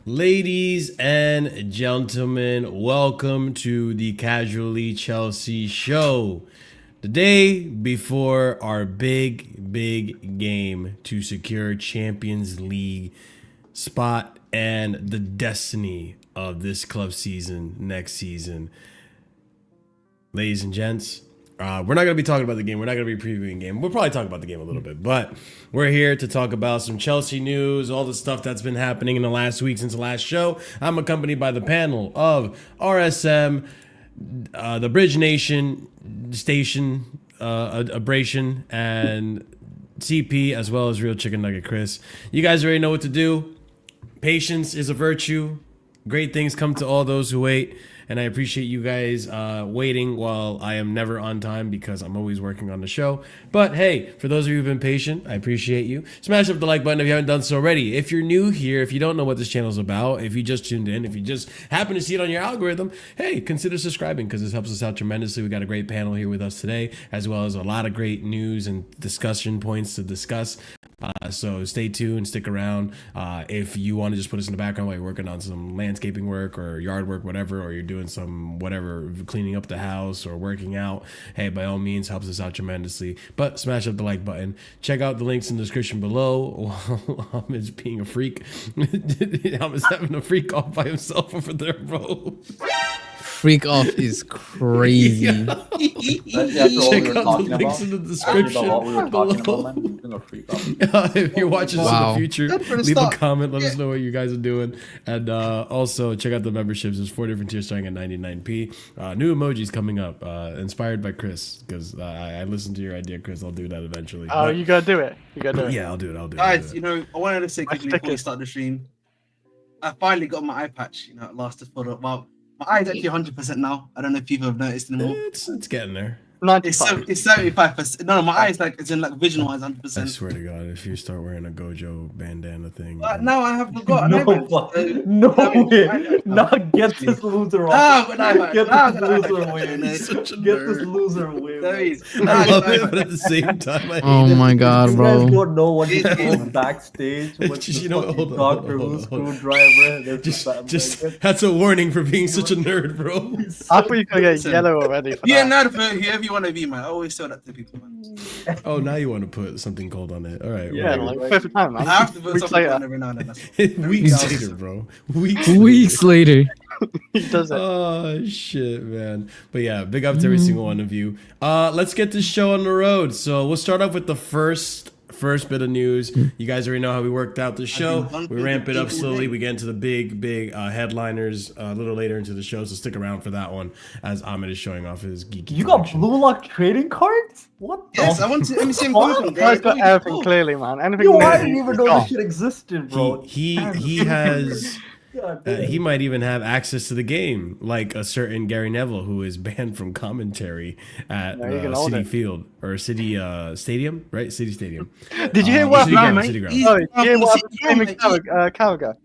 Ladies and gentlemen, welcome to the Casually Chelsea show. The day before our big game to secure Champions League spot and the destiny of this club season next season. Ladies and gents, we're not going to be talking about the game. We're not going to be previewing the game. We'll probably talk about the game a little bit, but we're here to talk about some Chelsea news, all the stuff that's been happening in the last week since the last show. I'm accompanied by the panel of RSM, the Bridge Nation Station, Abrasion, and CP, as well as Real Chicken Nugget Chris. You guys already know what to do. Patience is a virtue. Great things come to all those who wait. And I appreciate you guys waiting while I am never on time because I'm always working on the show. But hey, for those of you who've been patient, I appreciate you. Smash up the like button if you haven't done so already. If you're new here, if you don't know what this channel is about, if you just tuned in, if you just happen to see it on your algorithm, hey, consider subscribing because this helps us out tremendously. We got a great panel here with us today, as well as a lot of great news and discussion points to discuss. So stay tuned, stick around. If you want to just put us in the background while you're working on some landscaping work or yard work, whatever, or you're doing some whatever, cleaning up the house or working out, hey, by all means, helps us out tremendously. But smash up the like button. Check out the links in the description below. While Ahmed's being a freak. Ahmed's having a freak off by himself over there, bro. Freak off is crazy. Check out the links in the description below. If you're watching this in the future, leave a comment. Let us know what you guys are doing. And also check out the memberships. There's 4 different tiers starting at 99p. New emojis coming up, inspired by Chris, because I listened to your idea, Chris. I'll do that eventually. Oh, you gotta do it. You gotta do it. Yeah, I'll do it. Guys, you know, I wanted to say quickly before we start the stream, I finally got my eye patch. You know, it lasted for a while. My eye is actually 100% now. I don't know if people have noticed anymore. It's getting there. It's 75%. No, my eye is like, it's in like vision wise 100%. I swear to God, if you start wearing a Gojo bandana thing. No, I have forgotten. No way. Now get this loser off. Get this loser away. Get this loser away. I love it, but at the same time, I hate Oh my God, bro. You guys don't know what is going backstage with you know, hold on, Doctor Who screwdriver. Just that's a warning for being such a nerd, bro. I thought you were gonna get yellow already. Yeah, nerd for whoever you want to be, man. I always tell that to people, man. Oh, now you want to put something cold on it. All right. Yeah, like perfect time, man. I have to put something on every now and then. Weeks later, bro. Weeks later. He does it. Oh, shit, man. But yeah, big up to every single one of you. Let's get this show on the road. So we'll start off with the first bit of news. You guys already know how we worked out the show. We ramp it up slowly. We get into the big headliners a little later into the show, so stick around for that one as Ahmed is showing off his geeky You got collection. blue lock trading cards? What? Yes, I want to. Let me see him go. Guys got everything clearly, man. Anything. Yo, I didn't even know this shit existed, bro. He has. He might even have access to the game, like a certain Gary Neville, who is banned from commentary at City Field or City Stadium, right? City Stadium. Did you hear what happened? City Ground. Oh, did you hear what happened to Carragher?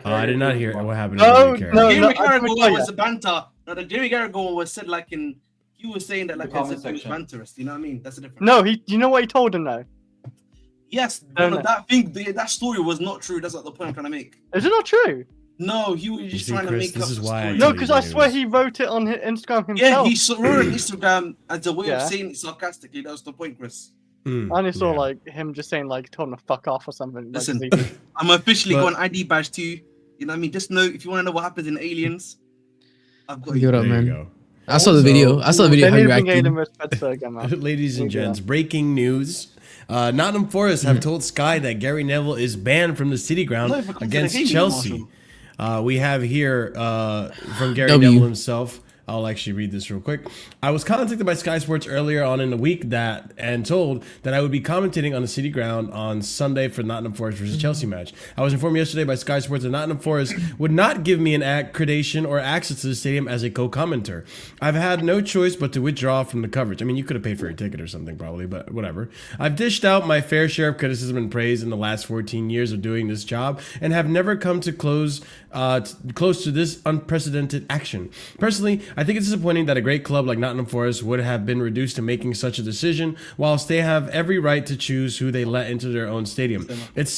I did not hear what happened. No, to no, Jimmy no, Carragher was a banter No, the Jerry Garrick one was said like in. He was saying that like The as comment if he was section. banterist. You know what I mean? That's the difference. No, you know what he told him though? Yes, No, no, no. that story was not true. That's not the point I'm trying to make. Is it not true? No, he was just see, trying Chris, to make this up is a why I story. No, tell because you I swear niggas. he wrote it on his Instagram Yeah, himself. he wrote on Instagram as a way Yeah. of saying it sarcastically. That was the point, Chris. Mm, I only saw yeah. like him just saying like told him to fuck off or something. Like, Listen, 'cause he- I'm officially But- got an ID badge too. You know what I mean? Just know if you want to know what happens in Aliens, I've got Give you. it up, There you man. go. I saw the video. I saw the video. They How need you to bring acting? Aiden respect again, man. Ladies and Yeah. gents, breaking news. Nottingham Forest have told Sky that Gary Neville is banned from the City Ground No, because of the against gaming, Chelsea. We have here from Gary W. Neville himself. I'll actually read this real quick. I was contacted by Sky Sports earlier on in the week and told that I would be commentating on the City Ground on Sunday for Nottingham Forest versus Chelsea match. I was informed yesterday by Sky Sports that Nottingham Forest would not give me an accreditation or access to the stadium as a co-commenter. I've had no choice but to withdraw from the coverage. I mean, you could have paid for your ticket or something probably, but whatever. I've dished out my fair share of criticism and praise in the last 14 years of doing this job and have never come to close to this unprecedented action. Personally, I think it's disappointing that a great club like Nottingham Forest would have been reduced to making such a decision, whilst they have every right to choose who they let into their own stadium. It's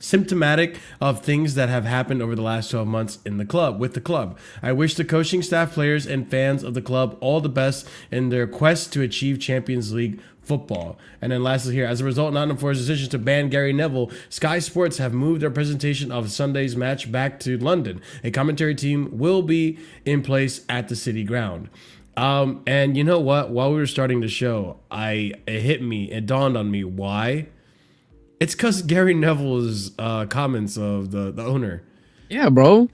symptomatic of things that have happened over the last 12 months with the club. I wish the coaching staff, players, and fans of the club all the best in their quest to achieve Champions League football. And then lastly here, as a result of Nottingham Forest's decision to ban Gary Neville, Sky Sports have moved their presentation of Sunday's match back to London. A commentary team will be in place at the City Ground. And you know what? While we were starting the show, it dawned on me why. It's because Gary Neville's comments of the owner. Yeah, bro.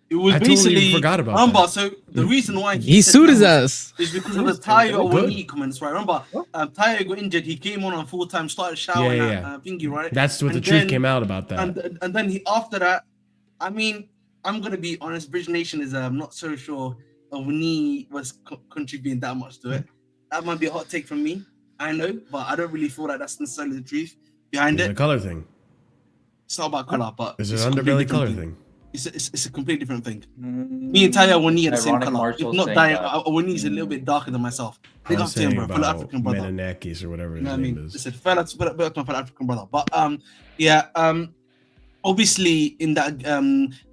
It was I totally basically forgot about remember. that. So the reason why He said sued that his was- ass. is because of the Tayo Good. Awoniyi comments, right? Remember, Tayo got injured. He came on full time, started shouting Yeah. at Thingy, right? That's what the And truth then- came out about that. And then after that, I mean, I'm gonna be honest. Bridge Nation is I'm not so sure Awoniyi was contributing that much to it. That might be a hot take from me. I know, but I don't really feel like that's necessarily the truth behind It's a it. color thing. It's not about color, but It's it's an a completely underbelly color different thing. It's a completely different thing. Me and Tayo Awoniyi are the same Ironic color. Marshall If not saying dying, that. Awoniyi's a little bit darker than myself. Big I'm up to him, saying bro. Fellow about African brother. Menanakis or whatever You know his what I name mean? is. Listen, fellow African brother. But obviously in that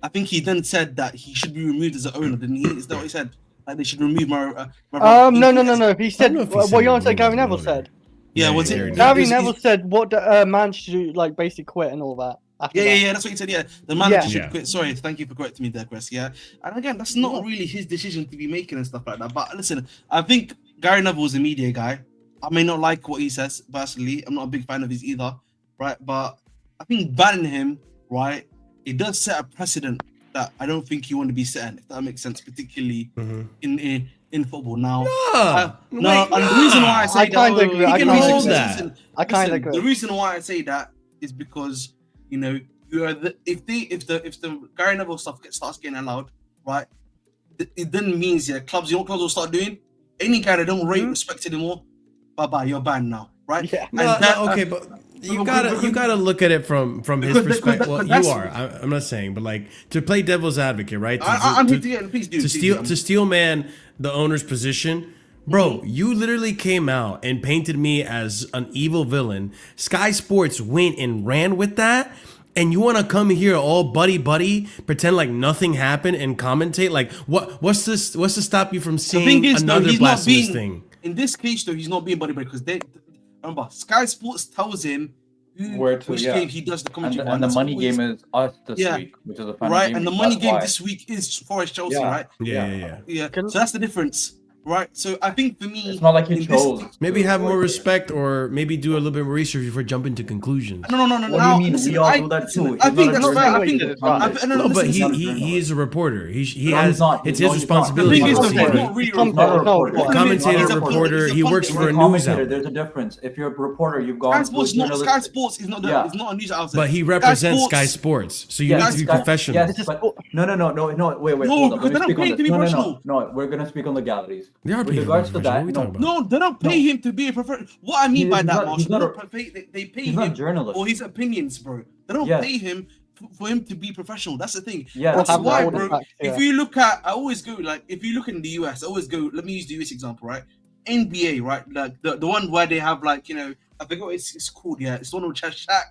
I think he then said that he should be removed as an owner, didn't he? Is that what he said? Like they should remove my No. He said know if he what said you want to say. remove Gary as Neville an said. Yeah, was Gary it Gary is- Neville said what the man should do, like basically quit and all that. After that. Yeah, that's what he said. Yeah, the manager Yeah. should quit. Sorry, thank you for correcting me there, Chris. Yeah, and again, that's not really his decision to be making and stuff like that. But listen, I think Gary Neville's a media guy. I may not like what he says personally. I'm not a big fan of his either, right? But I think banning him, right, it does set a precedent that I don't think you want to be setting, if that makes sense, particularly in football now. And the reason why I say I kinda that, agree. I can kinda hold agree. that. I kind of the agree. reason why I say that is because you know you are if the Gary Neville stuff starts getting allowed, right? It then means clubs. You know what clubs will start doing? Any guy that don't rate respect anymore, bye, you're banned now, right? Yeah. Okay, but you gotta look at it from his perspective. Well, you are. I'm not saying, but like to play devil's advocate, right? I'm here to get. Please do. To steel man the owner's position. Bro, you literally came out and painted me as an evil villain. Sky Sports went and ran with that. And you want to come here all buddy, pretend like nothing happened and commentate? Like, what's this? What's to stop you from seeing another blasphemous thing? In this case, though, he's not being buddy because they remember Sky Sports tells him which game he does the commentary. And the money game is us this week, which is a final right. game. And the money That's game why. this week is Forest Chelsea, Yeah. right? Yeah. So that's the difference, right? So I think for me, It's not like he in chose. Maybe have more respect, or maybe do a little bit more research before jumping to conclusions. No. What do you mean? We all do that too. I He's think not a that's fine. I journalist. think He's not. No, but listen, he is a reporter. He No, has he's not. it's No, his he's not. responsibility. The thing is, to though, see he's it. not really a He's not a reporter. A commentator, He's a reporter. He works If for you're a a news commentator, outlet. there's a difference. If you're a reporter, you've Sky gone to a Sports, journalist. Sky Sports is not is not a news outlet. But he Sky represents Sports- Sky Sports, so you Yes, need to be Sky- professional. Yes, but no. Wait. No, Hold up. because Let they me don't speak pay on to be this. professional. No. We're gonna speak on legalities. They are With paid regards to professional. that, What are we talking about? No, they don't pay him to be a professional. What I mean by He's that, not- Marshall, he's not they pay He's not a him journalist. for his opinions, bro. They don't Yes. pay him for him to be professional. That's the thing. Yeah, That's have why, all the bro. facts, yeah. If you look at, I always go like, if you look in the US, I always go. Let me use the US example, right? NBA, right? Like the one where they have like, you know, I forget what it's called. Yeah, it's the one with Shaq,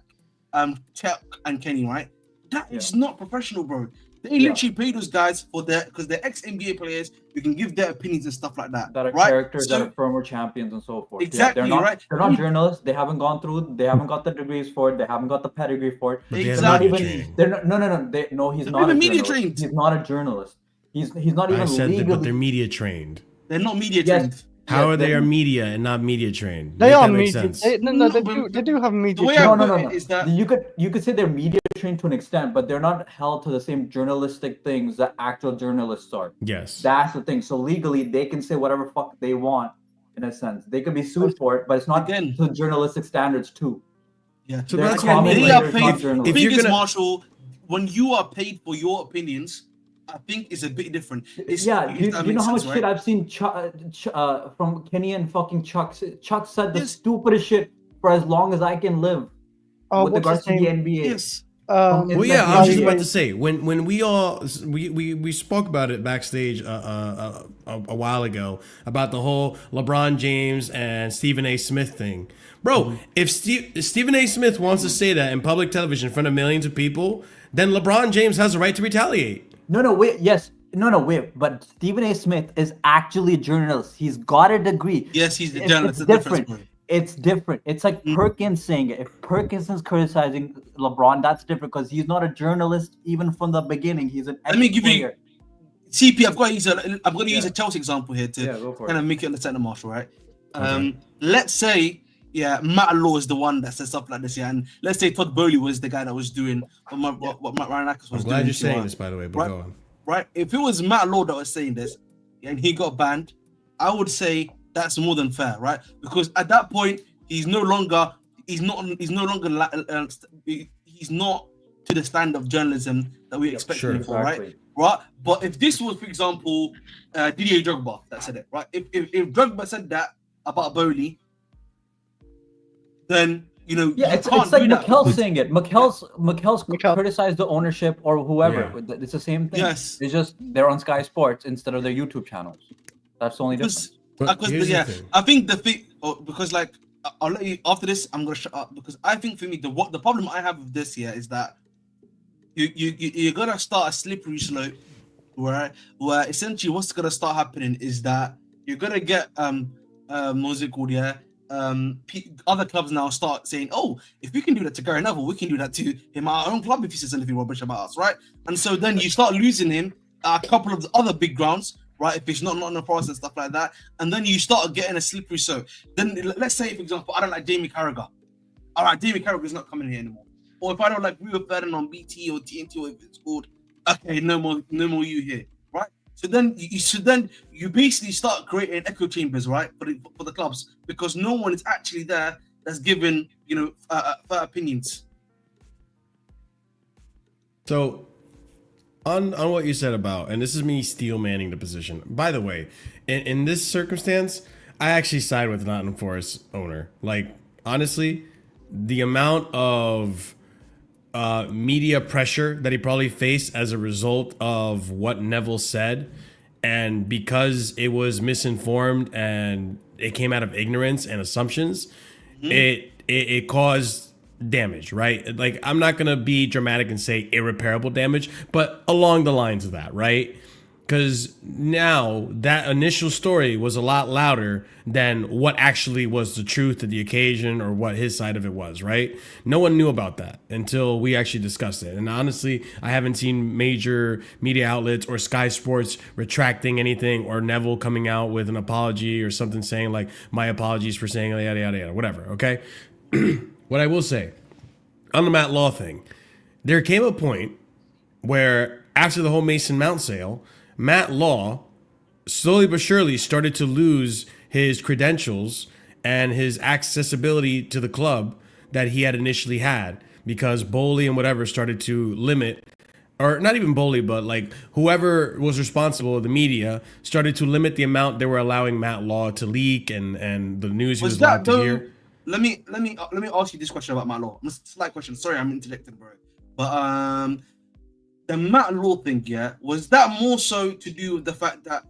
Chuck and Kenny, right? That is not professional, bro. They literally pay those guys for their, because they're ex-NBA players. You can give their opinions and stuff like that. That are right? characters, So, that are former champions and so forth. Exactly, they're not, right? They're not journalists. They haven't gone through. They haven't got the degrees for it. They haven't got the pedigree for it. But they They're have not media even. training. They're not. No. He's not a media journalist. trained. He's not a journalist. He's not even I said legally. that, but they're media trained. they're not media Yes. trained. How Yes, are they they're- media and not media trained? They Make are that make media. sense. No, they No, do. They do have media. The way training. No. Is that You could say they're media trained to an extent, but they're not held to the same journalistic things that actual journalists are. Yes. That's the thing. So legally, they can say whatever fuck they want, in a sense. They could be sued for it, but it's not Again. to journalistic standards too. yeah. So They're that's what I common mean. They Like, are readers, paid. not if journalists. The you're thing is, gonna- Marshall, when you are paid for your opinions, I think it's a bit different. It's, Yeah, if do that you know makes how much sense, shit right? I've seen from Kenny and fucking Chuck? Chuck said the Yes. stupidest shit for as long as I can live Oh, with what's regards his to the name? NBA. Yes. Well, It's yeah, like I was just NBA. about to say when we all we spoke about it backstage a while ago about the whole LeBron James and Stephen A. Smith thing, bro. If Stephen A. Smith wants to say that in public television in front of millions of people, then LeBron James has a right to retaliate. No, wait, yes. No, wait. But Stephen A. Smith is actually a journalist. He's got a degree. Yes, he's the It's- journalist. It's The difference, different. bro. It's different. It's like Perkins saying it. If Perkins is criticizing LeBron, that's different because he's not a journalist even from the beginning. He's an Let me give you ex-player. CP. I'm going to use a Chelsea example here to go for kind of make it understand the Marshall, right? Let's say, Matt Law is the one that says stuff like this, and let's say Todd Bowley was the guy that was doing what Matt Ryanakis was I'm doing. glad you're saying this, by the way, but right? go on. Right? If it was Matt Law that was saying this and he got banned, I would say that's more than fair, right? Because at that point, he's no longer to the standard of journalism that we expect sure. him for, right? Right? But if this was, for example, Didier Drogba that said it, right? If Drogba said that about Bowley, then you It's can't like do that Mikel because- saying it. Mikel's Mikel. criticized the ownership or whoever. Yeah. It's the same thing. Yes. It's just they're on Sky Sports instead of their YouTube channels. That's the only difference. But here's the thing. I think the thing because like I'll let you after this. I'm gonna shut up because I think for me the problem I have with this here is that you're gonna start a slippery slope where essentially what's gonna start happening is that you're gonna get what's it called, other clubs now start saying, oh, if we can do that to Gary Neville, we can do that to him at our own club if he says anything rubbish about us, right? And so then you start losing him at a couple of the other big grounds, right? If it's not in the process and stuff like that, and then you start getting a slippery slope. Then let's say, for example, I don't like Jamie Carragher. All right, Jamie Carragher's not coming here anymore. Or if I don't like Rio Ferdinand on BT or TNT or if it's called, okay, no more you here, right? So then you basically start creating echo chambers, right, for the clubs because no one is actually there that's given fair opinions. So, on what you said about, and this is me steel manning the position. By the way, in this circumstance, I actually side with Nottingham Forest owner. Like, honestly, the amount of media pressure that he probably faced as a result of what Neville said, and because it was misinformed and it came out of ignorance and assumptions, it caused damage, right? Like, I'm not gonna be dramatic and say irreparable damage, but along the lines of that, right? Because now that initial story was a lot louder than what actually was the truth of the occasion or what his side of it was, right? No one knew about that until we actually discussed it. And honestly, I haven't seen major media outlets or Sky Sports retracting anything or Neville coming out with an apology or something saying like, my apologies for saying yada, yada, yada, whatever, okay? What I will say, on the Matt Law thing, there came a point where after the whole Mason Mount sale, Matt Law slowly but surely started to lose his credentials and his accessibility to the club that he had initially had because Bowley and whatever started to limit, or not even Bowley, but like whoever was responsible, the media, started to limit the amount they were allowing Matt Law to leak and the news he was allowed to hear. Let me ask you this question about Matt Law. Slight question. Sorry, I'm interjecting, bro. But the Matt Law thing, yeah, was that more so to do with the fact that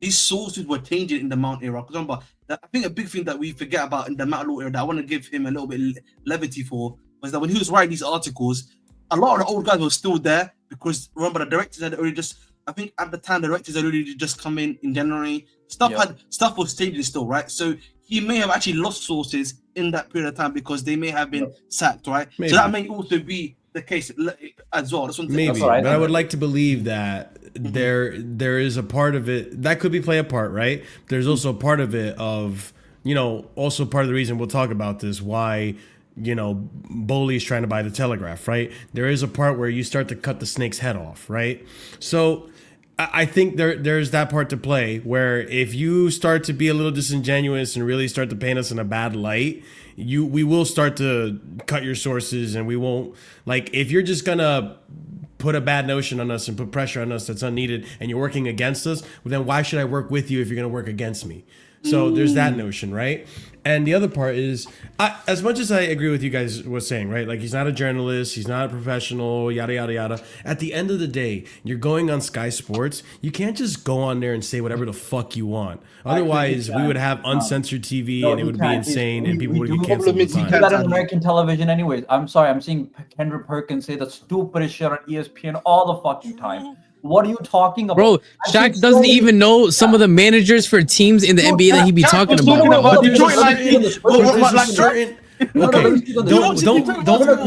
these sources were changing in the Mount era? Because remember, I think a big thing that we forget about in the Matt Law era that I want to give him a little bit levity for was that when he was writing these articles, a lot of the old guys were still there because remember the directors had already just. I think at the time the directors had already just come in January. Stuff was changing still, right? So he may have actually lost sources in that period of time because they may have been sacked, right? Maybe. So that may also be the case as well. Maybe, but I would like to believe that there is a part of it that could play a part, right? There's also a part of it of, you know, also part of the reason we'll talk about this, why, you know, Bowley's trying to buy the Telegraph, right? There is a part where you start to cut the snake's head off, right? So I think there's that part to play where if you start to be a little disingenuous and really start to paint us in a bad light, we will start to cut your sources, and we won't, like, if you're just gonna put a bad notion on us and put pressure on us that's unneeded and you're working against us, well, then why should I work with you if you're gonna work against me? So there's that notion, right? And the other part is, as much as I agree with you guys was saying, right? Like, he's not a journalist, he's not a professional, yada, yada, yada. At the end of the day, you're going on Sky Sports. You can't just go on there and say whatever the fuck you want. Otherwise, we would have uncensored TV and it would be insane and people would get canceled all the time. You got on American television anyways. I'm sorry, I'm seeing Kendra Perkins say the stupidest shit on ESPN all the fucking time. What are you talking about? Bro, Shaq doesn't even know some of the managers for teams in the NBA that he be talking about. Don't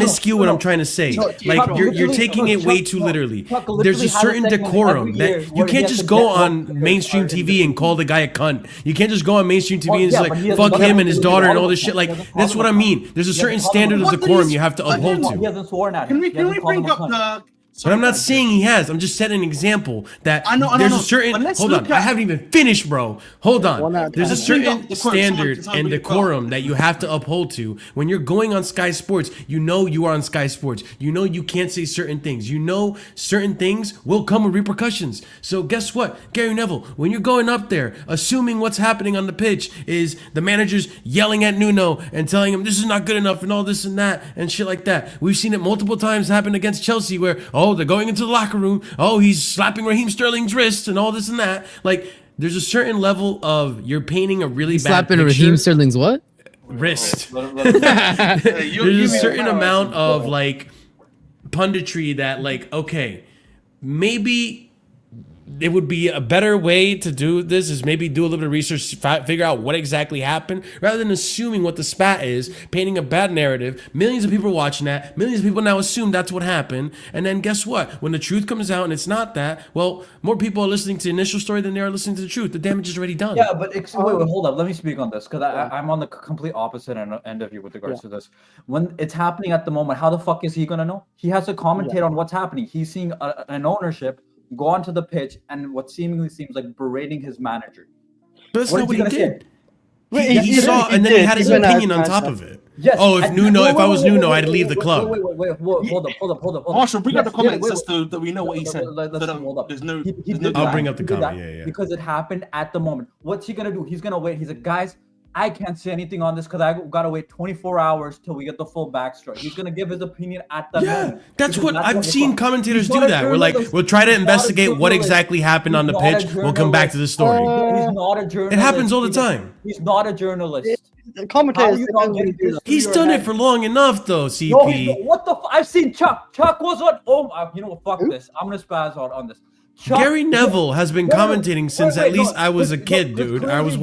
miscue what I'm trying to say. Like, you're taking it way too literally. There's a certain decorum that you can't just go on mainstream TV and call the guy a cunt. You can't just go on mainstream TV and just like fuck him and his daughter and all this shit. Like, that's what I mean. There's a certain standard of decorum you have to uphold to. He hasn't sworn at Can him. we bring up the? But I'm not saying he has. I'm just setting an example that there's a certain. Hold on, I haven't even finished, bro. Hold on. There's a certain standard and decorum that you have to uphold to when you're going on Sky Sports. You know you are on Sky Sports. You know you can't say certain things. You know certain things will come with repercussions. So guess what, Gary Neville? When you're going up there, assuming what's happening on the pitch is the manager's yelling at Nuno and telling him this is not good enough and all this and that and shit like that. We've seen it multiple times happen against Chelsea where, oh, they're going into the locker room. Oh, he's slapping Raheem Sterling's wrist and all this and that. Like, there's a certain level of you're painting a really bad slapping picture. Raheem Sterling's what? Wrist. There's a certain amount of like punditry that, like, okay, maybe it would be a better way to do this is maybe do a little bit of research, figure out what exactly happened, rather than assuming what the spat is, painting a bad narrative. Millions of people are watching that. Millions of people now assume that's what happened. And then guess what? When the truth comes out and it's not that, well, more people are listening to the initial story than they are listening to the truth. The damage is already done. Yeah, but wait, hold up. Let me speak on this because I'm on the complete opposite end of you with regards to this. When it's happening at the moment, how the fuck is he going to know? He has to commentate on what's happening. He's seeing an ownership go onto the pitch and what seemingly seems like berating his manager. But that's not what he did. He saw, and then he had his opinion on top of it. Yes. Oh, if I was Nuno, I'd leave the club. Wait, hold up. Marshall, bring up the comments just so that we know what he said. Hold up. I'll bring up the comment. Yeah. Because it happened at the moment. What's he gonna do? He's gonna wait. He's like, guys, I can't say anything on this because I gotta wait 24 hours till we get the full backstory. He's gonna give his opinion at the moment. That's what I've seen commentators do. That we're like, we'll try to investigate what exactly happened on the pitch. We'll come back to the story. He's not a journalist. It happens all the time. He's not a journalist. Commentators. He's done it for long enough, though. CP. No, what the? I've seen Chuck. Chuck was on. Oh, you know what? Fuck this. I'm gonna spaz out on this. Gary Neville has been commentating since at least I was a kid, dude. I was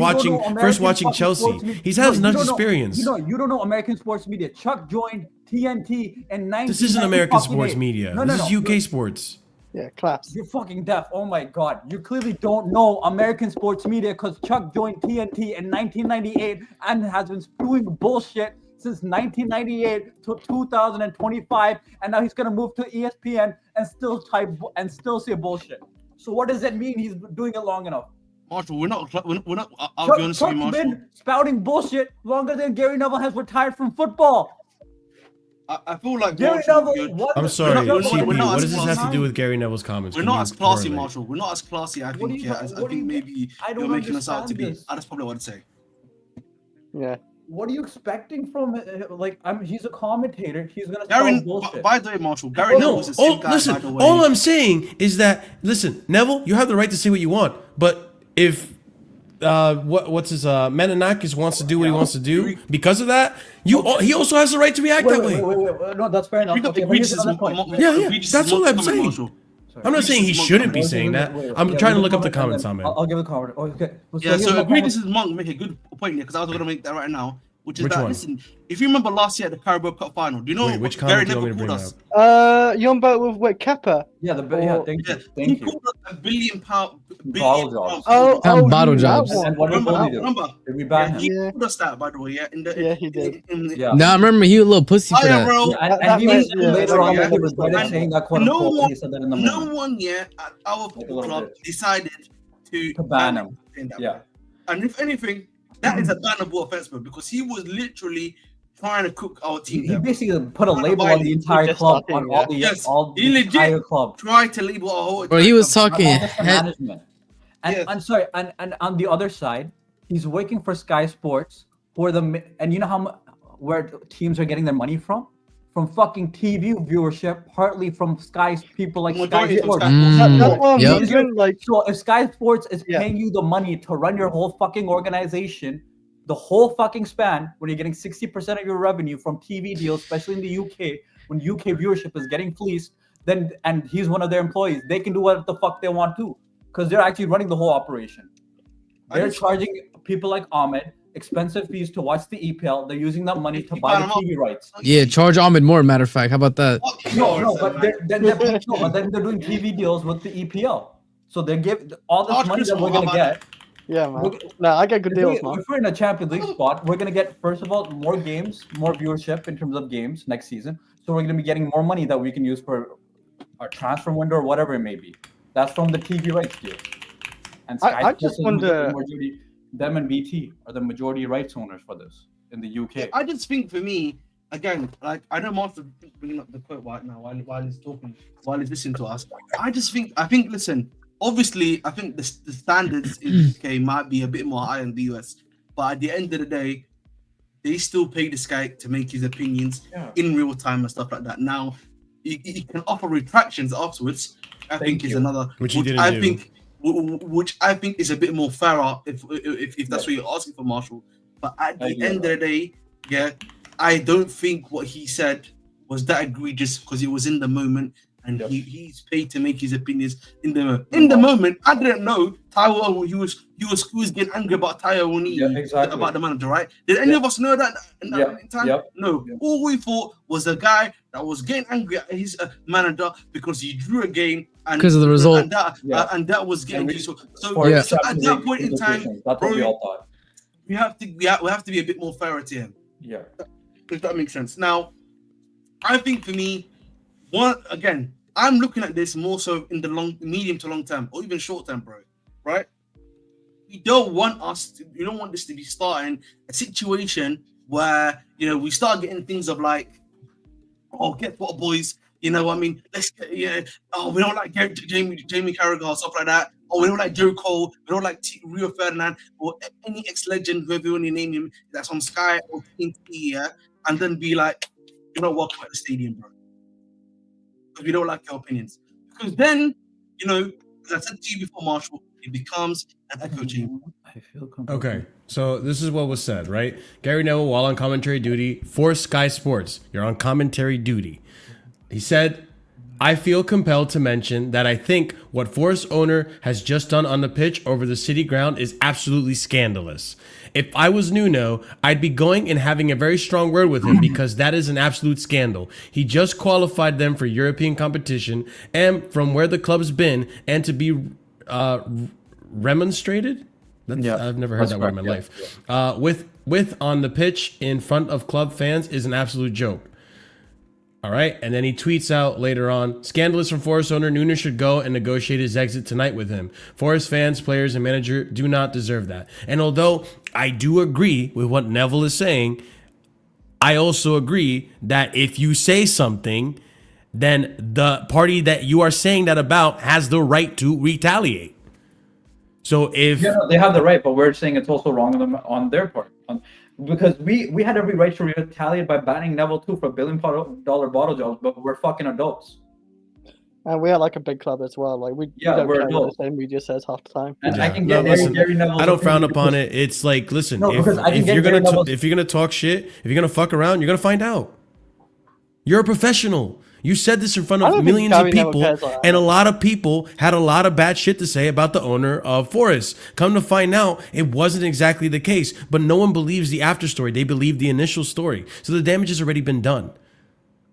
first watching Chelsea. He's had enough experience. You don't know American sports media. Chuck joined TNT in 1998. This isn't American sports media. This is UK sports. Yeah, claps. You're fucking deaf. Oh my god. You clearly don't know American sports media because Chuck joined TNT in 1998 and has been spewing bullshit since 1998 to 2025, and now he's gonna move to ESPN and still say bullshit. So what does that mean? He's doing it long enough. Marshall, we're not. I'll be honest with you, Marshall. Chuck's been spouting bullshit longer than Gary Neville has retired from football. I feel like Gary Neville. I'm sorry, CP. What does this have to do with Gary Neville's comments? We're not as classy, Marshall. We're not as classy. I think maybe you're making us out to be. That's probably what I'd say. Yeah. what are you expecting from like? He's a commentator. He's gonna Gary, start bullshit. by the way, Marshall, Gary Neville is the same guy. Listen, by the way. all I'm saying is that Neville, you have the right to say what you want, but if what's his Menonakis wants to do what he wants to do because of that, he also has the right to react that way. Wait. No, that's fair enough. Okay, but here's another point. That's all I'm saying. I'm not saying he shouldn't be saying that. I'm trying to look up the comments on it. I'll give a comment. Okay. So Egregious Monk make a good point here because I was going to make that right now, which is that listen, if you remember last year at the Carabao Cup final, do you know which Gary comment do you Neville want me to called us? You're on about with Kepa. Yeah, thank He you. called us £1 billion. Bottle jobs. Bottle jobs. And what did he do? Remember? Did we ban him? He called us that, by the way. Yeah, he did. Yeah. Nah, I remember he was a little pussy for that. Bro. And he was later on he regretted saying that quote unquote. He said that in the moment. No one yet at our football club decided to ban him. Yeah. And if anything, that is a bannable offense, bro, because he was literally trying to cook our team. He basically put a label on the entire club, on all the entire club. Tried to label our whole. Bro, he was talking management. And I'm sorry, and on the other side, he's working for Sky Sports, and you know where teams are getting their money from? From fucking TV viewership, partly from Sky's people like Sky Sports. That's what I'm wondering, like, so if Sky Sports is paying you the money to run your whole fucking organization, the whole fucking span, when you're getting 60% of your revenue from TV deals, especially in the UK, when UK viewership is getting fleeced, then and he's one of their employees, they can do what the fuck they want to, because they're actually running the whole operation. They're charging people like Ahmed expensive fees to watch the EPL. They're using that money to buy the TV rights. Yeah, charge Ahmed more. Matter of fact, how about that? No, but then they're doing TV deals with the EPL. So they give all this money that we're gonna get. Yeah, man. No, I get good deals, man. If we're in a Champions League spot, we're gonna get, first of all, more games, more viewership in terms of games next season. So we're gonna be getting more money that we can use for our transfer window or whatever it may be. That's from the TV rights deal. And Sky I just wonder. Them and BT are the majority rights owners for this in the UK. I just think for me, again, like I know Master bringing up the quote right now while he's talking, while he's listening to us. I think, listen, obviously, I think the standards in the UK might be a bit more high in the US, but at the end of the day, they still pay this guy to make his opinions in real time and stuff like that. Now, he can offer retractions afterwards. I think is another, which I think is a bit more fairer if that's what you're asking for, Marshall. But at the end of the day, I don't think what he said was that egregious because he was in the moment and he's paid to make his opinions in the moment. I didn't know Taiwo he was getting angry about Taiwo about the manager, right? Did any of us know that in that time? No. All we thought was a guy that was getting angry at his manager because he drew a game and because of the result, and that was getting so at that point in time, bro, we have to be a bit more fair to him. Yeah, if that makes sense. Now, I think for me, I'm looking at this more so in the medium to long term, or even short term, bro. Right? You don't want this to be starting a situation where we start getting things of like, oh, guess what, boys? You know what I mean? Let's get, oh, we don't like Jamie Carragher, stuff like that. Oh, we don't like Joe Cole. We don't like Rio Ferdinand or any ex-legend, whoever you want to name him, that's on Sky or TNT, and then be like, you're not welcome at the stadium, bro. Because we don't like your opinions. Because then, as I said to you before, Marshall, it becomes an echo chamber. I feel comfortable. Okay, so this is what was said, right? Gary Neville, while on commentary duty for Sky Sports, you're on commentary duty. He said, I feel compelled to mention that I think what Forest owner has just done on the pitch over the city ground is absolutely scandalous. If I was Nuno, I'd be going and having a very strong word with him because that is an absolute scandal. He just qualified them for European competition and from where the club's been, and to be remonstrated? I've never heard that word in my life. With on the pitch in front of club fans is an absolute joke. All right. And then he tweets out later on, scandalous from Forest owner, Nuno should go and negotiate his exit tonight with him. Forest fans, players, and manager do not deserve that. And although I do agree with what Neville is saying, I also agree that if you say something, then the party that you are saying that about has the right to retaliate. So if they have the right, but we're saying it's also wrong on their part. Because we had every right to retaliate by banning Neville too for $1 billion bottle jobs, but we're fucking adults. And we are like a big club as well. Like we don't we're care what adults. the same media says half the time. And Yeah. I can No, get listen, Gary Neville's I don't frown opinion upon because- it. It's like, listen, No, because I can if get you're Gary gonna Neville's- if you're gonna talk shit, if you're gonna fuck around, you're gonna find out. You're a professional. You said this in front I of don't think millions of Gary Neville people, cares like that. and a lot of people had a lot of bad shit to say about the owner of Forest. Come to find out, it wasn't exactly the case. But no one believes the after story. They believe the initial story. So the damage has already been done.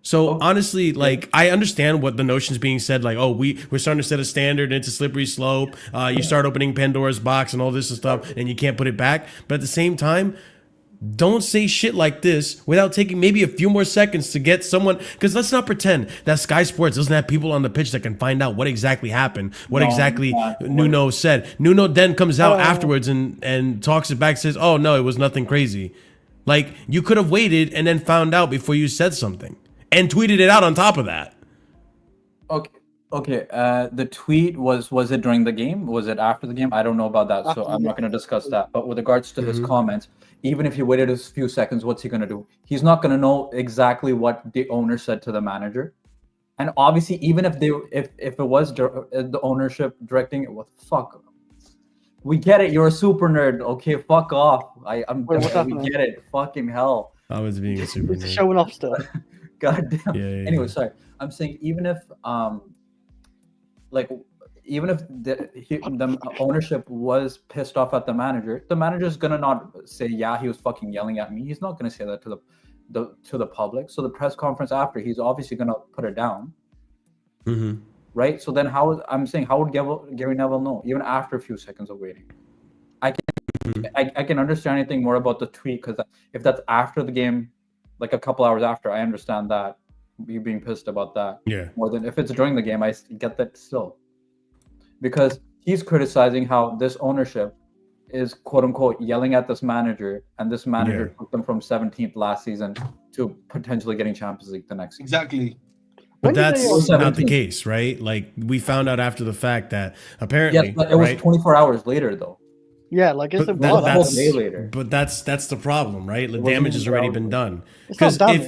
So honestly, like I understand what the notion's being said, like, oh, we're starting to set a standard and it's a slippery slope. You start opening Pandora's box and all this and stuff, and you can't put it back. But at the same time, don't say shit like this without taking maybe a few more seconds to get someone. Because let's not pretend that Sky Sports doesn't have people on the pitch that can find out what exactly happened, what exactly Nuno said. Nuno then comes out afterwards and talks it back, says, oh, no, it was nothing crazy. Like, you could have waited and then found out before you said something and tweeted it out on top of that. Okay. The tweet was it during the game? Was it after the game? I don't know about that, so I'm not going to discuss that. But with regards to his comments, even if he waited a few seconds, what's he going to do? He's not going to know exactly what the owner said to the manager. And obviously, even if it was the ownership directing it, what the fuck? We get it. You're a super nerd. Okay, fuck off. We get it. Fucking hell. I was being a super It's nerd. showing off stuff. God damn. Yeah. Anyway, sorry. I'm saying even if the ownership was pissed off at the manager's gonna not say, yeah, he was fucking yelling at me. He's not gonna say that to the public. So the press conference after, he's obviously gonna put it down. Mm-hmm. Right? So then how would Gary Neville know, even after a few seconds of waiting? I can understand anything more about the tweet, because if that's after the game, like a couple hours after, I understand that, you being pissed about that. Yeah. More than if it's during the game, I get that still. Because he's criticizing how this ownership is quote unquote yelling at this manager, and this manager took them from 17th last season to potentially getting Champions League the next season. Exactly. But that's not the 17? case, right? Like, we found out after the fact that apparently, Yes, but it was 24 hours later though. Yeah, like it's But a that- blood. that's day later. But that's the problem, right? The wasn't damage has even already down. been done. It's not Because if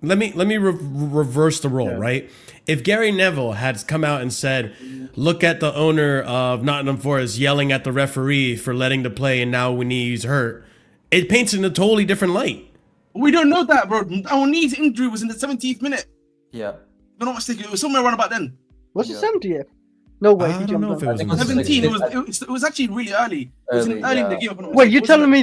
damage. let me reverse the role, right? If Gary Neville had come out and said, "Look at the owner of Nottingham Forest yelling at the referee for letting the play, and now when he's hurt," it paints it in a totally different light. We don't know that, bro. Our knee's injury was in the 17th minute. Yeah. If I'm not mistaken, it was somewhere around about then. Was it 70th? No way. I he don't know jumped if it on. was I think in the 17. 17th. It was actually really early. It was Early, early in the yeah. game. if I'm not Wait, you're mistaken. telling me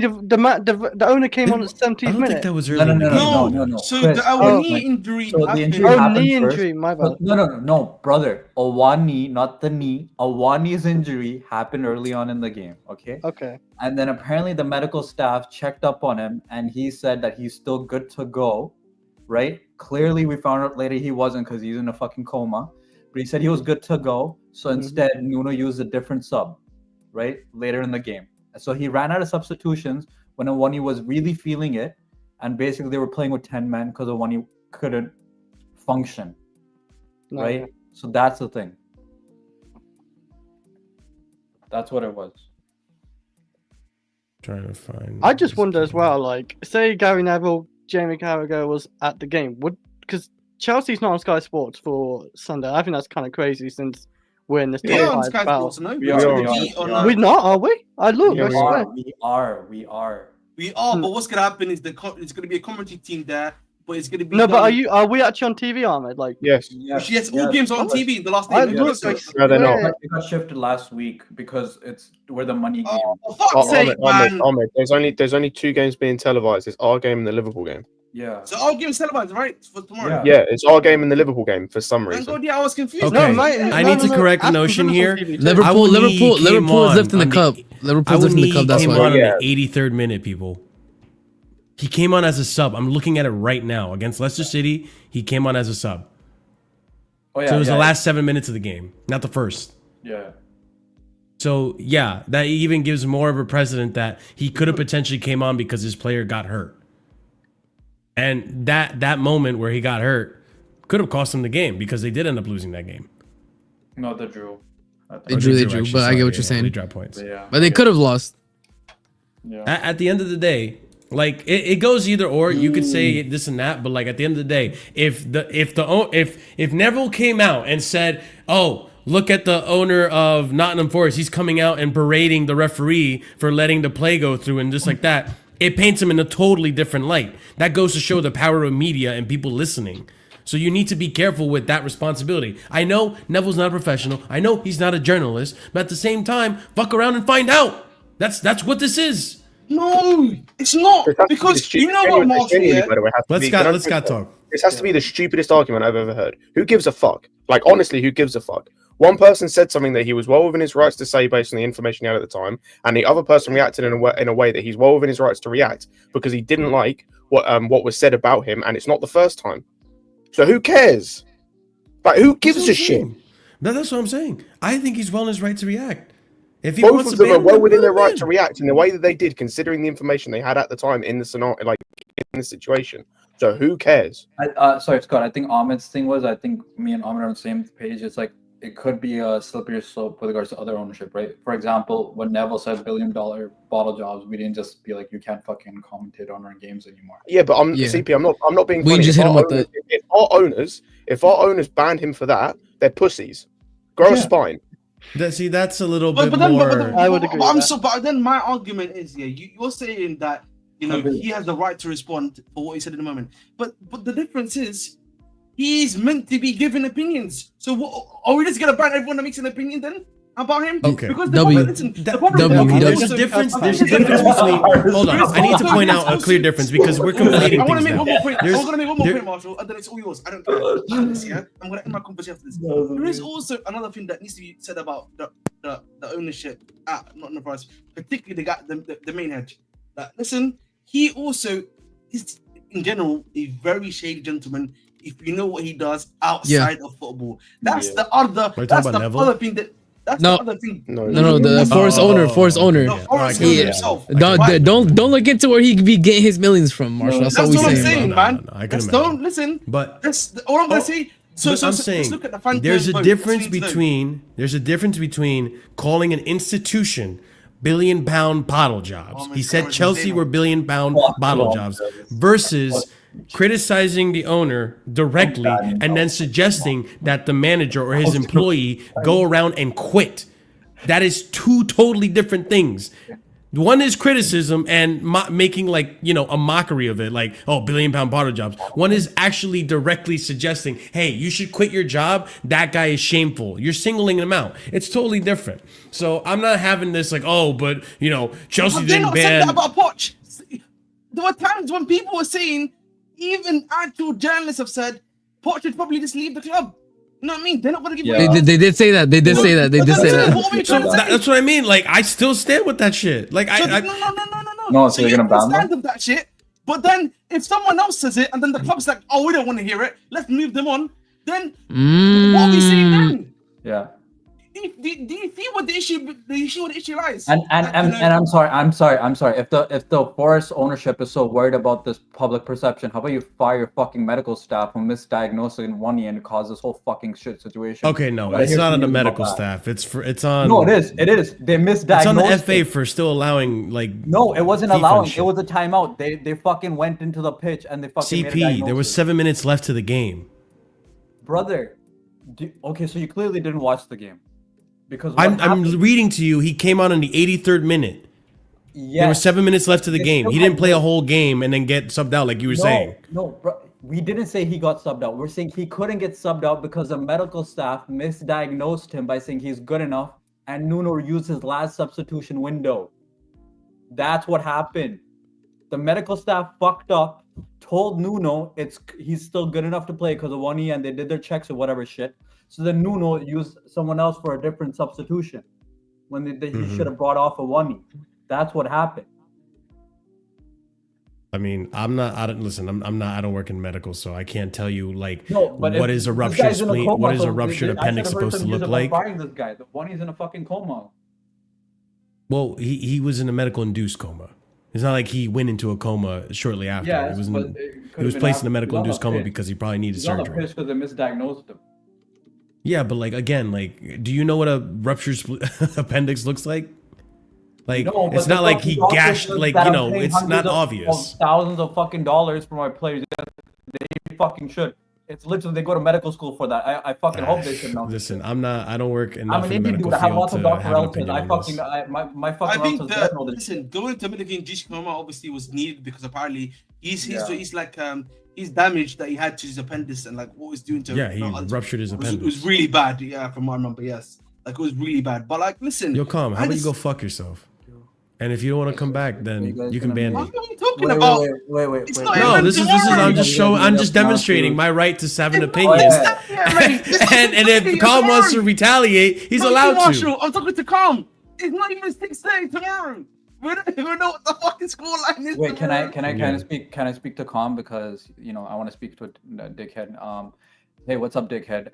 the owner came on at I 17th don't minute? think that was early. No, in the no, game. no. So Chris, our oh, knee injury so the happened. injury Oh, happened knee first. injury, my bad. No, brother. A one knee, not the knee. A one knee's injury happened early on in the game. Okay. Okay. And then apparently the medical staff checked up on him, and he said that he's still good to go. Right? Clearly, we found out later he wasn't, because he's in a fucking coma. But he said he was good to go. So instead, Nuno used a different sub, right? Later in the game. So he ran out of substitutions when Awani was really feeling it. And basically, they were playing with 10 men because Awani couldn't function, No. right? So that's the thing. That's what it was. Trying to find. I just wonder as well, like, say Gary Neville, Jamie Carragher was at the game, because Chelsea's not on Sky Sports for Sunday. I think that's kind of crazy since we're in this We are on top Sky five Sports, no? We are. We're not, are we? I look. Yeah, I we swear. We are. We are, but what's gonna happen is it's gonna be a commentary team there, but it's gonna be No, but done- are we actually on TV, Ahmed? Like, Yes. Yes, all games are on TV. The last I day. look, Yeah. I No, they're not. swear. It got shifted last week because it's where the money game. Oh, for fuck's Oh, sake, man! Ahmed, there's only two games being televised. It's our game and the Liverpool game. Yeah. So our game's televised, right? For tomorrow. Yeah. Yeah, it's our game and the Liverpool game for some Thank reason. God, yeah, I was confused. Okay. No, mate, I need to correct the Aston notion Villa's here. on TV too. Liverpool Liverpool is is lifting the cup. Liverpool's lifting the cup. That's came why. on in Yeah. the 83rd minute, people. He came on as a sub. I'm looking at it right now. Against Leicester City, he came on as a sub. Oh yeah. So it was yeah, the last 7 minutes of the game, not the first. Yeah. So yeah, that even gives more of a precedent that he could have potentially came on because his player got hurt. And that moment where he got hurt could have cost him the game because they did end up losing that game. No, the drew. They drew, actually, but I get what sorry, you're saying. They dropped points. Yeah. But they could have lost. Yeah. At the end of the day, Like it goes either or. You could say this and that, but like at the end of the day, if Neville came out and said, "Oh, look at the owner of Nottingham Forest, he's coming out and berating the referee for letting the play go through," and just like that, it paints him in a totally different light. That goes to show the power of media and people listening. So you need to be careful with that responsibility. I know Neville's not a professional. I know he's not a journalist, but at the same time, fuck around and find out. That's what this is. No, it's not, because you know what, Marshall? Yeah? Let's talk. This has to be the stupidest argument I've ever heard. Who gives a fuck? Like, honestly, who gives a fuck? One person said something that he was well within his rights to say based on the information he had at the time, and the other person reacted in a way that he's well within his rights to react because he didn't like what was said about him, and it's not the first time. So who cares? Like, who gives a shit? That's what I'm saying. I think he's well in his right to react. If he Both wants of to them are ban well him, within their ban right him. to react in the way that they did, considering the information they had at the time in the scenario, like in the situation. So who cares? Sorry, Scott. I think Ahmed's thing was, I think me and Ahmed are on the same page. It's like it could be a slippery slope with regards to other ownership, right? For example, when Neville said $1 billion bottle jobs, we didn't just be like, you can't fucking commentate on our games anymore. Yeah, but CP. I'm not being. We funny. just hit him with the. If our owners banned him for that, they're pussies. Grow a spine. That's a little But bit then, more. I would agree with that. But then my argument is, yeah, you're saying that he has the right to respond for what he said in the moment. But the difference is, he's meant to be giving opinions. So what, are we just gonna ban everyone that makes an opinion then about him? Okay. Because W. There's a difference. There's a difference between. Hold on. I need to point out a clear difference because we're conflating I want to things make now. one more point. There's- I'm gonna make one more there- point, Marshall, and then it's all yours. I don't care. Yeah, I'm gonna end my conversation after this. There is also another thing that needs to be said about the ownership at Nottingham Forest, particularly the main head. That listen, he also is in general a very shady gentleman. If you know what he does outside of football, that's the other. Are you That's talking the about Neville? other thing that. That's No. the other thing. No, the Forest owner. No, Yeah. Forrest Alright, owner yeah. himself. Don't look into where he could be getting his millions from, Marshall. That's That's all we what I'm saying. saying, No, man. I can Just imagine. don't listen. But That's all I'm gonna say. So I'm let's saying look at the fan there's a vote. difference That's what we need between calling an institution billion-pound bottle jobs. Oh, my He said God, Chelsea Zeno. were billion-pound bottle jobs versus criticizing the owner directly and then suggesting that the manager or his employee go around and quit. That is two totally different things. One is criticism and making a mockery of it, like, oh, billion-pound bottle jobs. One is actually directly suggesting, hey, you should quit your job. That guy is shameful. You're singling him out. It's totally different. So I'm not having this like, oh, but Chelsea They didn't not said ban. that about Poch. There were times when people were saying, even actual journalists have said, Poch should probably just leave the club. You know what I mean? They're not going to give They did say that. They did say that. They did say that. What were you So trying to say? that's what I mean. Like, I still stand with that shit. Like, So I No, so you're you gonna ban them? stand with that shit. But then if someone else says it and then the club's like, oh, we don't want to hear it, let's move them on. Then what are we saying then? Yeah. Do you see what the issue lies? And I'm sorry. If the Forest ownership is so worried about this public perception, how about you fire your fucking medical staff who misdiagnosed it in 1 year and caused this whole fucking shit situation? okay, no, But I it's hear not on the something about medical that. staff. It's on. No, it is. It is. They misdiagnosed. It's on the FA it. for still allowing No, it wasn't FIFA allowing. shit. It was a timeout. They fucking went into the pitch and they fucking made a CP. There diagnosis. was 7 minutes left to the game. Brother. Okay, so you clearly didn't watch the game. Because what I'm happened- reading to you. He came on in the 83rd minute. Yes. There were 7 minutes left to the They game. still He didn't had play a no- whole game and then get subbed out like you were saying. No, bro, we didn't say he got subbed out. We're saying he couldn't get subbed out because the medical staff misdiagnosed him by saying he's good enough, and Nuno used his last substitution window. That's what happened. The medical staff fucked up, told Nuno he's still good enough to play because of 1 year, and they did their checks or whatever shit. So then Nuno used someone else for a different substitution when he should have brought off a 1 year. That's what happened. I mean, I'm not. I don't work in medical, so I can't tell you No, but what if is a this ruptured guy's in a spleen. coma, What is so a ruptured I should appendix have heard supposed to some news look about like? firing this guy. The one he's in a fucking coma. Well, he was in a medical induced coma. It's not like he went into a coma shortly after. Yeah, he was but in, it could he was have been placed after- in a medical he's on induced the coma pitch. because he probably needed He's on the surgery. pitch because they misdiagnosed him. Yeah, but again, do you know what a ruptured appendix looks like? Like No, but it's the not like fucking he doctor gashed. says Like that you I'm know, paying it's not hundreds of obvious. thousands of fucking dollars for my players. They fucking should. It's literally they go to medical school for that. I fucking hope they should know. Listen, I'm not. I don't work enough I'm an in the Indian medical dude. I have field lots of to doctor have an relatives. opinion I on fucking, this. my I fucking think relatives that don't know this. listen, going to Dominican Gishikoma obviously was needed because apparently he's Yeah. like he's damaged that he had to his appendix and like what was doing to Yeah, he you know, ruptured his it appendix. was really bad. Yeah, from what I remember. Yes, like it was really bad. But like, listen, Yo, calm. How I about you just- go fuck yourself? And if you don't want to come back, then you can ban What me. are you talking Wait, about? wait. It's not No, even this is. tomorrow. I'm just demonstrating my right to have an It's opinion. not- yeah, mate, this is and if tomorrow. Calm wants to retaliate, he's Fuck you, allowed to. Marshall. I'm talking to Calm. It's not even 6:30 tomorrow. We don't even know what the fucking scoreline is. Wait, tomorrow. can I speak to Calm because you know I want to speak to a dickhead. Hey, what's up, dickhead?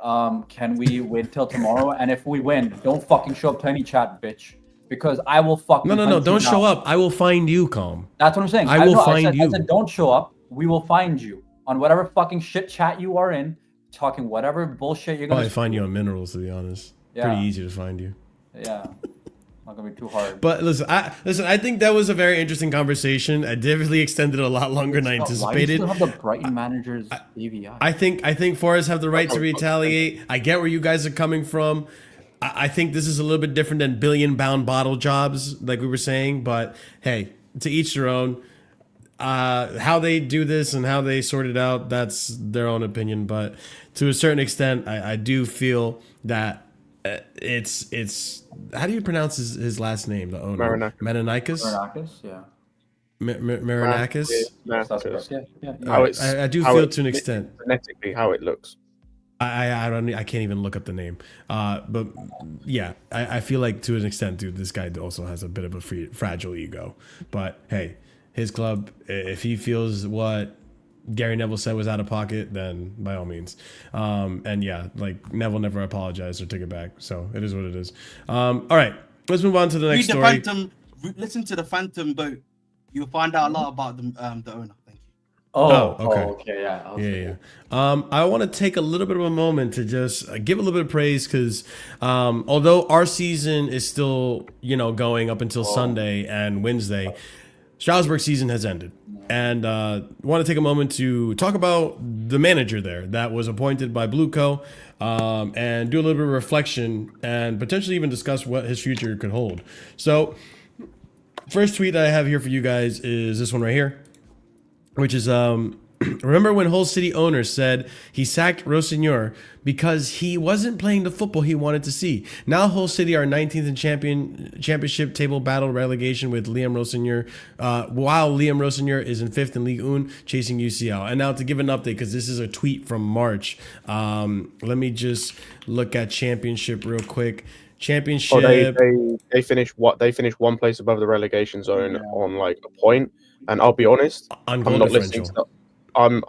Can we wait till tomorrow? And if we win, don't fucking show up to any chat, bitch. Because I will fucking. No. Don't show up. I will find you, Calm. That's what I'm saying. I will find I you. said, don't show up. We will find you on whatever fucking shit chat you are in, talking whatever bullshit you're gonna. Probably find you on Minerals, to be honest. Yeah. Pretty easy to find you. Yeah, not gonna be too hard. But listen, I think that was a very interesting conversation. I definitely extended a lot longer than I Why do you anticipated. still have the Brighton managers AVI? I think Forest have the right to retaliate. I get where you guys are coming from. I think this is a little bit different than billion-bound bottle jobs, like we were saying. But hey, to each their own. How they do this and how they sort it out, that's their own opinion. But to a certain extent, I do feel that it's how do you pronounce his last name? The owner, Marinakis. Marinakis, yeah. Marinakis. That's correct. Yeah. How it's, I do how feel it- to an extent. Phonetically, how it looks. I can't even look up the name. But yeah, I feel like to an extent, dude, this guy also has a bit of a fragile ego. But hey, his club, if he feels what Gary Neville said was out of pocket, then by all means. And yeah, like Neville never apologized or took it back. So it is what it is. All right, let's move on to the next Read the story. Phantom. Listen to the Phantom boat. You'll find out a lot about the owner. Thank you. Oh, okay. Yeah. I want to take a little bit of a moment to just give a little bit of praise because although our season is still, going up until Sunday and Wednesday, Strasbourg season has ended. And want to take a moment to talk about the manager there that was appointed by Blueco and do a little bit of reflection and potentially even discuss what his future could hold. So first tweet I have here for you guys is this one right here, which is remember when Hull City owner said he sacked Rosenior because he wasn't playing the football he wanted to see. Now Hull City are 19th in championship table battle relegation with Liam Rosenior, while Liam Rosenior is in 5th in Ligue 1 chasing UCL. And now to give an update, because this is a tweet from March, let me just look at championship real quick. Championship. Oh, they finished what? They finished one place above the relegation zone on like a point. And I'll be honest, On I'm goal not listening differential. to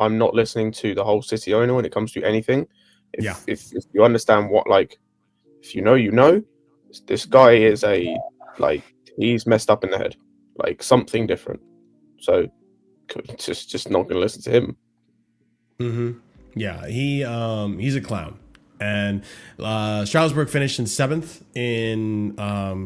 I'm not listening to the whole City owner when it comes to anything. If you understand what, like, if you know, you know, this guy is he's messed up in the head, like something different. So just not gonna listen to him. Mm-hmm. Yeah, he's a clown. And Strasbourg finished in 7th in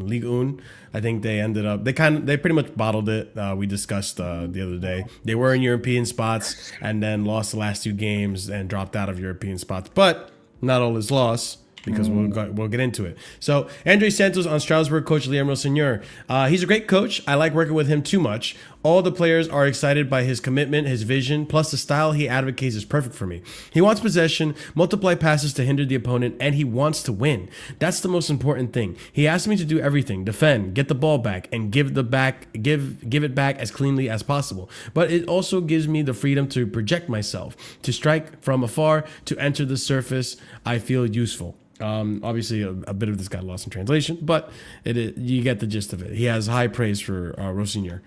Ligue 1. I think they ended up they pretty much bottled it. We discussed the other day. They were in European spots and then lost the last 2 games and dropped out of European spots. But not all is lost, because we'll get into it. So Andre Santos on Strasbourg, coach Liam Rosenior. He's a great coach. I like working with him too much. All the players are excited by his commitment, his vision, plus the style he advocates is perfect for me. He wants possession, multiply passes to hinder the opponent, and he wants to win. That's the most important thing. He asked me to do everything: defend, get the ball back, and give it back as cleanly as possible. But it also gives me the freedom to project myself, to strike from afar, to enter the surface. I feel useful. Obviously a bit of this got lost in translation, but you get the gist of it. He has high praise for Rosenior.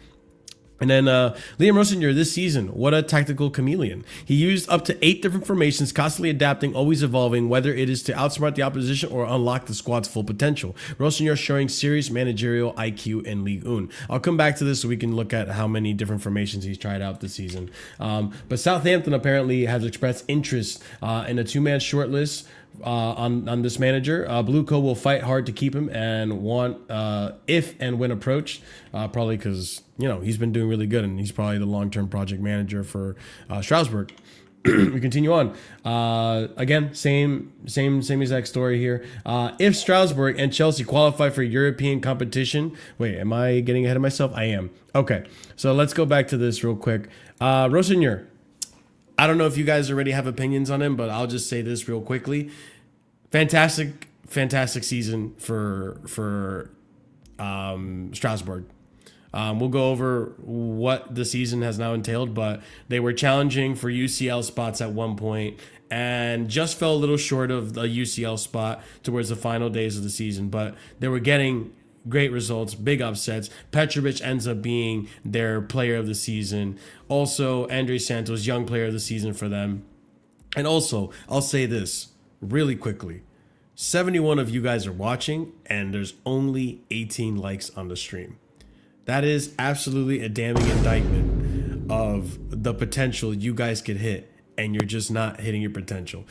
And then Liam Rosenior this season, what a tactical chameleon. He used up to 8 different formations, constantly adapting, always evolving, whether it is to outsmart the opposition or unlock the squad's full potential. Rosenior showing serious managerial IQ in Ligue 1. I'll come back to this so we can look at how many different formations he's tried out this season. But Southampton apparently has expressed interest in a 2-man shortlist on this manager. Blueco will fight hard to keep him and want if and when approached, probably because he's been doing really good and he's probably the long-term project manager for Strasbourg. We continue on. Again, same exact story here. If Strasbourg and Chelsea qualify for European competition, wait, am I getting ahead of myself? I am. Okay, so let's go back to this real quick. Rosenior, I don't know if you guys already have opinions on him, but I'll just say this real quickly. Fantastic season for Strasbourg. We'll go over what the season has now entailed, but they were challenging for UCL spots at one point and just fell a little short of the UCL spot towards the final days of the season, but they were getting great results, big upsets. Petrovic ends up being their player of the season. Also, Andre Santos, young player of the season for them. And also, I'll say this really quickly. 71 of you guys are watching, and there's only 18 likes on the stream. That is absolutely a damning indictment of the potential you guys could hit, and you're just not hitting your potential.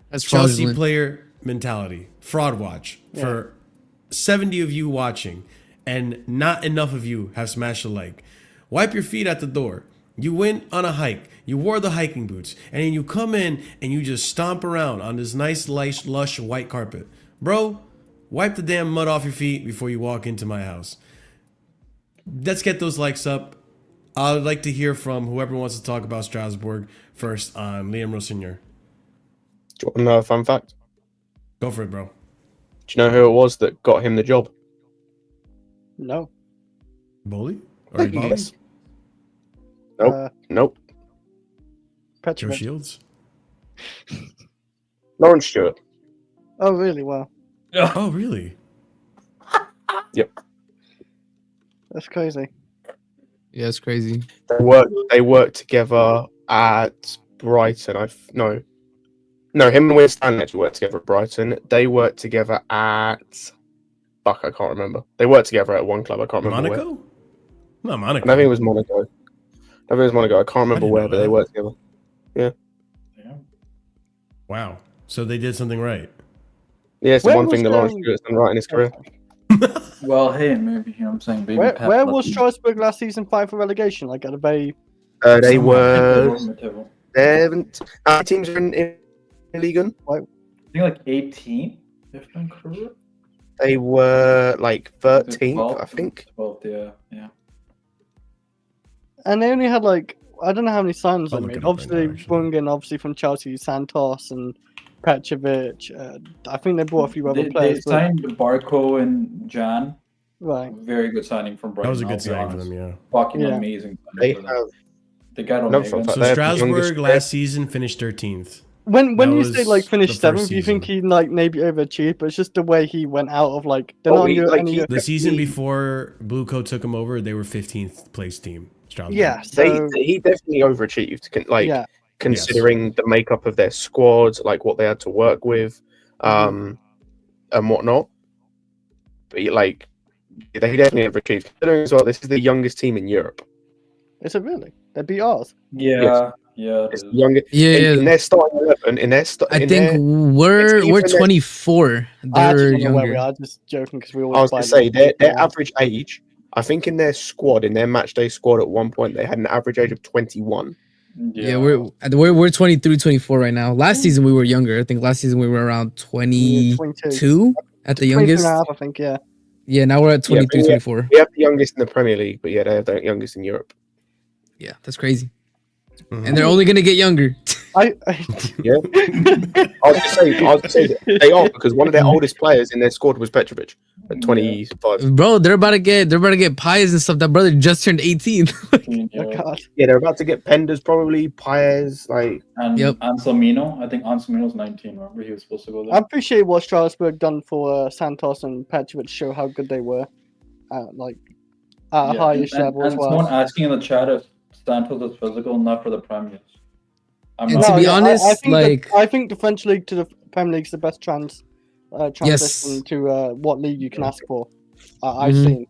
That's Chelsea fraudulent. player mentality, fraud watch for 70 of you watching, and not enough of you have smashed a like. Wipe your feet at the door. You went on a hike. You wore the hiking boots, and then you come in and you just stomp around on this nice, lush white carpet. Bro, wipe the damn mud off your feet before you walk into my house. Let's get those likes up. I would like to hear from whoever wants to talk about Strasbourg first on Liam Rosenior. Do you want to know a fun fact? Go for it, bro. Do you know who it was that got him the job? No. Bully? Or Bobby? Yes. Nope. Nope. Joe Petrovic. Shields? Lawrence Stewart. Oh, really? Wow. Oh, really? Yep. That's crazy. Yeah, it's crazy. They worked together at Brighton. No, him and Will Stanley actually worked together at Brighton. They worked together at I can't remember. They worked together at one club. I can't remember Monaco? where. Not Monaco. I think it was Monaco. I can't remember didn't where, know but that. they worked together. Wow. So they did something right. Yeah, it's the Where one thing was, that Lawrence Stewart's done right in his career. Well, hey, maybe what I'm saying. Baby Where was Strasbourg last season fighting for relegation? Like at a very. They were 7th. How many teams are in Ligue 1? I think like 18, if I'm correct. They were like 13th, I think. 12th, yeah. And they only had like I don't know how many signings they I'll look made. it up right Obviously, now, actually. brought in obviously from Chelsea, Santos and Petrovic. I think they brought a few other They players. but- signed Barco and Jan. Right. Very good signing from Brighton. That was a I'll good be signing for honest. them, yeah. Fucking Yeah. amazing. They signing for them. have They got No, Omega. for a fact. So They have the Strasbourg youngest last season finished 13th. When That you say was like the finished first seventh, you think season. he like maybe overachieved, but it's just the way he went out of like they're Oh, not he- under like, any. he- The season before Blueco took him over, they were 15th place team. Strasbourg. Yeah, so he definitely overachieved. Like yeah, considering the makeup of their squad, like what they had to work with, and whatnot. But like, they definitely overachieved. Considering as well, this is the youngest team in Europe. is it really? They beat ours. Yeah. It's the youngest. Yeah, In their starting 11, I think we're it's even 24. I actually They're don't know where we younger. are. Just joking because we always. I was going to say fight their them. average age. I think in their squad, in their match day squad, at one point they had an average age of 21. Yeah, we're 23, 24 right now. Last season we were younger. I think last season we were around 22 22. at the 22 youngest. and a half, I think. Yeah. Yeah, now we're at 23, Yeah. 24. We have the youngest in the Premier League, but yeah, they have the youngest in Europe. Yeah, that's crazy. Mhm. And they're only gonna get younger. I Yeah. I was going to say that they are, because one of their oldest players in their squad was Petrovic at 25. Bro, they're about to get pies and stuff. That brother just turned 18. oh God. Yeah, they're about to get Penders, probably Paez. Like, And Yep. Anselmino, I think Anselmino's 19. Remember, he was supposed to go there. I appreciate what Strasbourg done for Santos and Petrovic to show how good they were, at a highish level as and well. someone asking in the chat if Santos is physical enough for the Premier. I'm And not. to be honest, I think the French league to the Premier League is the best transition Yes. to what league you can ask for. I've Mhm. seen.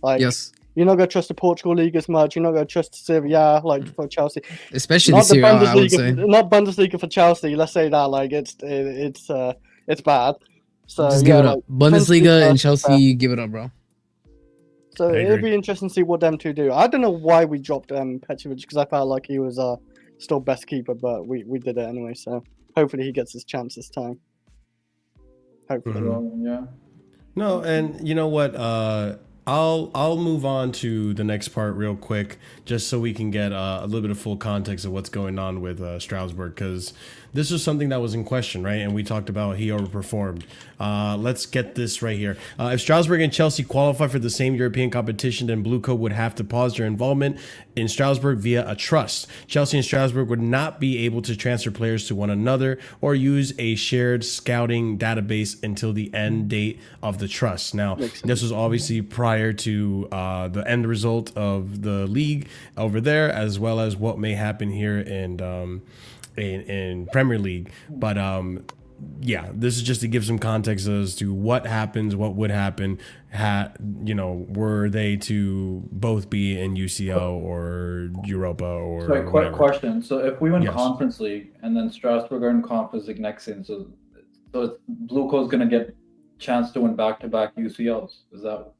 Like, Yes, you're not gonna trust the Portugal league as much. You're not gonna trust Serie A like for Chelsea. especially Not this the year, I would Bundesliga, say. not Bundesliga for Chelsea. Let's say that. Like, it's it's bad. So Just yeah, give it up. like, Bundesliga and Chelsea, Chelsea, give it up, bro. So I it'll agree. be interesting to see what them two do. I don't know why we dropped Petrovic because I felt like he was still best keeper, but we did it anyway. So hopefully he gets his chance this time. Hopefully. Yeah. No, and you know what? I'll move on to the next part real quick, just so we can get a little bit of full context of what's going on with Strasbourg, because this was something that was in question, right? And we talked about he overperformed. Let's get this right here. If Strasbourg and Chelsea qualify for the same European competition, then Blue Coat would have to pause their involvement in Strasbourg via a trust. Chelsea and Strasbourg would not be able to transfer players to one another or use a shared scouting database until the end date of the trust. Now, this was obviously prior to the end result of the league over there, as well as what may happen here in Premier League. But yeah, this is just to give some context as to what happens, what would happen, were they to both be in UCL or Europa or So, quick whatever. question. So, if we win Yes. Conference League and then Strasbourg are in Conference League next season, so it's Blue Coat's gonna get chance to win back-to-back UCLs. Is that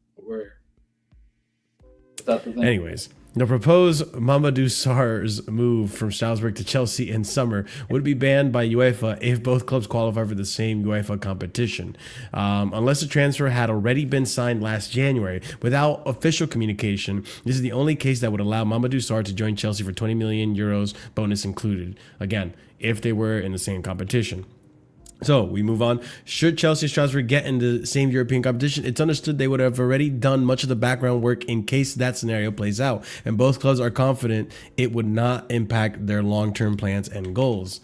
the thing? Anyways, the proposed Mamadou Sarr's move from Strasbourg to Chelsea in summer would be banned by UEFA if both clubs qualify for the same UEFA competition. Unless the transfer had already been signed last January without official communication, this is the only case that would allow Mamadou Sarr to join Chelsea for 20 million euros, bonus included. Again, if they were in the same competition. So we move on. Should Chelsea and Strasbourg get in the same European competition, it's understood they would have already done much of the background work in case that scenario plays out. And both clubs are confident it would not impact their long-term plans and goals.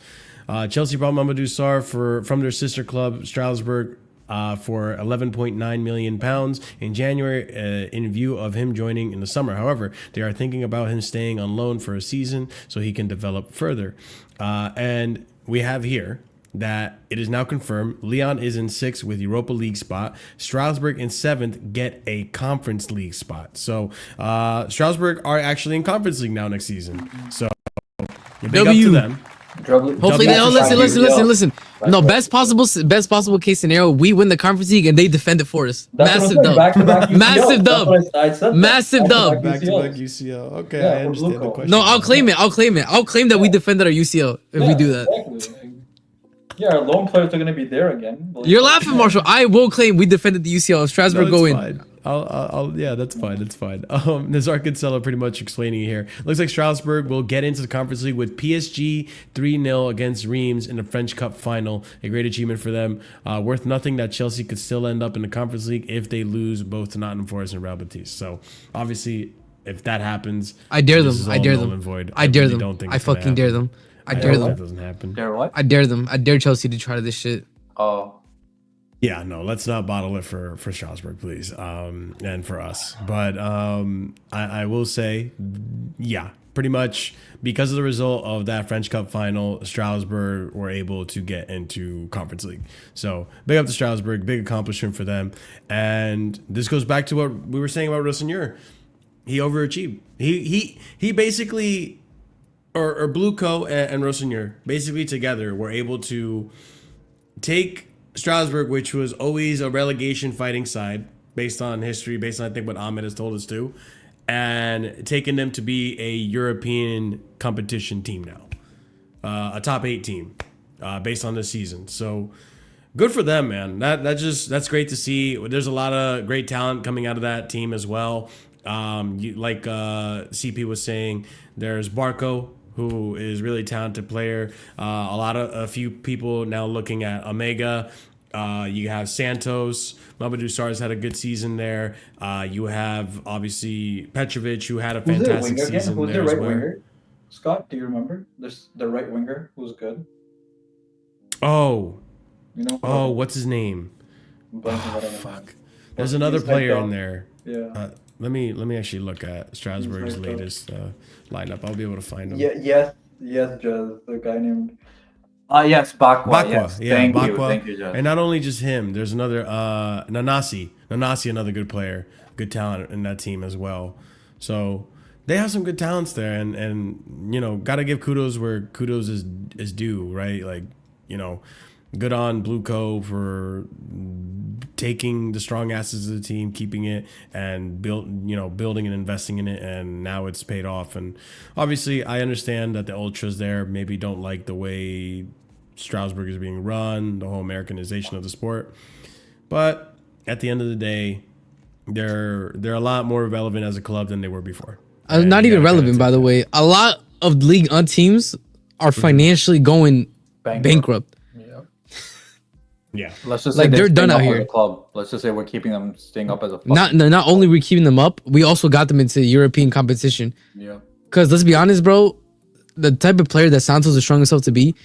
Chelsea brought Mamadou Sarr from their sister club, Strasbourg, for £11.9 million in January in view of him joining in the summer. However, they are thinking about him staying on loan for a season so he can develop further. And we have here that it is now confirmed Lyon is in 6th with Europa League spot. Strasbourg in 7th get a Conference League spot. So Strasbourg are actually in Conference League now next season. So big up to them. Hopefully they don't listen. No, best possible case scenario, we win the Conference League and they defend it for us. Massive dub. Massive dub. Massive dub. Back-to-back UCL. Okay, I understand the question. No, I'll claim it. I'll claim that we defended our UCL if we do that. Exactly. Yeah, our loan players are going to be there again. You're laughing, Marshall. I will claim we defended the UCL. Strasbourg No, go it's in. fine. Yeah, that's fine. That's fine. Nazar Kinsella pretty much explaining here. Looks like Strasbourg will get into the Conference League with PSG 3-0 against Reims in the French Cup final. A great achievement for them. Worth nothing that Chelsea could still end up in the Conference League if they lose both to Nottingham Forest and Real Betis. So obviously, if that happens, I dare this them. is I all dare null them. and void. I dare really them. don't think I it's gonna fucking dare happen. them. I hope dare that them. doesn't happen. Dare what? I dare them. I dare Chelsea to try this shit. Oh. Yeah, no, let's not bottle it for Strasbourg, please, and for us. But I will say, yeah, pretty much because of the result of that French Cup final, Strasbourg were able to get into Conference League. So big up to Strasbourg, big accomplishment for them. And this goes back to what we were saying about Rosenior. He overachieved. He basically, or Blue Co and Rosenior basically together were able to take Strasbourg, which was always a relegation fighting side based on history, based on I think what Ahmed has told us to, and taking them to be a European competition team now, a top 8 team based on this season. So good for them, man. That's great to see. There's a lot of great talent coming out of that team as well. Like CP was saying, there's Barco, who is really talented player. A few people now looking at Omega. You have Santos. Mamadou Sarr's had a good season there. You have obviously Petrovic, who had a fantastic season Who's there the as right well. winger? Scott, do you remember? There's the right winger who's good. Oh, You know? what's his name? Fuck. Fuck. There's another He's player like, in there. Yeah. Let me actually look at Strasbourg's He's like, latest lineup. I'll be able to find him. Yes, Jazz. The guy named. Yes, Bakwa. Yes. Yeah, Thank Bakwa. you, Jazz. And not only just him, there's another Nanasi, another good player, good talent in that team as well. So they have some good talents there, and gotta give kudos where kudos is due, right? Like good on Blueco for taking the strong assets of the team, keeping it, and building and investing in it, and now it's paid off. And obviously, I understand that the ultras there maybe don't like the way Strasbourg is being run, the whole Americanization of the sport. But at the end of the day, they're a lot more relevant as a club than they were before. Not even relevant, by the way. A lot of League 1 teams are financially going bankrupt. Yeah. Let's just Like, say they're done out as here. a club. Let's just say we're keeping them staying up as a Not only we keeping them up, we also got them into European competition. Yeah. Because let's be honest, bro, the type of player that Santos is showing himself to be,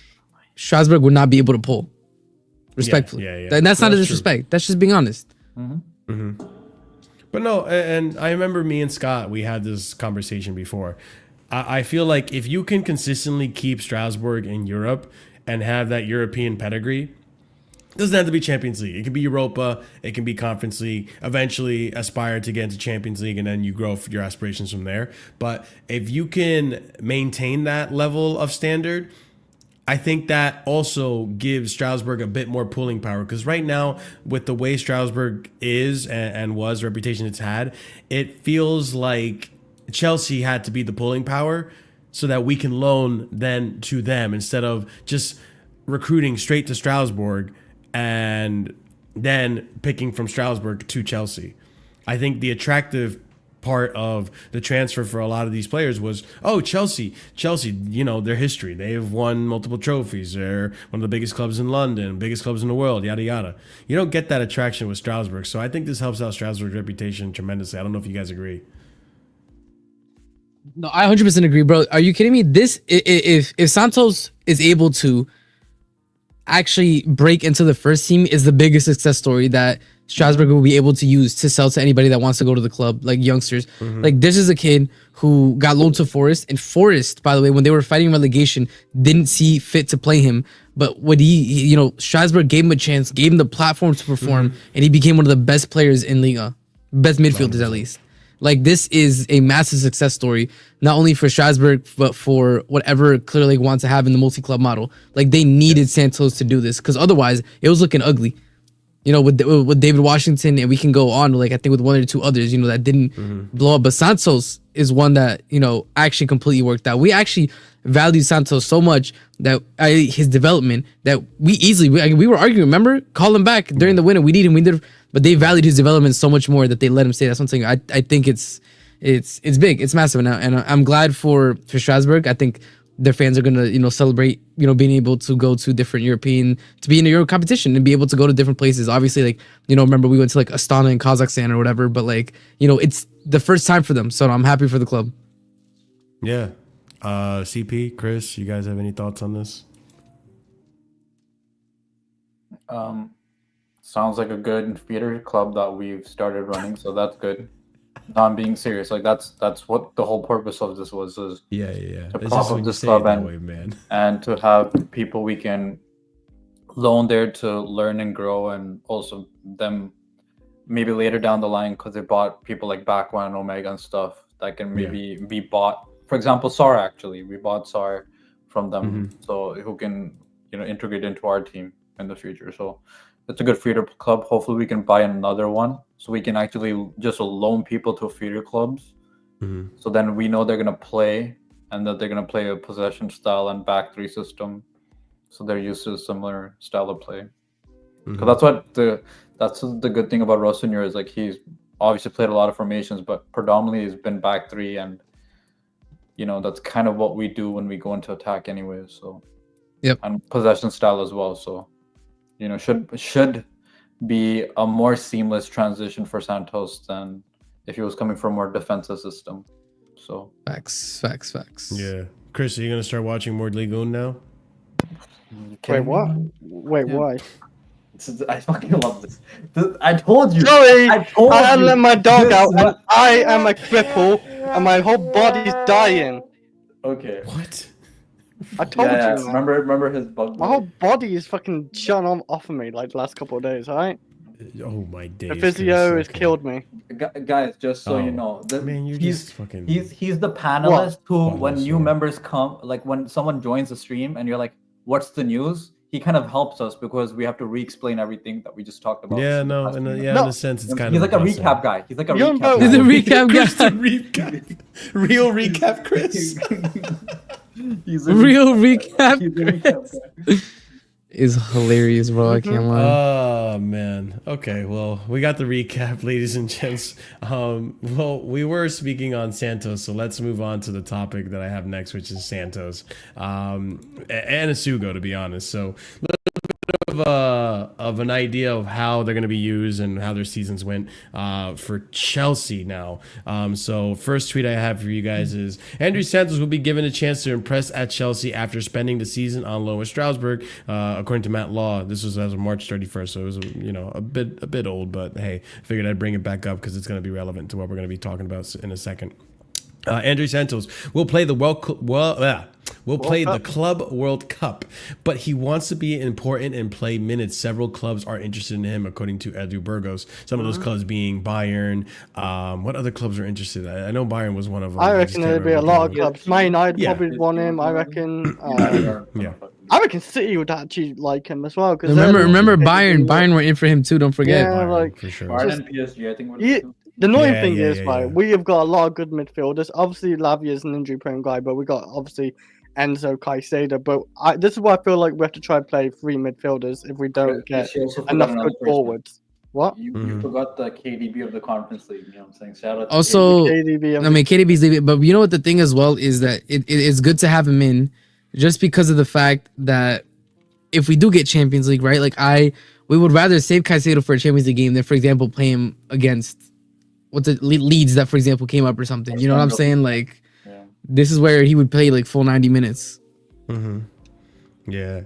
Strasbourg would not be able to pull. Respectfully. Yeah. And that's not a disrespect. That's just being honest. But no, and I remember me and Scott, we had this conversation before. I feel like if you can consistently keep Strasbourg in Europe and have that European pedigree, it doesn't have to be Champions League. It can be Europa. It can be Conference League. Eventually aspire to get into Champions League, and then you grow your aspirations from there. But if you can maintain that level of standard, I think that also gives Strasbourg a bit more pulling power, because right now, with the way Strasbourg is and was, reputation it's had, it feels like Chelsea had to be the pulling power so that we can loan then to them instead of just recruiting straight to Strasbourg and then picking from Strasbourg to Chelsea. I think the attractive part of the transfer for a lot of these players was, oh, Chelsea, their history. They've won multiple trophies. They're one of the biggest clubs in London, biggest clubs in the world, yada, yada. You don't get that attraction with Strasbourg. So I think this helps out Strasbourg's reputation tremendously. I don't know if you guys agree. No, I 100% agree, bro. Are you kidding me? This, if Santos is able to actually break into the first team, is the biggest success story that Strasbourg will be able to use to sell to anybody that wants to go to the club, like youngsters. Like, this is a kid who got loaned to Forest, and Forest, by the way, when they were fighting relegation, didn't see fit to play him. But when Strasbourg gave him a chance, gave him the platform to perform, and he became one of the best players in Liga, best midfielders at least. Like, this is a massive success story, not only for Strasbourg, but for whatever Clear Lake wants to have in the multi-club model. Like, they needed Santos to do this, because otherwise it was looking ugly. With David Washington, and we can go on, like, I think with one or two others, that didn't blow up. But Santos is one that, actually completely worked out. We actually valued Santos so much that his development, that we were arguing, remember? Call him back during the winter. We need him, but they valued his development so much more that they let him stay. That's one thing. I think it's big. It's massive now. And I'm glad for Strasbourg. I think their fans are gonna celebrate being able to go to different European, to be in a Euro competition and be able to go to different places. Obviously, like, remember we went to like Astana in Kazakhstan or whatever, but like, it's the first time for them, so I'm happy for the club. Yeah. CP, Chris, you guys have any thoughts on this? Sounds like a good feeder club that we've started running, so that's good. No, I'm being serious. Like, that's what the whole purpose of this was. Yeah. To prop up this club and to have people we can loan there to learn and grow, and also them maybe later down the line, because they bought people like Bakwan and Omega and stuff that can maybe be bought. For example, SAR, actually, we bought SAR from them, so who can integrate into our team in the future. So it's a good feeder club. Hopefully we can buy another one so we can actually just loan people to feeder clubs. So then we know they're going to play, and that they're going to play a possession style and back three system. So they're used to a similar style of play. So that's the good thing about Rosenior, is like, he's obviously played a lot of formations, but predominantly he's been back three, and that's kind of what we do when we go into attack anyway. So and possession style as well. So should be a more seamless transition for Santos than if he was coming from a more defensive system. So facts. Yeah. Chris, are you gonna start watching more Ligue 1 now? Wait, what? Wait, why? I fucking love this. I told you. Sorry, I had to let my dog out, and I am a cripple, and my whole body's dying. Okay. What? I told you. Man. Remember his bug. My whole body is fucking shutting off of me like the last couple of days. All right. Oh my days. The physio has killed me. Guys, just so you know, he's the panelist who, when new members come, like when someone joins the stream and you're like, "What's the news?" he kind of helps us because we have to re-explain everything that we just talked about. Yeah, in the no, past in few a, minutes. yeah, in a sense, it's kind He's of like a recap guy. He's like a Young recap Bo- He's a guy. recap Chris guy. the recap. Real recap, Chris. He's a Real He's a recap recap guy. is hilarious, bro. I can't lie. Oh man. Okay. Well, we got the recap, ladies and gents. Well, we were speaking on Santos, so let's move on to the topic that I have next, which is Santos, and Essugo, to be honest. So, of an idea of how they're going to be used and how their seasons went for Chelsea now. So first tweet I have for you guys is Andrew Santos will be given a chance to impress at Chelsea after spending the season on loan with Strasbourg, according to Matt Law. This was as of March 31st, so it was a bit old, but hey, figured I'd bring it back up because it's going to be relevant to what we're going to be talking about in a second. Andrew Santos will play the Club World Cup, but he wants to be important and play minutes. Several clubs are interested in him, according to Edu Burgos. Some of those clubs being Bayern. What other clubs are interested? I know Bayern was one of them. I reckon there'd be a lot of clubs. Man United Yeah. probably want him. I reckon. Yeah. I reckon City would actually like him as well. Remember Bayern were in for him too. Don't forget. Yeah, Bayern, like for sure. Bayern and PSG, I think. Were Yeah. the two. The annoying Yeah, thing yeah, is, yeah, right, yeah. we have got a lot of good midfielders. Obviously, Lavia is an injury-prone guy, but we got obviously Enzo, Caicedo. But this is why I feel like we have to try and play three midfielders if we don't get You also forgot enough another good person. forwards. What? You forgot the KDB of the Conference League. You know what I'm saying? Shout out to Also, KDB, I mean, KDB's leaving, but you know what the thing as well is that it's good to have him in, just because of the fact that if we do get Champions League, right? Like we would rather save Caicedo for a Champions League game than, for example, play him against Leeds that, for example, came up or something. You know what I'm saying? Like, Yeah. this is where he would play like full 90 minutes. Yeah.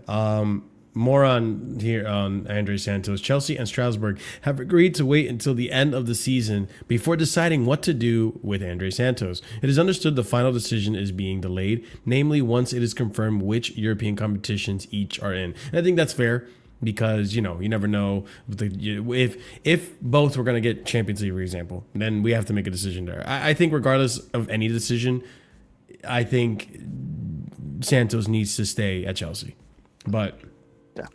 More on here on Andre Santos. Chelsea and Strasbourg have agreed to wait until the end of the season before deciding what to do with Andre Santos. It is understood the final decision is being delayed, namely once it is confirmed which European competitions each are in. And I think that's fair because, you never know if both were going to get Champions League, for example, then we have to make a decision there. I think regardless of any decision, I think Santos needs to stay at Chelsea. But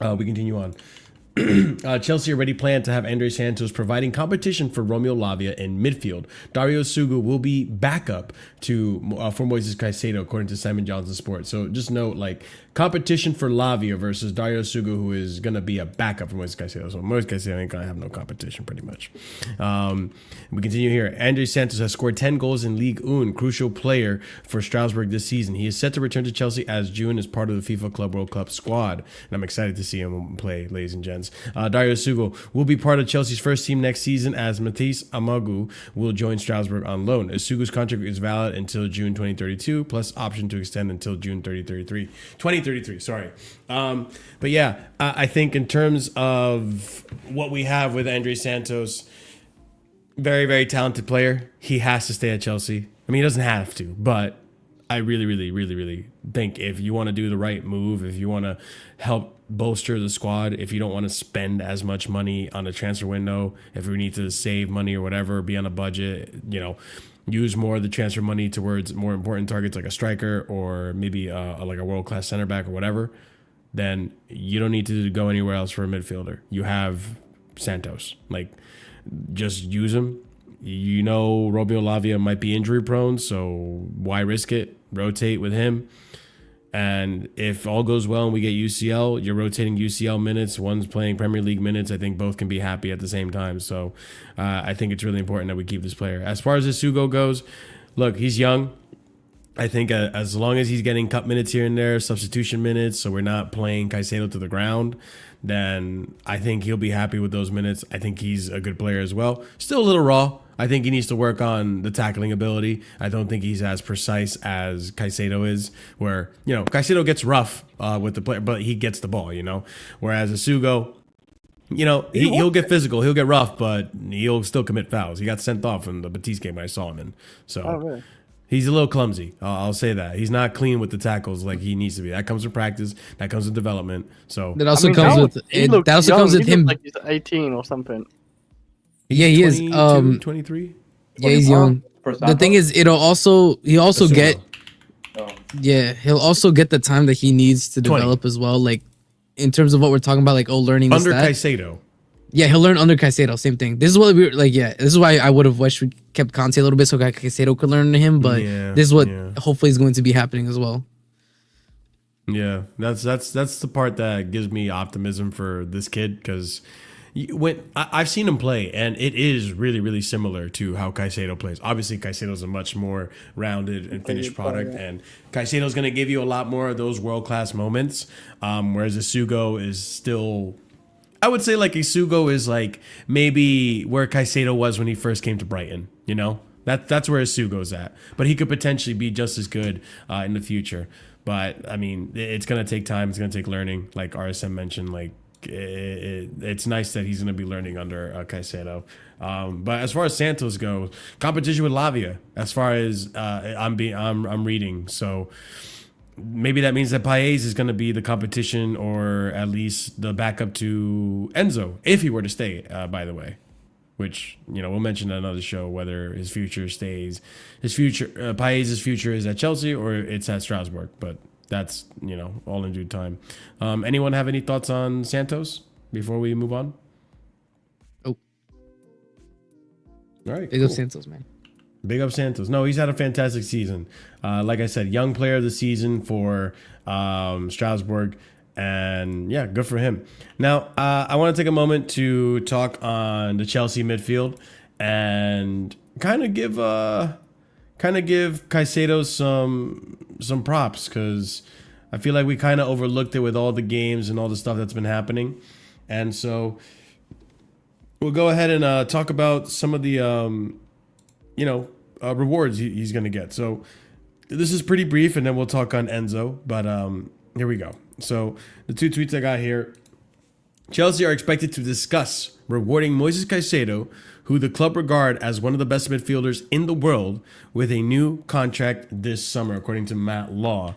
we continue on. Chelsea already planned to have Andre Santos providing competition for Romeo Lavia in midfield. Dario Essugo will be backup to for Moises Caicedo, according to Simon Johnson Sports. So just note, like, competition for Lavia versus Dario Essugo, who is going to be a backup for Moises Caicedo. So Moises Caicedo ain't going to have no competition, pretty much. We continue here. Andre Santos has scored 10 goals in Ligue 1, crucial player for Strasbourg this season. He is set to return to Chelsea as June as part of the FIFA Club World Cup squad. And I'm excited to see him play, ladies and gents. Dario Essugo will be part of Chelsea's first team next season as Matisse Amagu will join Strasbourg on loan. Essugo's contract is valid until June 2032, plus option to extend until June 2033, sorry. But yeah, I think in terms of what we have with Andre Santos, very, very talented player. He has to stay at Chelsea. I mean, he doesn't have to, but I really, really, really, really think if you want to do the right move, if you want to help bolster the squad, if you don't want to spend as much money on a transfer window, if we need to save money or whatever, be on a budget, use more of the transfer money towards more important targets like a striker or maybe like a world-class center back or whatever, then you don't need to go anywhere else for a midfielder. You have Santos. Like, just use him. Romeo Lavia might be injury prone, so why risk it? Rotate with him. And if all goes well and we get UCL, you're rotating UCL minutes. One's playing Premier League minutes. I think both can be happy at the same time. So I think it's really important that we keep this player. As far as Essugo goes, look, he's young. I think as long as he's getting cup minutes here and there, substitution minutes, so we're not playing Caicedo to the ground, then I think he'll be happy with those minutes. I think he's a good player as well. Still a little raw. I think he needs to work on the tackling ability. I don't think he's as precise as Caicedo is, where, Caicedo gets rough with the player, but he gets the ball, Whereas Essugo, he'll get physical, he'll get rough, but he'll still commit fouls. He got sent off in the Betis game I saw him in. So really? He's a little clumsy. I'll say that. He's not clean with the tackles like he needs to be. That comes from practice. That comes with development. So That also comes with him. Like he's 18 or something. Yeah, he is. 23. Yeah, he's young. The thing is, he'll also get. Oh. Yeah, he'll also get the time that he needs to develop as well. Like, in terms of what we're talking about, like learning this, Under that. Caicedo. Yeah, he'll learn under Caicedo. Same thing. This is what we were like. Yeah, this is why I would have wished we kept Conte a little bit so Caicedo could learn to him. But this is what hopefully is going to be happening as well. Yeah, that's the part that gives me optimism for this kid, because when I've seen him play, and it is really, really similar to how Caicedo plays. Obviously, Caicedo's a much more rounded and finished product, and Caicedo's going to give you a lot more of those world-class moments, whereas Essugo is still, I would say, like Essugo is like maybe where Caicedo was when he first came to Brighton, you know? That's where Essugo's at. But he could potentially be just as good in the future. But, I mean, it's going to take time. It's going to take learning. Like RSM mentioned, like, it's nice that he's going to be learning under Caicedo. But as far as Santos goes, competition with Lavia, as far as I'm reading. So maybe that means that Paez is going to be the competition, or at least the backup to Enzo, if he were to stay, by the way. Which, you know, we'll mention in another show whether his future stays. Paez's future is at Chelsea or it's at Strasbourg. But that's, you know, all in due time. Anyone have any thoughts on Santos before we move on? Oh. All right. Big up Santos, man. Big up Santos. No, he's had a fantastic season. Like I said, young player of the season for Strasbourg. And yeah, good for him. Now, I want to take a moment to talk on the Chelsea midfield and kind of give Caicedo some props, because I feel like we kind of overlooked it with all the games and all the stuff that's been happening. And so we'll go ahead and talk about some of the rewards he's going to get. So this is pretty brief, and then we'll talk on Enzo. But here we go. So the two tweets I got here: Chelsea are expected to discuss rewarding Moises Caicedo, who the club regard as one of the best midfielders in the world, with a new contract this summer, according to Matt Law.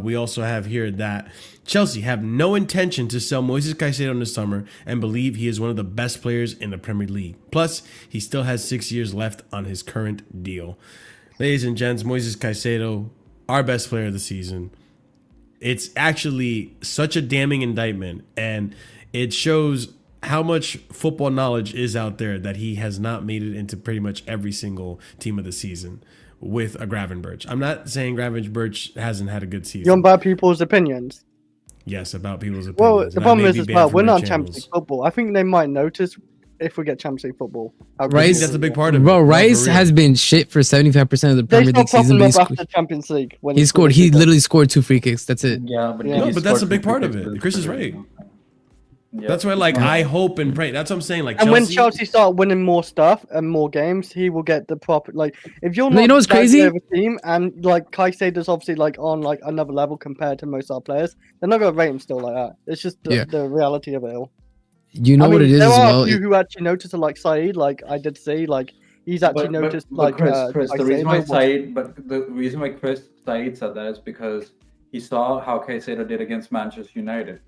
We also have here that Chelsea have no intention to sell Moises Caicedo in the summer and believe he is one of the best players in the Premier League. Plus, he still has 6 years left on his current deal. Ladies and gents, Moises Caicedo, our best player of the season. It's actually such a damning indictment, and it shows how much football knowledge is out there that he has not made it into pretty much every single team of the season with a Gravenberch. I'm not saying Gravenberch hasn't had a good season. You're about people's opinions. Yes, about people's opinions. Well, the problem is as well, we're not Champions League football. I think they might notice if we get Champions League football. Rice, that's a big part of it. Bro, Rice has been shit for 75% of the Premier League season. But after Champions League when he scored. He literally scored 2 free kicks. That's it. Yeah, but no, but that's a big part of it. Chris is right. Yeah. That's why, like, I hope and pray. That's what I'm saying. Like, and when Chelsea start winning more stuff and more games, he will get the proper. Like, if you're not, you know what's crazy? Of a team, and like Caicedo's obviously like on like another level compared to most of our players, they're not gonna rate him still like that. It's just the reality of it all. You know what it is there as are well. A few who actually noticed, like Said, like I did see, like he's actually noticed. Like Chris, the reason why Chris Said said that is because he saw how Caicedo did against Manchester United.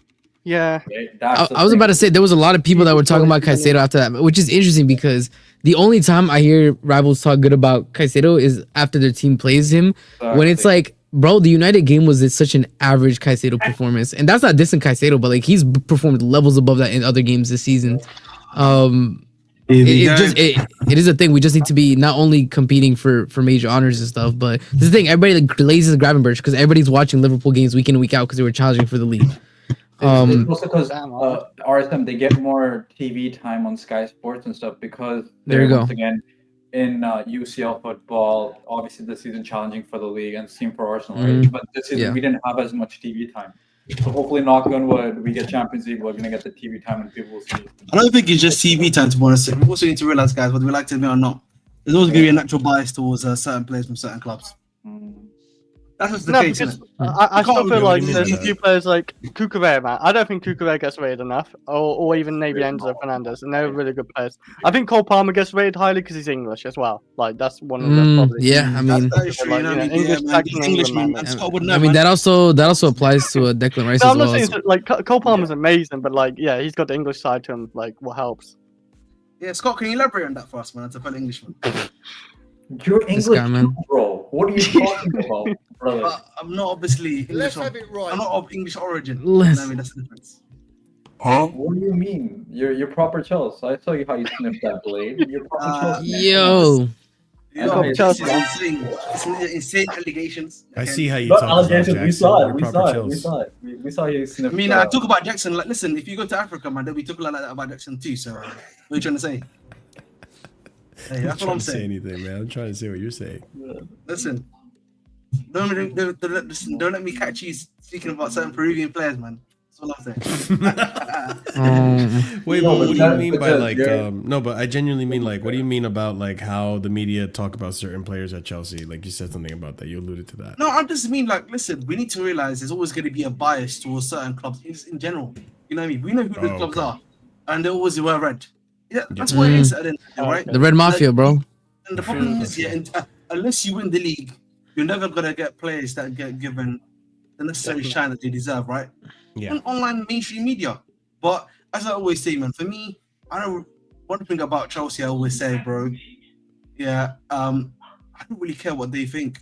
Yeah, I was about to say there was a lot of people that were talking about Caicedo after that, which is interesting because the only time I hear rivals talk good about Caicedo is after their team plays him. Exactly. When it's like, bro, the United game was such an average Caicedo performance, and that's not dissing Caicedo, but like he's performed levels above that in other games this season. It is a thing. We just need to be not only competing for major honors and stuff, but this is the thing. Everybody like glazes Gravenberch because everybody's watching Liverpool games week in and week out because they were challenging for the league. It's also because RSM, they get more TV time on Sky Sports and stuff because they're once again in UECL football. Obviously, this season challenging for the league and same for Arsenal, right? But this season we didn't have as much TV time. So hopefully, knock on wood, we get Champions League. We're gonna get the TV time and people will see. I don't think it's just TV time, to be honest. We also need to realize, guys, whether we like to admit or not, there's always gonna be a natural bias towards certain players from certain clubs. That's just the case. Because I still feel like there's a few players like Cucurella, man. I don't think Cucurella gets rated enough, or even maybe Enzo Fernandez, and they're really good players. I think Cole Palmer gets rated highly because he's English as well. Like that's one of the probably. Yeah, I mean, I mean that also applies to Declan Rice as well. I'm not saying like Cole Palmer's amazing, but like he's got the English side to him. Like what helps. Yeah, Scott, can you elaborate on that for us, man? It's a fellow Englishman. You're English, bro. What are you talking about, brother? I'm not obviously English. Let's have it right. I'm not of English origin. I mean, that's the difference. What do you mean? You're proper Chelsea. I saw you how you sniffed that blade. You're proper Chelsea. Yo, Yo, Hey, this is Chelsea. insane. It's insane allegations. I Okay? see how you Not talk about allegations. Jackson. We saw it. You're We proper saw it. chills. We saw it. We saw you sniff. I mean, I talk about Jackson. Like, listen, if you go to Africa, man, they'll be talking like that about Jackson too. So, what are you trying to say? Hey, I'm that's what trying I'm to say saying. anything, man. I'm trying to say what you're saying. Listen, don't let me catch you speaking about certain Peruvian players, man. That's all I'm saying. Wait, No, but what but do you that- mean but by that- like you're- no, but I genuinely mean like, what do you mean about like how the media talk about certain players at Chelsea? Like you said something about that. You alluded to that. No, I just mean like, listen, we need to realize there's always going to be a bias towards certain clubs in general. You know what I mean? We know who the Oh, clubs okay. are, and they always wear red. Yeah, that's what it is. At the end of the day, right? the Red Mafia, bro. And the problem is, yeah, unless you win the league, you're never gonna get players that get given the necessary shine that they deserve, right? Yeah. And online mainstream media. But as I always say, man, for me, I don't. One thing about Chelsea, I always say, bro, yeah, I don't really care what they think.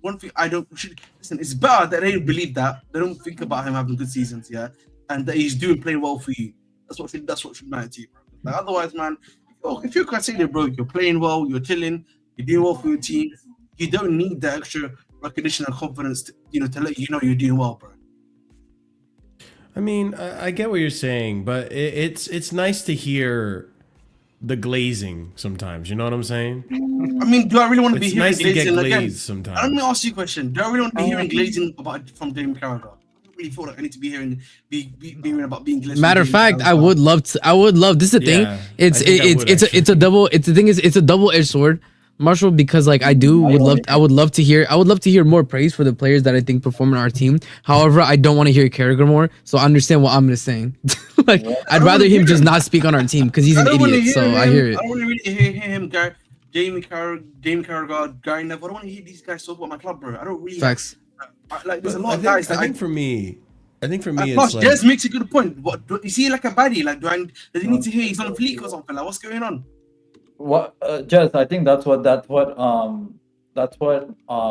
One thing I don't listen. It's better that they believe that they don't think about him having good seasons, yeah, and that he's playing well for you. That's what should matter to you, bro. Like, otherwise, man, if you're Caicedo, bro, you're playing well, you're chilling, you're doing well for your team. You don't need the extra recognition and confidence, to let you know you're doing well, bro. I mean, I get what you're saying, but it's nice to hear the glazing sometimes. You know what I'm saying? I mean, do I really want to be It's hearing nice to get glazing again? glazed sometimes. Let me ask you a question. Do I really want to be hearing glazing from Jamie Carragher? I don't really feel like I need to be hearing about being glazed. Matter of fact, I would love to. I would love. This is the thing. Yeah, It's I think I would, it's a double. It's the thing is it's a double-edged sword, Marshall. Because like I would love to hear more praise for the players that I think perform in our team. However, I don't want to hear Carragher more. So understand what I'm just saying. Like I'd rather him just not speak on our team because he's an idiot. So I hear it. I don't want to really hear him, Jamie Carragher, Gary Neville. I don't want to hear these guys talk about my club, bro. I don't really. Facts. Like, there's a lot I of guys. think for me, plus, it's like Jez makes a good point. What is he like a baddie? Like, does he need to hear he's on fleek or something? Like, what's going on? What, Jess? I think that's what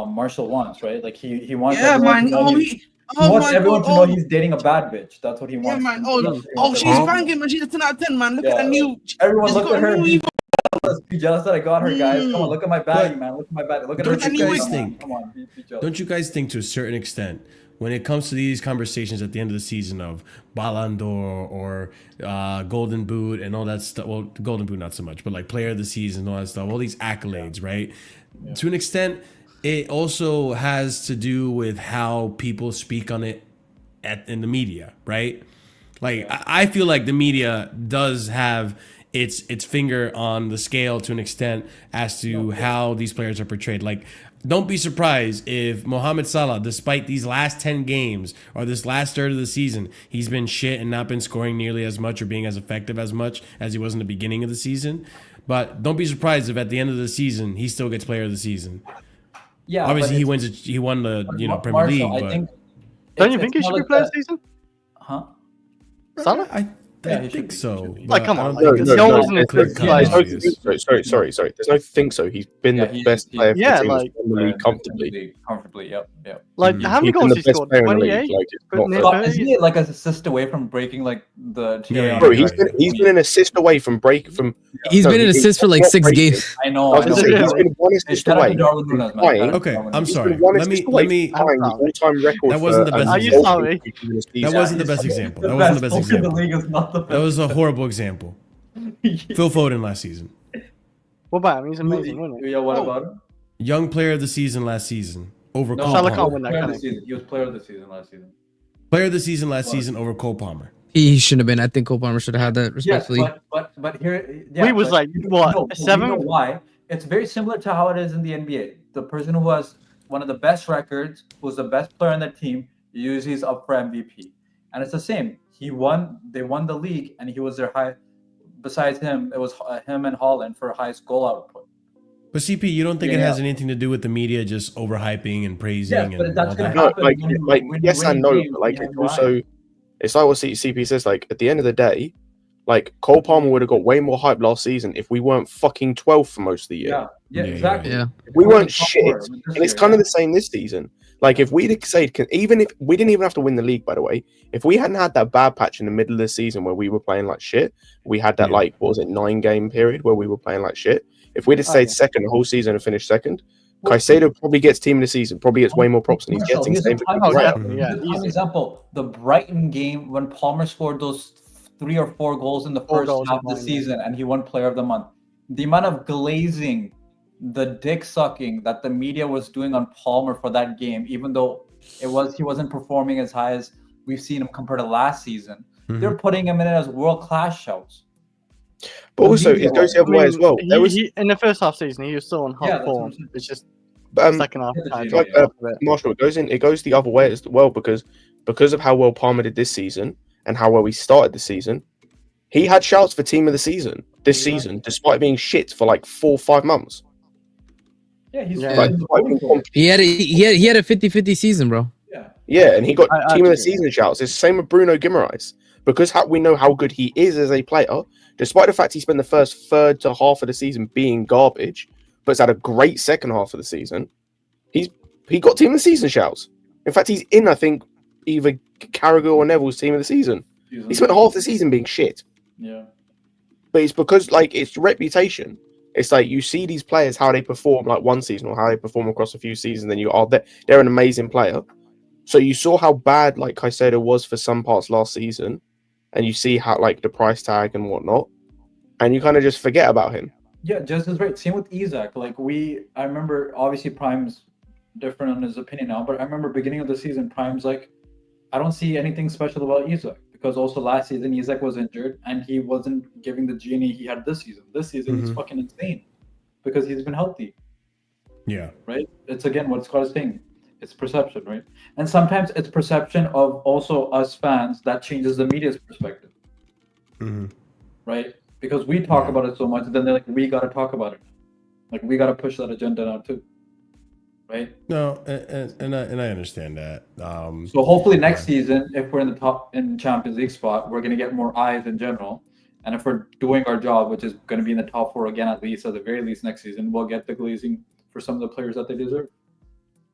Marshall wants, right? Like he wants. Yeah, everyone man. to know he wants everyone to know he's dating a bad bitch. That's what he Yeah, wants. man. Oh, she's banging, man. She's a 10 out of 10, man. Look at the new. Everyone she's look got at a her. new Be Evo. be jealous that I got her, guys. Come on, look at my baddie, man. Look at my baddie. Look at her. Don't you guys Come on, think- Come on, be jealous. Don't you guys think to a certain extent, when it comes to these conversations at the end of the season of Ballon d'Or or Golden Boot and all that stuff, well, Golden Boot not so much, but like Player of the Season and all that stuff, all these accolades, right? Yeah. To an extent, it also has to do with how people speak on it in the media, right? Like, I feel like the media does have its finger on the scale to an extent as to how these players are portrayed. Like, don't be surprised if Mohamed Salah, despite these last 10 games or this last third of the season, he's been shit and not been scoring nearly as much or being as effective as much as he was in the beginning of the season. But don't be surprised if at the end of the season, he still gets Player of the Season. Yeah, obviously he won the Premier Marshall, League. I think Don't you think he should be Player of the Season? Huh? Salah? I think so. Like, come on, No, like, no, he no, always there's includes no- guys. Sorry. There's no think so. He's been Yeah, the best player for yeah, the team like- in the league comfortably. Comfortably, yep. Like, how many He's been goals the he best scored? player in the 28? league. Like, it's But not near fair. But 30? isn't he like an assist away from breaking like the cherry Yeah, on Bro, the he's cake? been an assist away from break from. He's No, been an he- assist for like not 6 breaking. games. I know. I was gonna say, know. he's been one Hey, assist shout out to away. Darwin Núñez, man. Flying. Shout out to Okay, Darwin I'm Núñez. He's sorry. been one Let me- assist away let me- from tying the all-time record. That wasn't the for, best Are you example. sorry? That wasn't the best example. That wasn't the best The example. league is not the That best. was a horrible example. Phil Foden last season. What about him? He's amazing, wasn't he? Yeah, what about him? Young Player of the Season last season over No, Cole Salah Palmer. can't win that, player can of the he? season. He was player of the season last season. Player of the Season last season over Cole Palmer. He shouldn't have been. I think Cole Palmer should have had that, Yes, respectfully. but here We was like, what, you 7? know why? It's very similar to how it is in the NBA. The person who has one of the best records, who's the best player on the team, usually is up for MVP. And it's the same. They won the league, and he was their high. Besides him, it was him and Holland for highest goal output. But CP, you don't think it Yeah. has anything to do with the media just overhyping and praising Yes, but and that's all gonna that? No, happen like when yes you and win no, games, but like you it's have also it's like what CP says. Like at the end of the day, like Cole Palmer would have got way more hype last season if we weren't fucking 12th for most of the year. Yeah. Yeah, Yeah, exactly. yeah. We If weren't top shit, four this and it's year, kind of yeah. the same this season. Like if we'd say, even if we didn't even have to win the league, by the way, if we hadn't had that bad patch in the middle of the season where we were playing like shit, we had that Yeah. like what was it 9-game period where we were playing like shit. If we'd have stayed second the whole season and finished second, Well, Caicedo probably gets team of the season, probably gets way more props than he's Marshall, getting. here's a Same for prime Oh, Cucurella. definitely, yeah, Here's a prime easy. example. The Brighton game when Palmer scored those 3 or 4 goals in the 4 first goals half in of the line, yeah. season, and he won Player of the Month. The amount of glazing, the dick sucking that the media was doing on Palmer for that game, even though he wasn't performing as high as we've seen him compared to last season. They're putting him in as world class shouts. But also, it goes the other way as well. There was He, in the first half season, he was still on hot Yeah, that's what form. I'm saying. It's just um, second half. Yeah, kind of yeah, dropped yeah. off a bit. Marshall, it goes the other way as well because of how well Palmer did this season and how well we started the season. He had shouts for team of the season this season, despite being shit for like 4 or 5 months. Yeah, he's Yeah. Like, he's despite going being for it. He had a 50-50 season, bro. Yeah. Yeah, and he got I team of the agree. season shouts. It's the same with Bruno Guimaraes because we know how good he is as a player, despite the fact he spent the first third to half of the season being garbage, but has had a great second half of the season. He got team of the season shouts. In fact, he's in, I think, either Carragher or Neville's team of the season. He spent half the season being shit, Yeah. but it's because like it's reputation. It's like you see these players how they perform like one season or how they perform across a few seasons, then they're an amazing player. So you saw how bad like Caicedo was for some parts last season, and you see how like the price tag and whatnot, and you kind of just forget about him. Yeah, just as right. Same with Isaac. Like I remember obviously Prime's different on his opinion now, but I remember beginning of the season, Prime's like, I don't see anything special about Isaac because also last season Isaac was injured and he wasn't giving the genie he had this season. This season he's fucking insane because he's been healthy. Yeah. Right? It's again what Scott is saying. It's perception, right? And sometimes it's perception of also us fans that changes the media's perspective. Right? Because we talk about it so much, then they're like, we gotta talk about it. Like we gotta push that agenda now too. Right? No, and I understand that. So hopefully next season, if we're in the top in Champions League spot, we're gonna get more eyes in general. And if we're doing our job, which is gonna be in the top 4 again at least, at the very least next season, we'll get the glazing for some of the players that they deserve.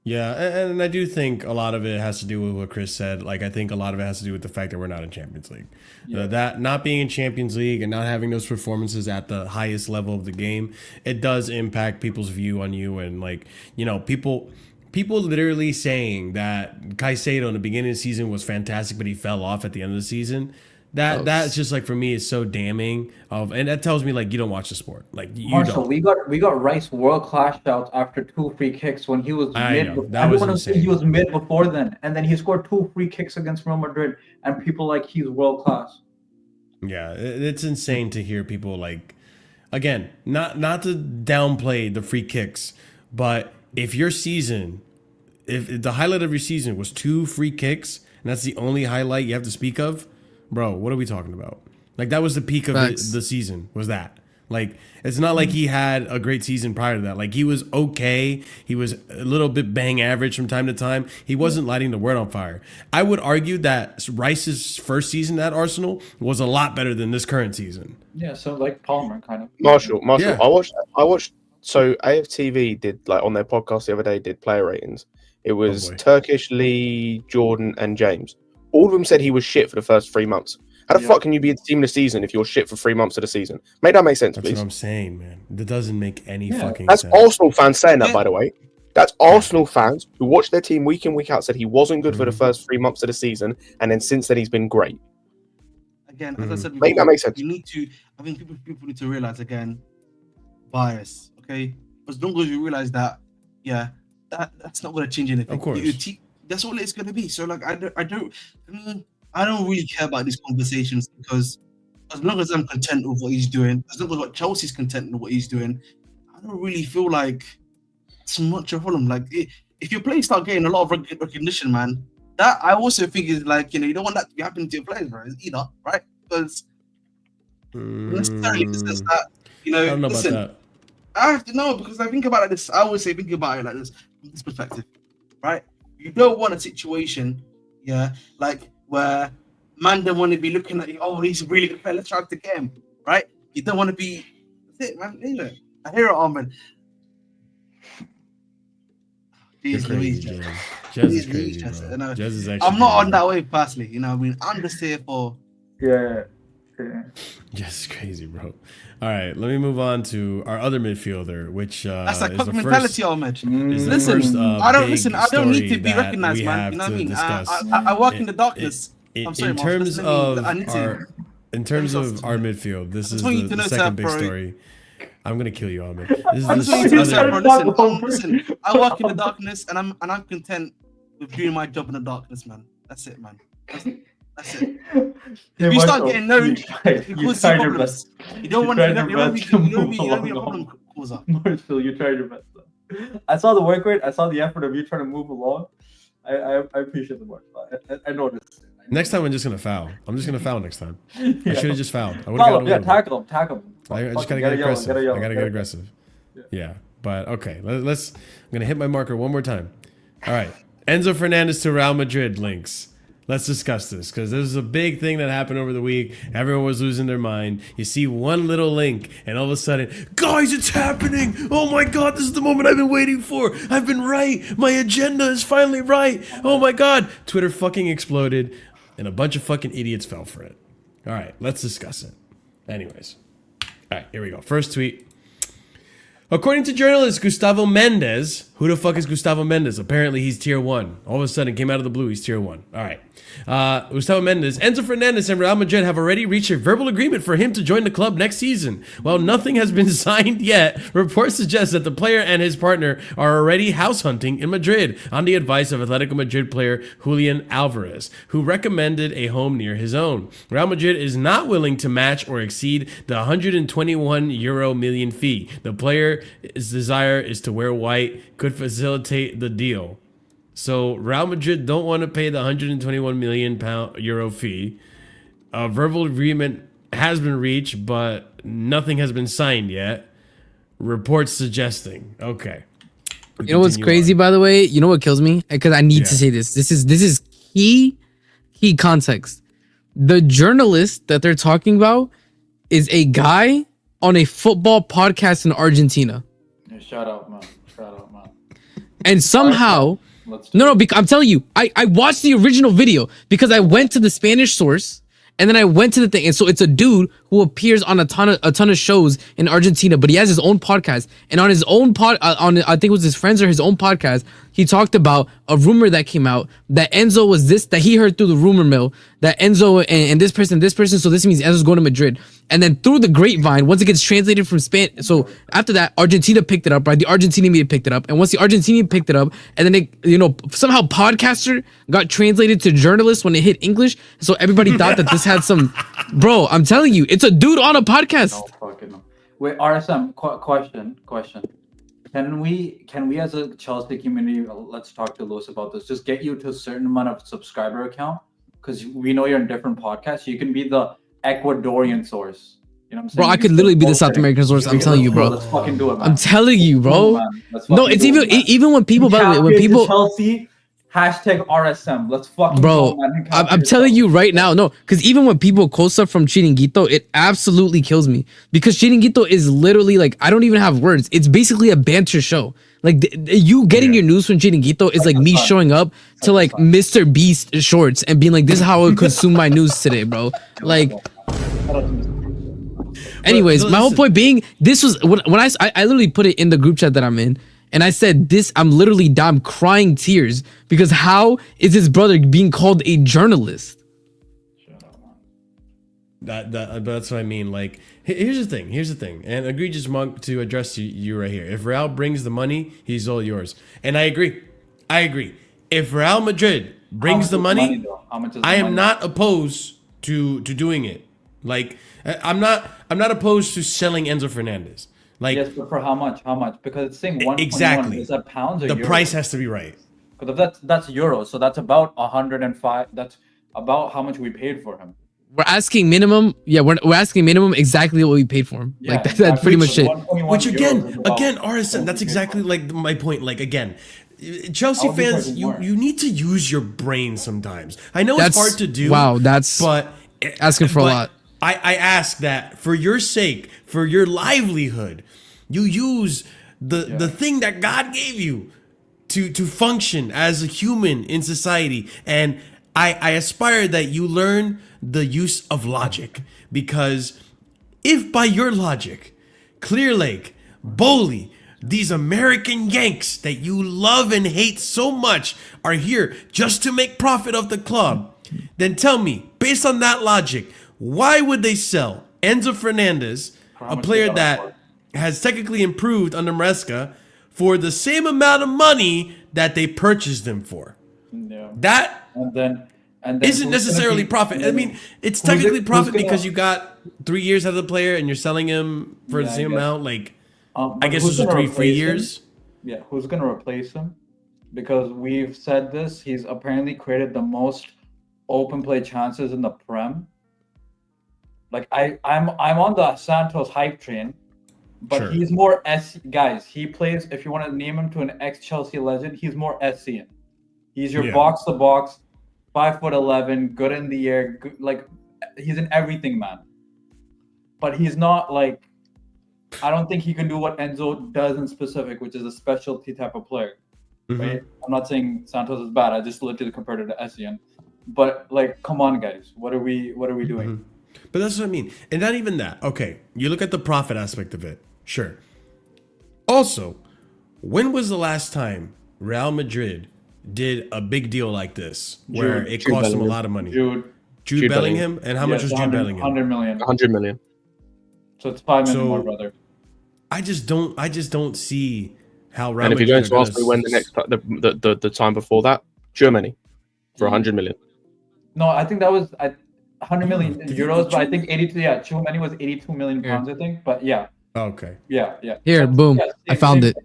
Yeah, and I do think a lot of it has to do with what Chris said. Like, I think a lot of it has to do with the fact that we're not in Champions League. That not being in Champions League and not having those performances at the highest level of the game, it does impact people's view on you. And like, you know, people literally saying that Caicedo in the beginning of the season was fantastic, but he fell off at the end of the season. That's just like for me is so damning and that tells me like you don't watch the sport. Like you Marshall, don't. we got Rice world class shouts after 2 free kicks when he was I mid. know, that was insane. He was mid before then, and then he scored 2 free kicks against Real Madrid, and people like he's world class. Yeah, it's insane to hear people like, again, not to downplay the free kicks, but if the highlight of your season was 2 free kicks and that's the only highlight you have to speak of, bro, what are we talking about? Like that was the peak of the season. Was that? Like it's not like he had a great season prior to that. Like he was okay. He was a little bit bang average from time to time. He wasn't lighting the world on fire. I would argue that Rice's first season at Arsenal was a lot better than this current season. Yeah, so like Palmer kind of. Marshall, Yeah. I watched. So AFTV did like on their podcast the other day did player ratings. It was boy. Turkish, Lee, Jordan, and James. All of them said he was shit for the first 3 months. How the fuck can you be a team of the season if you're shit for 3 months of the season? Make that make sense, That's please. what I'm saying, man. That doesn't make any fucking That's sense. Arsenal fans saying that, by the way. That's Arsenal fans who watch their team week in, week out, said he wasn't good for the first 3 months of the season, and then since then he's been great. Again, as I said Make that before, make sense. you need to. I think people need to realize again, bias. Okay, as long as you realize that, that's not going to change anything. Of course. That's all it's going to be. So like, I don't really care about these conversations because as long as I'm content with what he's doing, as long as what Chelsea's content with what he's doing, I don't really feel like it's much of a problem. Like if your players start getting a lot of recognition, man, that I also think is like, you don't want that to be happening to your players, right? Either, right? Because necessarily it's just that, I don't know listen, about that. I have to know because I think about it like this. I always say think about it like this, from this perspective, right? You don't want a situation, like where man don't want to be looking at you. Oh, he's a really good player. Let's try to get him, right? You don't want to be. That's it, man. I hear it, Armin. You're Jeez crazy, Louise, Jez. Jez. Jez is Jeez crazy, Louise, bro. no. Jez is actually I'm not on crazy. that wave personally. You know what I mean? I'm just here for. Yeah. Jez is crazy, bro. All right, let me move on to our other midfielder, which That's that is cock the mentality, first. Ahmed. Is the Listen, first, I don't big listen. I don't need to story be that recognized, we man. have You know what I to mean? discuss. I work in the darkness. I'm sorry, In Mark, terms listen to me. of I need to. our, in terms Let me of just- our midfield, this I is just want you to the know, second Seth, big bro. story. I'm gonna kill you, Ahmed. This is I the just want you to know, Seth, other. bro. Listen. I work in the darkness, and I'm content with doing my job in the darkness, man. That's it, man. That's it. If you start getting known, it causes you problems. You don't want to be a problem causer. Marshall, you tried your best. I saw the work rate. I saw the effort of you trying to move along. I appreciate the work. I noticed. Next time, I'm just gonna foul. I'm just gonna foul next time. I Yeah. should have just fouled. I would Follow have him, yeah, got away. tackle him. I just gotta Fucking get yellow, aggressive. yellow, I gotta get gotta- aggressive. Yeah. Yeah, but okay. Let's. I'm gonna hit my marker one more time. All right, Enzo Fernandez to Real Madrid links. Let's discuss this because this is a big thing that happened over the week. Everyone was losing their mind. You see one little link, and all of a sudden, guys, it's happening! Oh my God, this is the moment I've been waiting for. I've been right. My agenda is finally right. Oh my God, Twitter fucking exploded, and a bunch of fucking idiots fell for it. All right, let's discuss it. Anyways, all right, here we go. First tweet. According to journalist Gustavo Mendes, who the fuck is Gustavo Mendes? Apparently he's tier 1. All of a sudden, came out of the blue, he's tier 1. All right. Gustavo Mendes, Enzo Fernandez and Real Madrid have already reached a verbal agreement for him to join the club next season. While nothing has been signed yet, reports suggest that the player and his partner are already house hunting in Madrid on the advice of Atletico Madrid player Julian Alvarez, who recommended a home near his own. Real Madrid is not willing to match or exceed the 121 million fee. The player's desire is to wear white, could facilitate the deal. So Real Madrid don't want to pay the 121 million euro fee. A verbal agreement has been reached, but nothing has been signed yet. Reports suggesting. Okay. You know what's crazy, by the way? You know what kills me? Because I need to say this. This is key context. The journalist that they're talking about is a guy on a football podcast in Argentina. Yeah, shout out, man. And somehow, I'm telling you, I watched the original video because I went to the Spanish source and then I went to the thing. And so it's a dude who appears on a ton of shows in Argentina, but he has his own podcast. And on his own I think it was his friends or his own podcast, he talked about a rumor that came out that Enzo was that he heard through the rumor mill that Enzo and this person, so this means Enzo's going to Madrid. And then through the grapevine, once it gets translated from Spanish, so after that, Argentina picked it up, right? The Argentinian media picked it up. And once the Argentinian picked it up, and then somehow podcaster got translated to journalist when it hit English. So everybody thought that this had some, bro, I'm telling you, it's a dude on a podcast. No fucking no. Wait, RSM, question. Can we as a Chelsea community, let's talk to Lewis about this, just get you to a certain amount of subscriber account? Because we know you're in different podcasts. You can be the Ecuadorian source. You know what I'm saying? Bro, I could literally be the South American source. I'm telling you, bro. Let's fucking do it, man. I'm telling you, bro. Let's No, fucking it's do it, man. even when people, by the way, when Champions people, Chelsea, hashtag RSM. Let's fucking bro, go, man. I'm telling you right now, no, because even when people quote stuff from Chiringuito, it absolutely kills me because Chiringuito is literally like, I don't even have words. It's basically a banter show. Like you getting your news from Chiringuito is like me showing up to like Mr. Beast shorts and being like, this is how I would consume my news today, bro. Like, anyways, my whole point being, this was when I literally put it in the group chat that I'm in. And I said this, I'm crying tears because how is his brother being called a journalist? That's what I mean. Like, here's the thing. And egregious monk to address you right here. If Real brings the money, he's all yours. And I agree. If Real Madrid brings the money, I am not opposed to doing it. Like, I'm not opposed to selling Enzo Fernandez. Like, yes, but for how much? Because it's saying 1.1. Exactly. Is that pounds or the euros? price has to be right. Because that's euros, so that's about 105. That's about how much we paid for him. We're asking minimum. Yeah, we're asking minimum exactly what we paid for him. Yeah, like that's pretty much it. Which again, RSM, that's exactly like my point. Like again, Chelsea fans, you need to use your brain sometimes. I know it's hard to do. Wow, but asking for a lot. I ask that for your sake, for your livelihood, you use the thing that God gave you to function as a human in society. And I aspire that you learn the use of logic, because if by your logic, Clear Lake, Bowley, these American Yanks that you love and hate so much are here just to make profit of the club, then tell me, based on that logic, why would they sell Enzo Fernandez, a player that has technically improved under Maresca, for the same amount of money that they purchased him for? Yeah. That And then isn't necessarily profit. I mean, it's technically profit gonna- because you got 3 years out of the player and you're selling him for the Yeah, I same guess. amount. Like, I but guess who's those are gonna 3 free replace him? years. Yeah, who's gonna replace him? Because we've said this, he's apparently created the most open play chances in the Prem. Like I'm on the Santos hype train, but Sure. he's more guys. He plays. If you want to name him to an ex-Chelsea legend, he's more SCN. He's your Yeah. box to box, 5'11", good in the air. Good, like he's in everything, man. But he's not like. I don't think he can do what Enzo does in specific, which is a specialty type of player. Mhm. Right? I'm not saying Santos is bad. I just literally compared it to Essien. But like, come on, guys, what are we doing? Mhm. But that's what I mean. And not even that. Okay, you look at the profit aspect of it. Sure. Also, when was the last time Real Madrid did a big deal like this, where it cost them a lot of money? Jude Bellingham? And how much was Jude Bellingham? 100 million. 100 million. So it's 5 million So- more, brother. I just don't see how Real And if you're Madrid going are to ask me when the next the time before that, Germany for 100 million. No, I think that was 100 million Did you euros, get but I think 82. Yeah, Chouameni was 82 million pounds, I think. But yeah, Okay. yeah. Here, boom. I found it.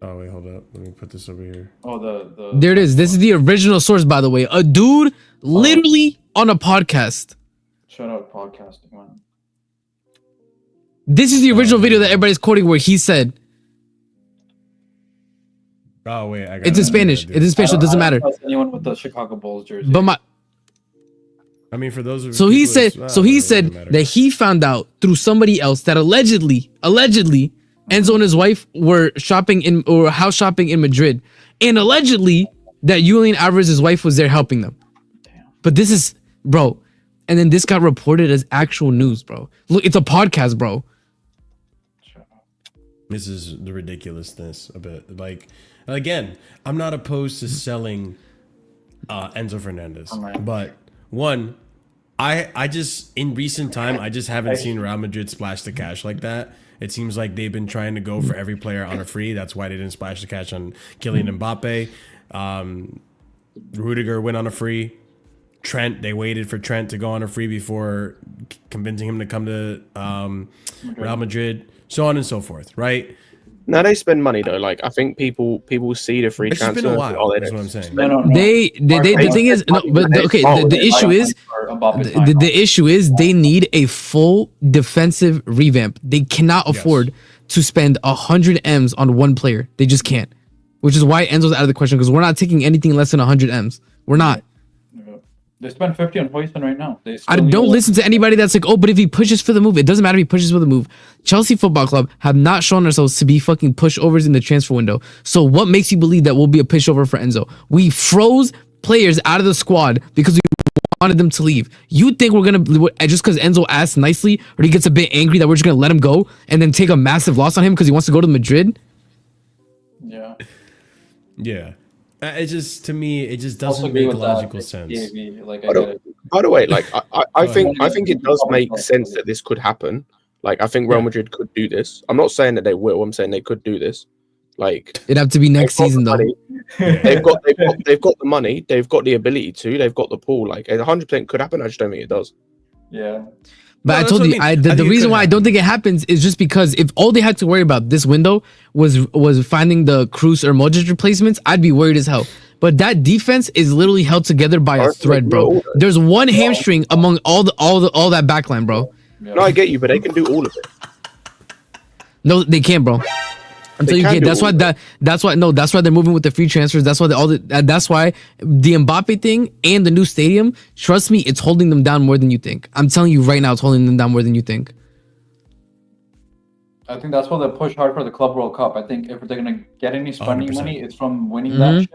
Oh wait, hold up. Let me put this over here. Oh, the There it is. This is the original source, by the way. A dude literally on a podcast. Shout out podcasting, man. This is the original video that everybody's quoting where he said, Oh wait, I got it's in Spanish. It's in Spanish, so it doesn't I matter. don't trust anyone with the Chicago Bulls jersey. But I mean, for those of so he people said, that's- so it he doesn't said matter. that he found out through somebody else that allegedly, Enzo and his wife were shopping in or house shopping in Madrid, and allegedly that Julian Alvarez's wife was there helping them. But this is, bro, and then this got reported as actual news, bro. Look, it's a podcast, bro. This is the ridiculousness of it. Like, again, I'm not opposed to selling Enzo Fernandez, but one, I just in recent time I just haven't seen Real Madrid splash the cash like that. It seems like they've been trying to go for every player on a free. That's why they didn't splash the cash on Kylian Mbappe. Rudiger went on a free. Trent, they waited for Trent to go on a free before convincing him to come to Real Madrid. So on and so forth, right? Now they spend money though. Like I think people see the free It's just transfer. been a while. Oh, they That's don't. what I'm saying. No. The thing is, no, but okay, the issue is, the issue is they need a full defensive revamp. They cannot afford to spend 100 M's on one player. They just can't. Which is why Enzo's out of the question, because we're not taking anything less than 100 M's. We're not. They spend 50 on Hoyson right now. I don't listen to anybody that's like, oh, but if he pushes for the move, it doesn't matter if he pushes for the move. Chelsea Football Club have not shown ourselves to be fucking pushovers in the transfer window. So what makes you believe that we'll be a pushover for Enzo? We froze players out of the squad because we wanted them to leave. You think we're gonna just because Enzo asks nicely or he gets a bit angry that we're just gonna let him go and then take a massive loss on him because he wants to go to Madrid? Yeah. Yeah. It just, to me, it just Also doesn't agree make with logical that. sense. PAV, like, I By get the, it. by the way, like I think it does make sense that this could happen. Like I think Real Madrid could do this. I'm not saying that they will. I'm saying they could do this. Like It'd have to be next they've got season the though. money. They've got the money. They've got the ability to. They've got the pool. Like 100% could happen. I just don't think it does. Yeah. But No, I that's told what you, I mean. I the think it reason could why I happen. don't think it happens is just because if all they had to worry about this window was finding the Cruz or Modric replacements, I'd be worried as hell. But that defense is literally held together by a thread, bro. There's one hamstring among all that backline, bro. Yeah. No, I get you, but they can do all of it. No, they can't, bro. Until you can get. do That's all why of that's why that's why they're moving with the free transfers. That's why that's why the Mbappe thing and the new stadium. Trust me, it's holding them down more than you think. I'm telling you right now, it's holding them down more than you think. I think that's why they push hard for the Club World Cup. I think if they're gonna get any spending 100%. money, it's from winning that shit.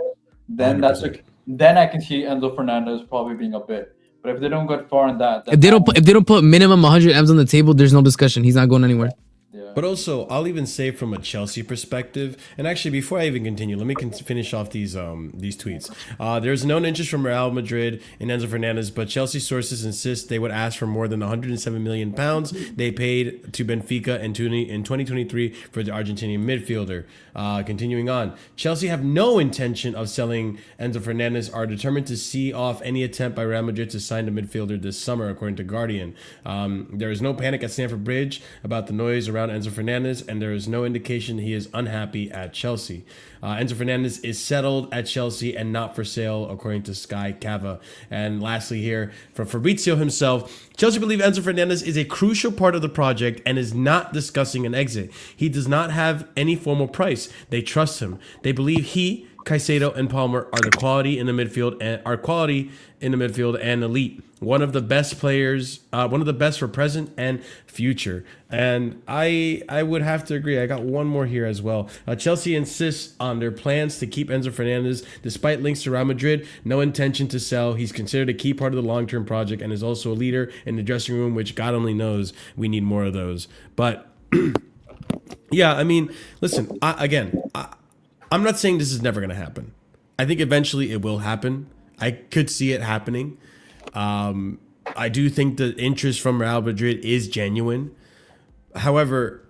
Then 100%. then I can see Enzo Fernandez probably being a bit. But if they don't get far in that, If they don't put minimum 100 M's on the table, there's no discussion. He's not going anywhere. yeah. But also, I'll even say from a Chelsea perspective, and actually, before I even continue, let me finish off these tweets. There's known interest from Real Madrid in Enzo Fernandez, but Chelsea sources insist they would ask for more than 107 million pounds they paid to Benfica in 2023 for the Argentinian midfielder. Continuing on, Chelsea have no intention of selling Enzo Fernandez, are determined to see off any attempt by Real Madrid to sign the midfielder this summer, according to Guardian. There is no panic at Stamford Bridge about the noise around Enzo Fernandez, and there is no indication he is unhappy at Chelsea. Enzo Fernandez is settled at Chelsea and not for sale, according to Sky Cava. And lastly here, from Fabrizio himself, Chelsea believe Enzo Fernandez is a crucial part of the project and is not discussing an exit. He does not have any formal price. They trust him. They believe he, Caicedo, and Palmer are quality in the midfield and elite. One of the best players, one of the best for present and future. And I would have to agree. I got one more here as well. Chelsea insists on their plans to keep Enzo Fernandez despite links to Real Madrid. No intention to sell. He's considered a key part of the long-term project and is also a leader in the dressing room, which God only knows we need more of those. But yeah, I mean, listen, I'm not saying this is never going to happen. I think eventually it will happen. I could see it happening. I do think the interest from Real Madrid is genuine. However,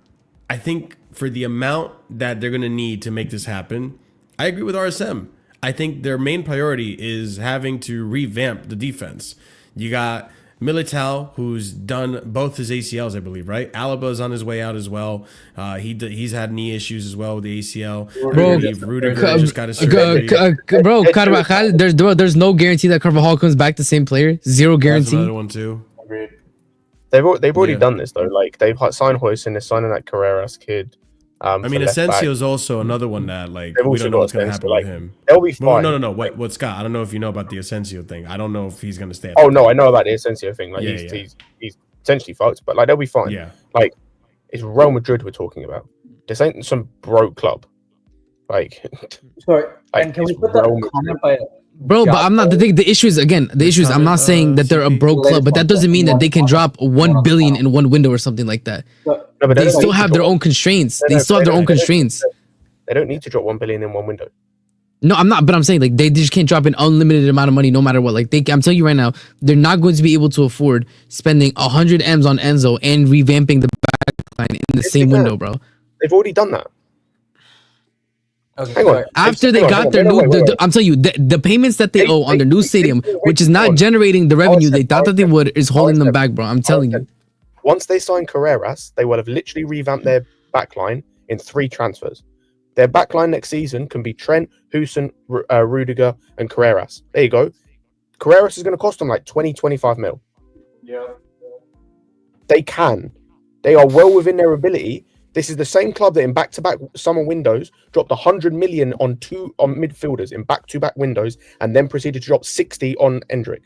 I think for the amount that they're going to need to make this happen, I agree with RSM. I think their main priority is having to revamp the defense. You got Militao, who's done both his ACLs, I believe, right? Alaba's on his way out as well. He's had knee issues as well with the ACL. Bro, Rudiger just got his surgery. Bro, Carvajal, there's no guarantee that Carvajal comes back the same player. Zero That's guarantee. another one too. They've already done this though. Like they've signed Hoyson, they're signing that Carreras kid. I mean, Asensio's also another one that like They've we also don't know got what's gonna Asensio, happen with him. They'll be fine. No. Wait, Scott? I don't know if you know about the Asensio thing. I don't know if he's gonna stay. Oh no, I know about the Asensio thing. Like Yeah, he's essentially fucked, but like they'll be fine. Yeah. Like it's Real Madrid we're talking about. This ain't some broke club. Like Sorry, Like, and can we it's put that Real comment by Bro, but I'm not the issue is again, the issue is I'm not saying that they're a broke club, but that doesn't mean that they can drop 1 billion in one window or something like that. no, but They don't still need have to their drop- own constraints. they They don't- still have they their own don't- constraints. They don't need to drop 1 billion in one window. No, I'm not, but I'm saying like they just can't drop an unlimited amount of money no matter what. Like I'm telling you right now, they're not going to be able to afford spending 100 M's on Enzo and revamping the backline in the Yes, same they can. window, bro. They've already done that. Okay, Hang on. After they got their new, I'm telling you, the payments that they owe on their new stadium, which is not generating the revenue they thought that they would, is holding them back, bro. I'm telling you. Once they sign Carreras, they will have literally revamped their backline in 3 transfers. Their backline next season can be Trent, Huijsen, Rudiger, and Carreras. There you go. Carreras is going to cost them like 25 mil. Yeah. They can. They are well within their ability. This is the same club that in back-to-back summer windows dropped 100 million on midfielders in back-to-back windows and then proceeded to drop 60 on Endrick.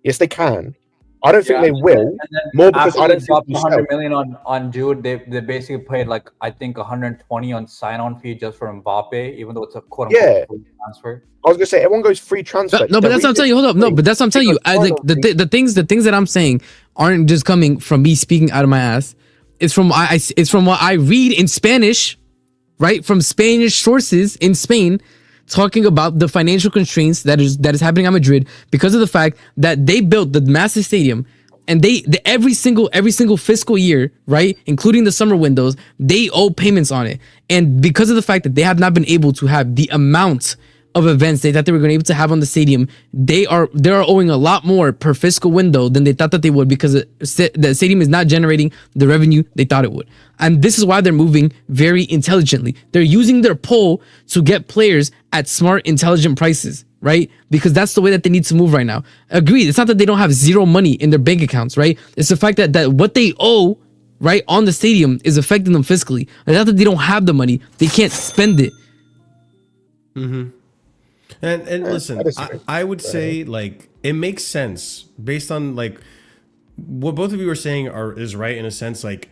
Yes, they can. I don't think they will. And then More because after I they don't think dropped you 100 sell. million on Jude, they basically paid like I think 120 on sign-on fee just for Mbappe, even though it's a quote-unquote free transfer. I was gonna say everyone goes free transfer. No, but that's what I'm telling you. Hold up, no, but that's what I'm telling you. I like the things that I'm saying aren't just coming from me speaking out of my ass. It's from it's from what I read in Spanish, right? From Spanish sources in Spain, talking about the financial constraints that is happening at Madrid because of the fact that they built the massive stadium. And every single fiscal year, right, including the summer windows, they owe payments on it. And because of the fact that they have not been able to have the amount of events they thought they were going to be able to have on the stadium, they are owing a lot more per fiscal window than they thought that they would because the stadium is not generating the revenue they thought it would. And this is why they're moving very intelligently. They're using their pull to get players at smart, intelligent prices. Right? Because that's the way that they need to move right now. Agreed. It's not that they don't have zero money in their bank accounts, right? It's the fact that what they owe, right, on the stadium is affecting them fiscally. It's not that they don't have the money. They can't spend it. Mm-hmm. And listen, I would say like it makes sense based on like what both of you are saying is right in a sense. Like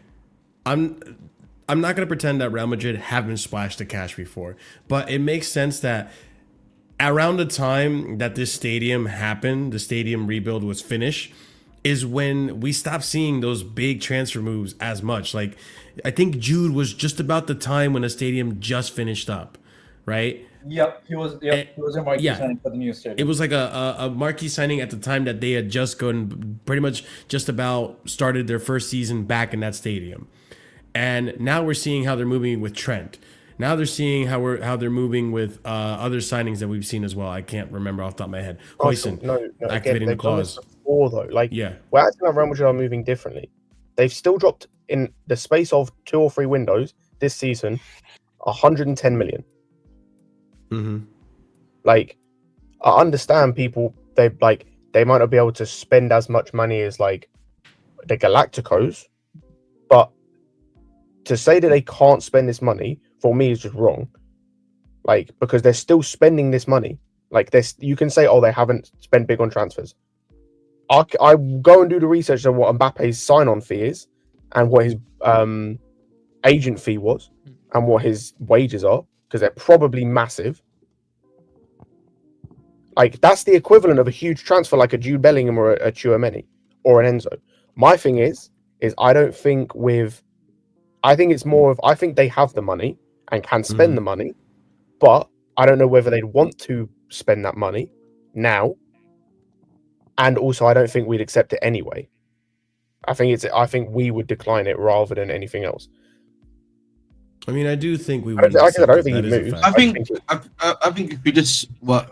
I'm not going to pretend that Real Madrid haven't splashed the cash before, but it makes sense that around the time that this stadium happened, the stadium rebuild was finished, is when we stopped seeing those big transfer moves as much. Like, I think Jude was just about the time when the stadium just finished up, right? Yep, he was a marquee yeah. signing for the new stadium. It was like a marquee signing at the time that they had just gone pretty much just about started their first season back in that stadium. And now we're seeing how they're moving with Trent. Now they're seeing how they're moving with other signings that we've seen as well. I can't remember off the top of my head. Hoyson, activating the clause. Before though, like we're acting like Real Madrid are moving differently. They've still dropped in the space of 2 or 3 windows this season, 110 million. Mm-hmm. Like, I understand people. They might not be able to spend as much money as like the Galacticos, but to say that they can't spend this money for me is just wrong. Like, because they're still spending this money. Like, this, you can say, oh, they haven't spent big on transfers. I go and do the research on what Mbappe's sign-on fee is, and what his agent fee was, and what his wages are, because they're probably massive. Like, that's the equivalent of a huge transfer, like a Jude Bellingham or a Tchouaméni or an Enzo. My thing is I don't think I think it's more of, I think they have the money and can spend the money, but I don't know whether they'd want to spend that money now. And also, I don't think we'd accept it anyway. I think we would decline it rather than anything else. I mean, I do think we would. I don't think you'd move. I think if we just work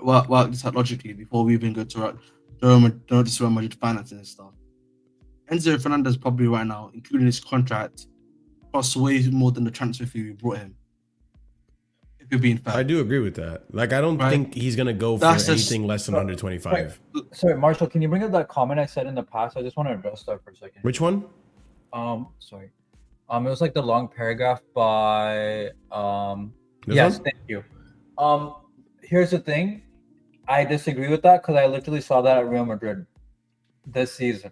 this out logically before we even go to Real Madrid financing and stuff, Enzo Fernandez probably right now, including his contract, costs way more than the transfer fee we brought him. If you're being fair. I do agree with that. Like, I don't think he's going to go for anything less than under 25. Sorry, Marshall, can you bring up that comment I said in the past? I just want to address that for a second. Which one? Sorry. It was like the long paragraph by yes, thank you. Here's the thing. I disagree with that because I literally saw that at Real Madrid this season.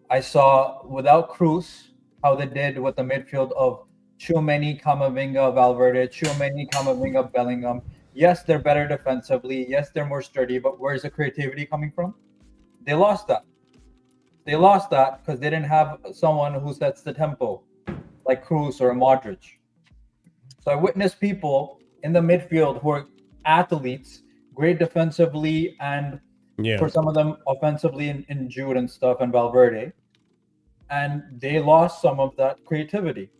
I saw without Cruz how they did with the midfield of Tchouaméni, Camavinga, Valverde, Tchouaméni, Camavinga, Bellingham. Yes, they're better defensively. Yes, they're more sturdy, but where's the creativity coming from? They lost that. They lost that because they didn't have someone who sets the tempo, like Cruz or Modric. So I witnessed people in the midfield who are athletes, great defensively, and for some of them offensively in Jude and stuff and Valverde. And they lost some of that creativity.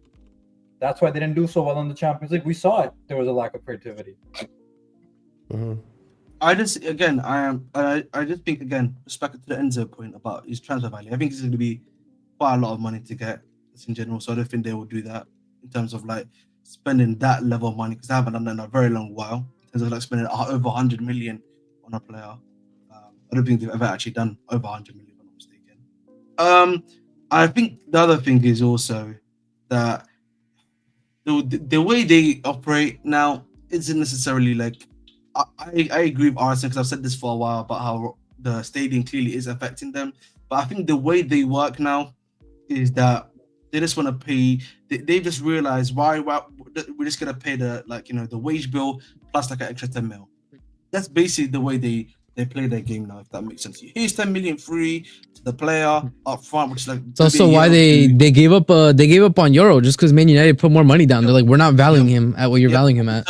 That's why they didn't do so well in the Champions League. We saw it. There was a lack of creativity. I just think again, respect to the Enzo point about his transfer value. I think it's going to be quite a lot of money to get in general. So I don't think they will do that in terms of like spending that level of money, because they haven't done that in a very long while. In terms of like spending over 100 million on a player. I don't think they've ever actually done over 100 million, if I'm not mistaken. I think the other thing is also that the way they operate now isn't necessarily like, I agree with Arsenal, because I've said this for a while about how the stadium clearly is affecting them. But I think the way they work now is that they just want to pay. They just realize why we're just gonna pay the wage bill plus like an extra 10 mil. That's basically the way they play their game now, if that makes sense. Here's 10 million free to the player up front, which is like. It's also why they gave up on Euro, just because Man United put more money down. They're like, we're not valuing him at what you're valuing him at.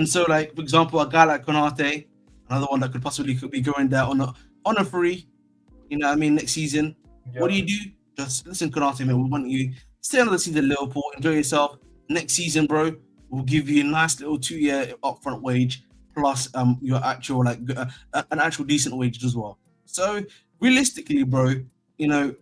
So like, for example, a guy like Konate, another one that could be going there on a free, you know what I mean, next season. Yeah. What do? Just listen, Konate, man, we want you stay another season at Liverpool, enjoy yourself. Next season, bro, we'll give you a nice little 2-year upfront wage plus your actual an actual decent wage as well. So realistically, bro, you know,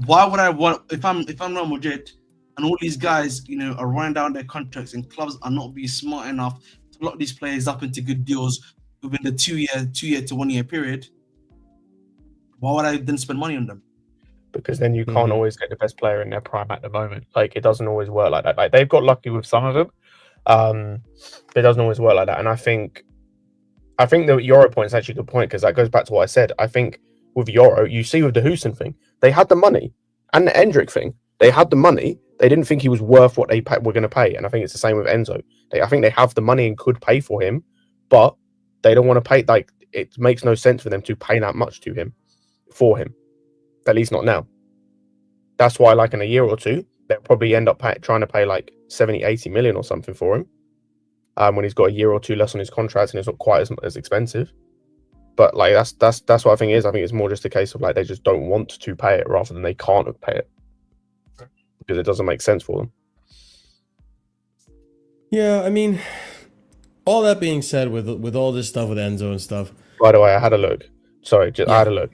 why would I want, if I'm Real Madrid and all these guys, you know, are running down their contracts and clubs are not being smart enough to lock these players up into good deals within the 2 year to 1 year period, why would I then spend money on them? Because then you can't always get the best player in their prime at the moment. Like, it doesn't always work like that. Like, they've got lucky with some of them. It doesn't always work like that. And I think the Euro point is actually a good point, because that goes back to what I said. I think with Euro, you see with the Houston thing, they had the money and the Endrick thing. They had the money. They didn't think he was worth what they were going to pay. And I think it's the same with Enzo. I think they have the money and could pay for him, but they don't want to pay. Like, it makes no sense for them to pay that much to him, for him. At least not now. That's why, like, in a year or two, they'll probably end up trying to pay like 70, 80 million or something for him. When he's got a year or two less on his contract and it's not quite as expensive. But like that's what I think it is. I think it's more just a case of like they just don't want to pay it rather than they can't pay it because it doesn't make sense for them. Yeah, I mean, all that being said, with all this stuff with Enzo and stuff. By the way, I had a look. Sorry, I had a look,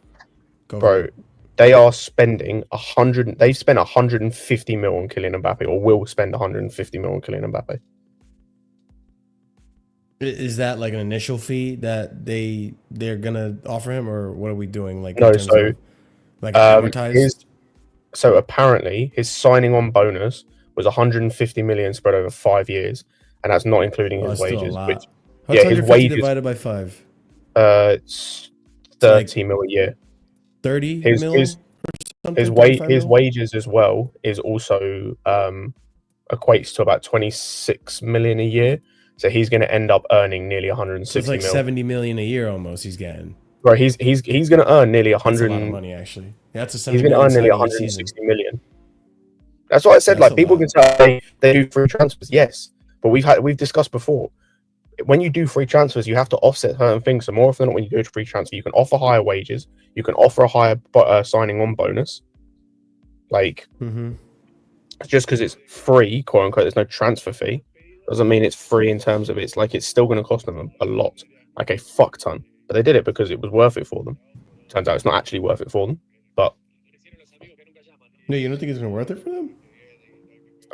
bro. They are spending 100. They've spent 150 mil on Kylian Mbappe, or will spend 150 mil on Kylian Mbappe. Is that like an initial fee that they're gonna offer him, or what are we doing? Like no, so like advertised. So apparently his signing on bonus was 150 million spread over 5 years, and that's not including his wages. Which, yeah, his wages divided by 5. It's 30 mil a year. 30 his mil. His wages as well is also equates to about 26 million a year. So he's going to end up earning nearly 160 so it's like 70 million a year almost. He's getting. Right, he's going to earn nearly 100. That's a lot of money, actually. That's a he's going to earn nearly 160 million. That's what I said. Like, people can say they do free transfers, yes, but we've discussed before. When you do free transfers, you have to offset certain things. So more often than not, when you do a free transfer, you can offer higher wages, you can offer a higher signing on bonus. Like, just because it's free, quote unquote, there's no transfer fee, doesn't mean it's free in terms of it's still going to cost them a lot, like a fuck ton. But they did it because it was worth it for them. Turns out it's not actually worth it for them. But no, you don't think it's going to be worth it for them?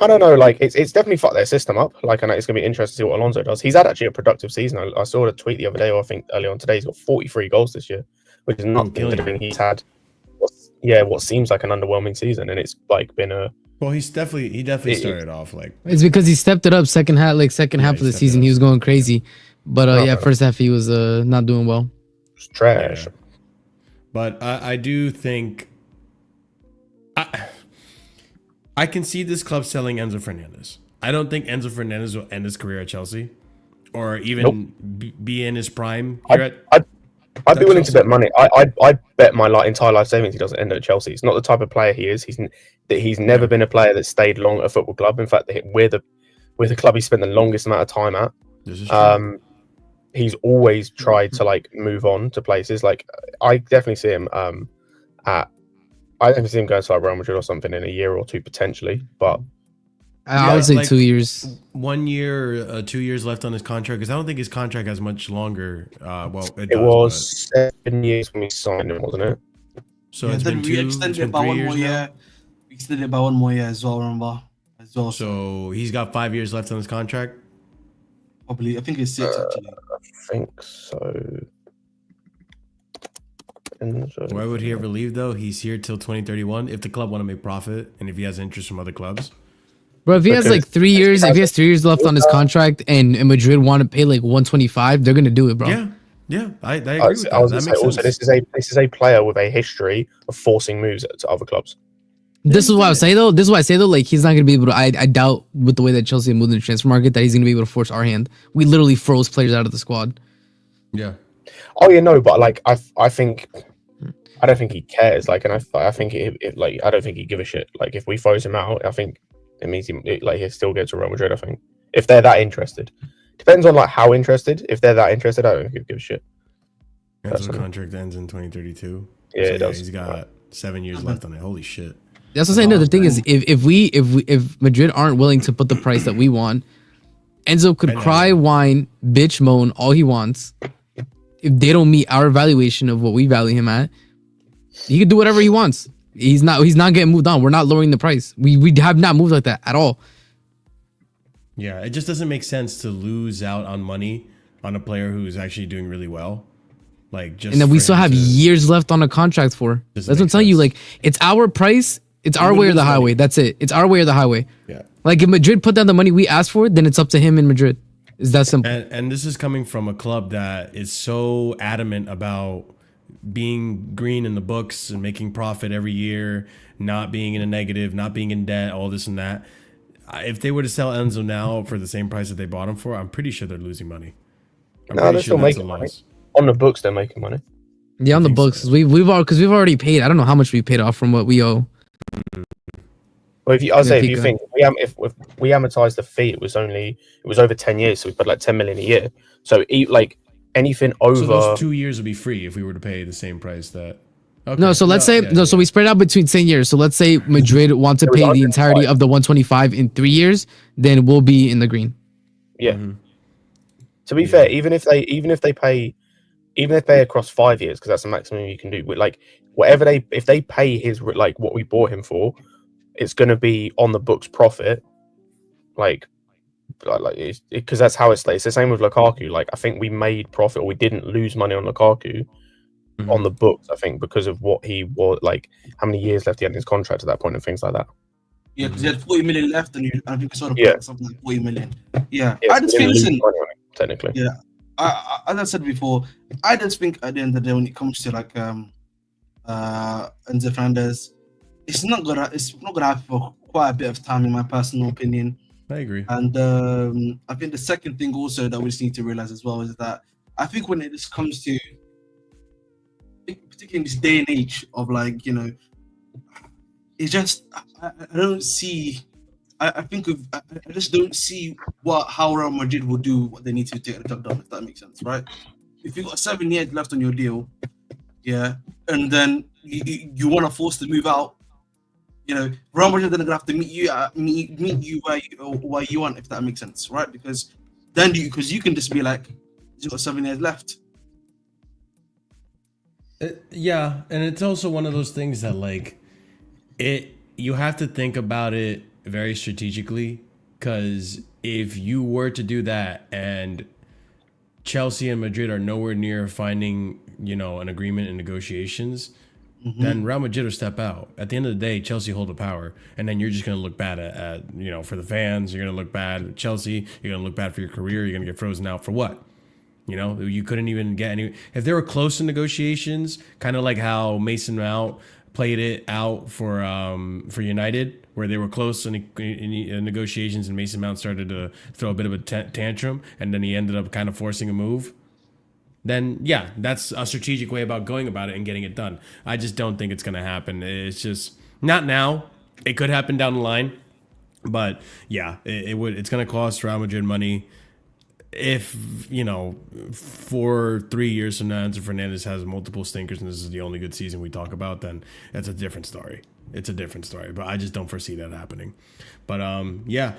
I don't know. Like, it's definitely fucked their system up. Like, I know it's going to be interesting to see what Alonso does. He's had actually a productive season. I saw a tweet the other day, or I think early on today, he's got 43 goals this year, which is not considering he's had what seems like an underwhelming season, and it's like been a. Well, he definitely started off like. It's because he stepped it up second half of the season. He was going crazy, but first half he was not doing well. It's trash. Yeah. But I do think I can see this club selling Enzo Fernandez. I don't think Enzo Fernandez will end his career at Chelsea, or even be in his prime. I'd be willing to bet money. I'd bet my entire life savings he doesn't end at Chelsea. He's not the type of player he is. He's never been a player that stayed long at a football club. In fact, we're the club he spent the longest amount of time at. This is true. He's always tried to like move on to places. Like, I definitely see him going to like Real Madrid or something in a year or two potentially. But I would say like 2 years. 1 year or 2 years left on his contract, because I don't think his contract has much longer. It was 7 years when we signed him, wasn't it? So it's been we extended it by 1 more year. We extended it by 1 more year as well, remember? So he's got 5 years left on his contract? Probably, I think it's 6 actually. I think so. Why would he ever leave though? He's here till 2031. If the club want to make profit, and if he has interest from other clubs. Bro, if he has like 3 years, if he has 3 years left on his contract, and Madrid want to pay like 125, they're gonna do it, bro. Yeah, I agree with that. I was gonna say also, this is a player with a history of forcing moves to other clubs. This is why I say though. Like, he's not gonna be able to. I doubt with the way that Chelsea moved in the transfer market that he's gonna be able to force our hand. We literally froze players out of the squad. Yeah. Oh yeah, no, but like I don't think he cares. Like, and I think I don't think he'd give a shit. Like, if we froze him out, I think it means he'll still get to Real Madrid. I think if they're that interested, depends on like how interested. If they're that interested, I don't think he'd give a shit. His contract ends in 2032. Yeah, so it does. He's got 7 years left on it. Holy shit. That's what I'm saying. No, the thing is, if Madrid aren't willing to put the price that we want, Enzo could cry, whine, bitch, moan all he wants. If they don't meet our valuation of what we value him at, he can do whatever he wants. He's not getting moved on. We're not lowering the price. We have not moved like that at all. Yeah, it just doesn't make sense to lose out on money on a player who's actually doing really well. Like, just and then we still have years left on a contract for. That's what I'm telling you. Like, it's our price. It's our way or the highway. That's it. It's our way or the highway. Yeah. Like, if Madrid put down the money we asked for, then it's up to him in Madrid. It's that simple. And this is coming from a club that is so adamant about being green in the books and making profit every year, not being in a negative, not being in debt, all this and that. If they were to sell Enzo now for the same price that they bought him for, I'm pretty sure they're losing money. No, they're still making money. On the books, they're making money. Yeah, on the books. So. We've already paid. I don't know how much we paid off from what we owe. Well, if you think if we amortized the fee, it was over 10 years, so we put like 10 million a year. So like anything over. So those 2 years would be free if we were to pay the same price that. Okay. No, so let's say so we spread out between 10 years. So let's say Madrid want to pay the entirety of the 125 in 3 years, then we'll be in the green. Yeah. Mm-hmm. To be fair, even if they pay across 5 years, because that's the maximum you can do. Like if they pay his like what we bought him for, it's going to be on the books profit. Because that's how it's the same with Lukaku. Like I think we made profit, or we didn't lose money on Lukaku on the books. I think because of what he was like, how many years left he had in his contract at that point, and things like that. Yeah, because he had 40 million left, and I think sort of something like 40 million. Yeah, I just think technically. Yeah, as I said before, I just think at the end of the day, when it comes to like Enzo Fernandez, it's not gonna happen for quite a bit of time, in my personal opinion. I agree. And I think the second thing also that we just need to realize as well is that I think when it just comes to, particularly in this day and age of like, you know, it's just I don't see. I just don't see how Real Madrid will do what they need to get the job done, if that makes sense, right? If you've got 7 years left on your deal, yeah, and then you want to force the move out, you know, Real Madrid are going to have to meet you where you want, if that makes sense, right? Because then you can just be like, you've got 7 years left. Yeah, and it's also one of those things that like you have to think about it very strategically, because if you were to do that and Chelsea and Madrid are nowhere near finding, you know, an agreement in negotiations, then Real Madrid will step out. At the end of the day, Chelsea hold the power, and then you're just going to look bad at, you know, for the fans. You're going to look bad at Chelsea. You're going to look bad for your career. You're going to get frozen out for what? You know, you couldn't even get any. If they were close to negotiations, kind of like how Mason Mount played it out for United, where they were close in negotiations, and Mason Mount started to throw a bit of a tantrum, and then he ended up kind of forcing a move. Then yeah, that's a strategic way about going about it and getting it done. I just don't think it's going to happen. It's just not now. It could happen down the line, but yeah, it would. It's going to cost Real Madrid money. If, you know, for 3 years from now, Enzo Fernandez has multiple stinkers and this is the only good season we talk about, then that's a different story. It's a different story, but I just don't foresee that happening. But yeah.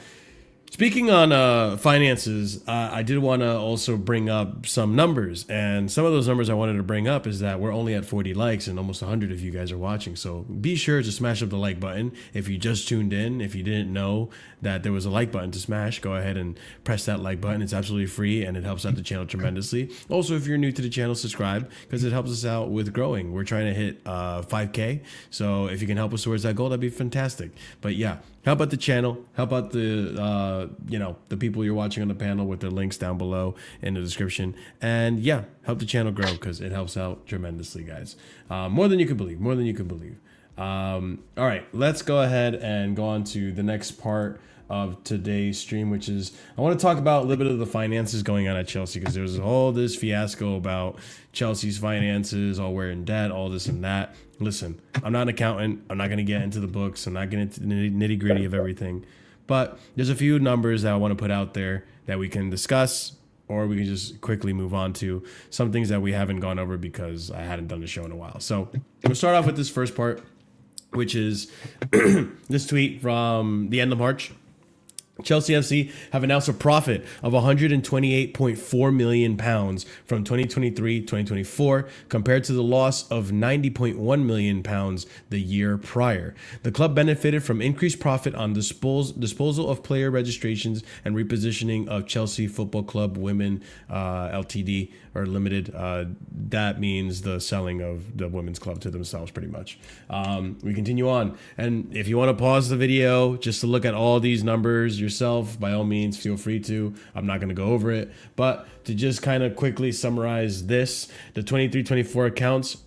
Speaking on finances, I did want to also bring up some numbers, and some of those numbers I wanted to bring up is that we're only at 40 likes and almost 100 of you guys are watching. So be sure to smash up the like button. If you just tuned in, if you didn't know that there was a like button to smash, go ahead and press that like button. It's absolutely free and it helps out the channel tremendously. Also, if you're new to the channel, subscribe because it helps us out with growing. We're trying to hit 5K. So if you can help us towards that goal, that'd be fantastic. But yeah, help out the channel, help out the you know, the people you're watching on the panel with their links down below in the description, and yeah, help the channel grow because it helps out tremendously, guys. More than you can believe, more than you can believe. All right, let's go ahead and go on to the next part of today's stream, which is I want to talk about a little bit of the finances going on at Chelsea, because there's all this fiasco about Chelsea's finances, all we're in debt, all this and that. Listen, I'm not an accountant. I'm not going to get into the books. I'm not getting into the nitty gritty of everything. But there's a few numbers that I want to put out there that we can discuss, or we can just quickly move on to some things that we haven't gone over because I hadn't done the show in a while. So we'll start off with this first part, which is this tweet from the end of March. Chelsea FC have announced a profit of £128.4 million from 2023-2024 compared to the loss of £90.1 million the year prior. The club benefited from increased profit on disposal of player registrations and repositioning of Chelsea Football Club Women Ltd or Limited. That means the selling of the women's club to themselves, pretty much. We continue on, and if you want to pause the video just to look at all these numbers yourself, by all means, feel free to. I'm not going to go over it. But to just kind of quickly summarize this, the 23-24 accounts,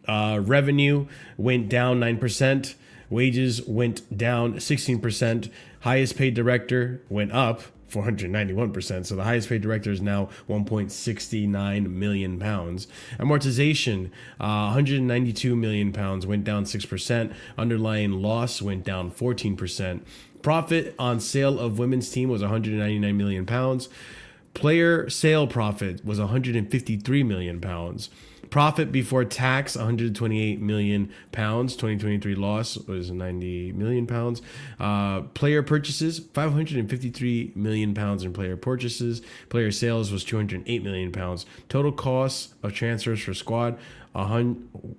revenue went down 9%. Wages went down 16%. Highest paid director went up 491%. So the highest paid director is now 1.69 million pounds. Amortization, 192 million pounds, went down 6%. Underlying loss went down 14%. Profit on sale of women's team was 199 million pounds. Player sale profit was 153 million pounds. Profit before tax, 128 million pounds. 2023 loss was 90 million pounds. Player purchases, 553 million pounds in player purchases. Player sales was 208 million pounds. Total costs of transfers for squad, isn't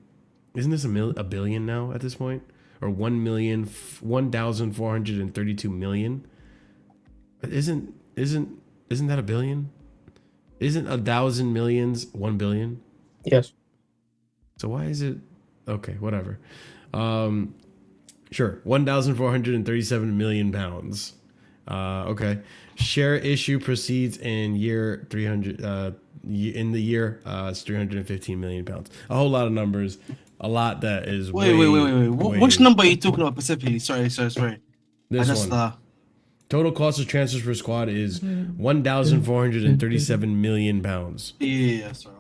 this a billion now at this point? Or 1,432 million? Isn't that a billion? Isn't 1,000 millions 1 billion? Yes. So why is it okay? Whatever. Sure. 1,437 million pounds. Okay. Share issue proceeds in year 300. In the year, it's 315 million pounds. A whole lot of numbers. A lot that is. Wait. Which number are you talking about specifically? Sorry. This one. Total cost of transfers per squad is 1,437 million pounds. Yeah. Sorry.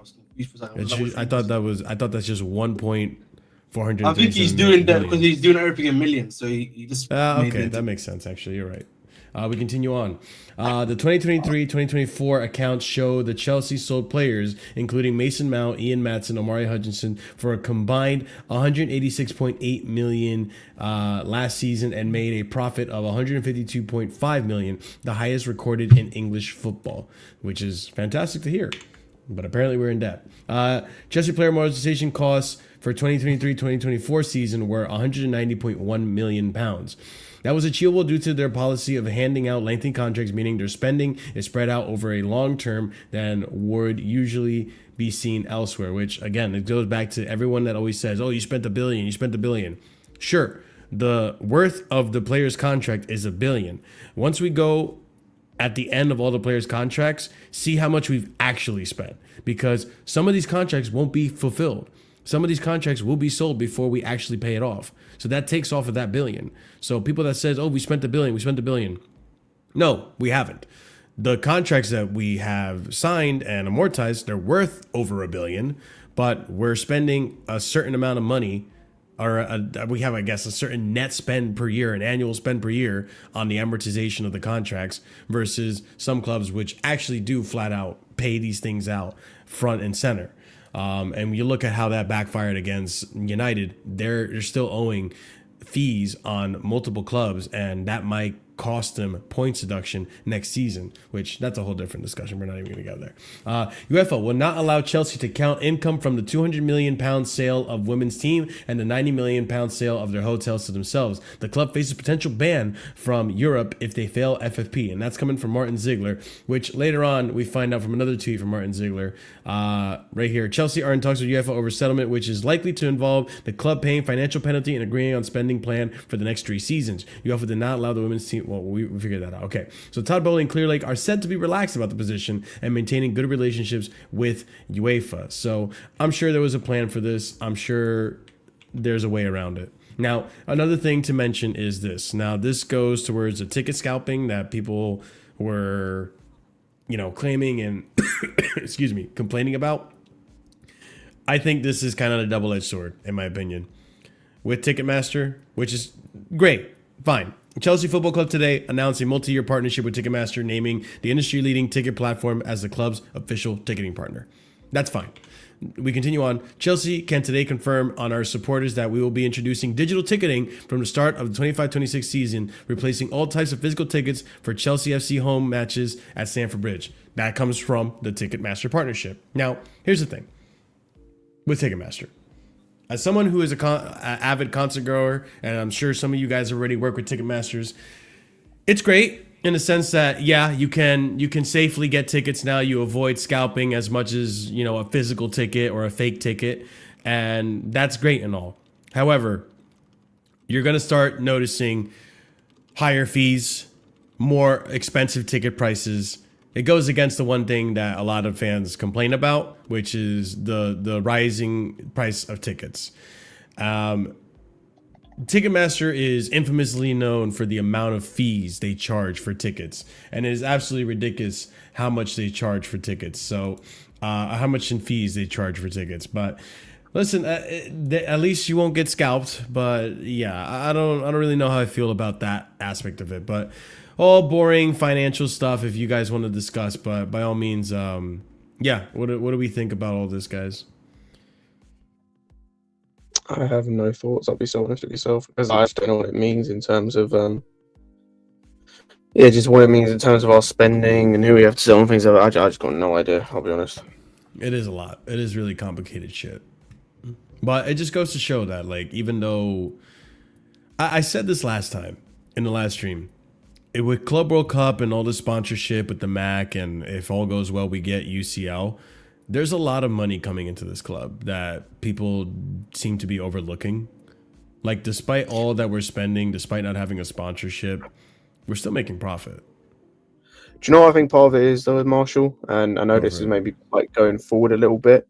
I thought that's just 1.400. I think he's doing that because he's doing everything in millions. So he just. Okay, that makes sense. Actually, you're right. We continue on. The 2023-2024 accounts show the Chelsea sold players, including Mason Mount, Ian Maatson, Omari Hutchinson, for a combined 186.8 million last season, and made a profit of 152.5 million, the highest recorded in English football, which is fantastic to hear. But apparently we're in debt. Chelsea player amortization costs for 2023-2024 season were 190.1 million pounds. That was achievable due to their policy of handing out lengthy contracts, meaning their spending is spread out over a long term than would usually be seen elsewhere, which again, it goes back to everyone that always says, oh, you spent $1 billion. Sure, the worth of the player's contract is $1 billion. Once we go at the end of all the players' contracts, see how much we've actually spent, because some of these contracts won't be fulfilled. Some of these contracts will be sold before we actually pay it off. So that takes off of that $1 billion. So people that says, oh, we spent $1 billion. No, we haven't. The contracts that we have signed and amortized, they're worth over $1 billion, but we're spending a certain amount of money, or we have, I guess, a certain net spend per year, an annual spend per year on the amortization of the contracts, versus some clubs which actually do flat out pay these things out front and center. And when you look at how that backfired against United, they're still owing fees on multiple clubs, and that might cost them points deduction next season, which that's a whole different discussion. We're not even going to go there. UEFA will not allow Chelsea to count income from the 200 million pound sale of women's team and the 90 million pound sale of their hotels to themselves. The club faces potential ban from Europe if they fail FFP, and that's coming from Martin Ziegler, which later on we find out from another tweet from Martin Ziegler right here. Chelsea are in talks with UEFA over settlement, which is likely to involve the club paying financial penalty and agreeing on spending plan for the next 3 seasons. UEFA did not allow the women's team. Well, we figured that out. Okay. So Todd Bowley and Clear Lake are said to be relaxed about the position and maintaining good relationships with UEFA. So I'm sure there was a plan for this. I'm sure there's a way around it. Now, another thing to mention is this. Now, this goes towards the ticket scalping that people were, claiming and, excuse me, complaining about. I think this is kind of a double-edged sword, in my opinion. With Ticketmaster, which is great, fine. Chelsea Football Club today announced a multi-year partnership with Ticketmaster, naming the industry-leading ticket platform as the club's official ticketing partner. That's fine. We continue on. Chelsea can today confirm on our supporters that we will be introducing digital ticketing from the start of the 25-26 season, replacing all types of physical tickets for Chelsea FC home matches at Stamford Bridge. That comes from the Ticketmaster partnership. Now, here's the thing with Ticketmaster. As someone who is an avid concert goer, and I'm sure some of you guys already work with Ticketmasters, it's great in the sense that, yeah, you can safely get tickets now. You avoid scalping as much as, a physical ticket or a fake ticket, and that's great and all. However, you're going to start noticing higher fees, more expensive ticket prices. It goes against the one thing that a lot of fans complain about, which is the rising price of tickets. Ticketmaster is infamously known for the amount of fees they charge for tickets, and it is absolutely ridiculous how much they charge for tickets. So, how much in fees they charge for tickets. But listen, at least you won't get scalped. But yeah, I don't really know how I feel about that aspect of it. But all boring financial stuff if you guys want to discuss. But by all means, yeah, what do we think about all this, guys? I have no thoughts. I'll be so honest with yourself, because I just don't know what it means in terms of just what it means in terms of our spending and who we have to sell and things like that. I just got no idea. I'll be honest. It is a lot. It is really complicated shit. But it just goes to show that, like, even though I said this last time in the last stream, with Club World Cup and all the sponsorship with the MAC, and if all goes well, we get UCL. There's a lot of money coming into this club that people seem to be overlooking. Like, despite all that we're spending, despite not having a sponsorship, we're still making profit. Do you know what I think part of it is, though, with Marshall? And I know this is maybe like going forward a little bit,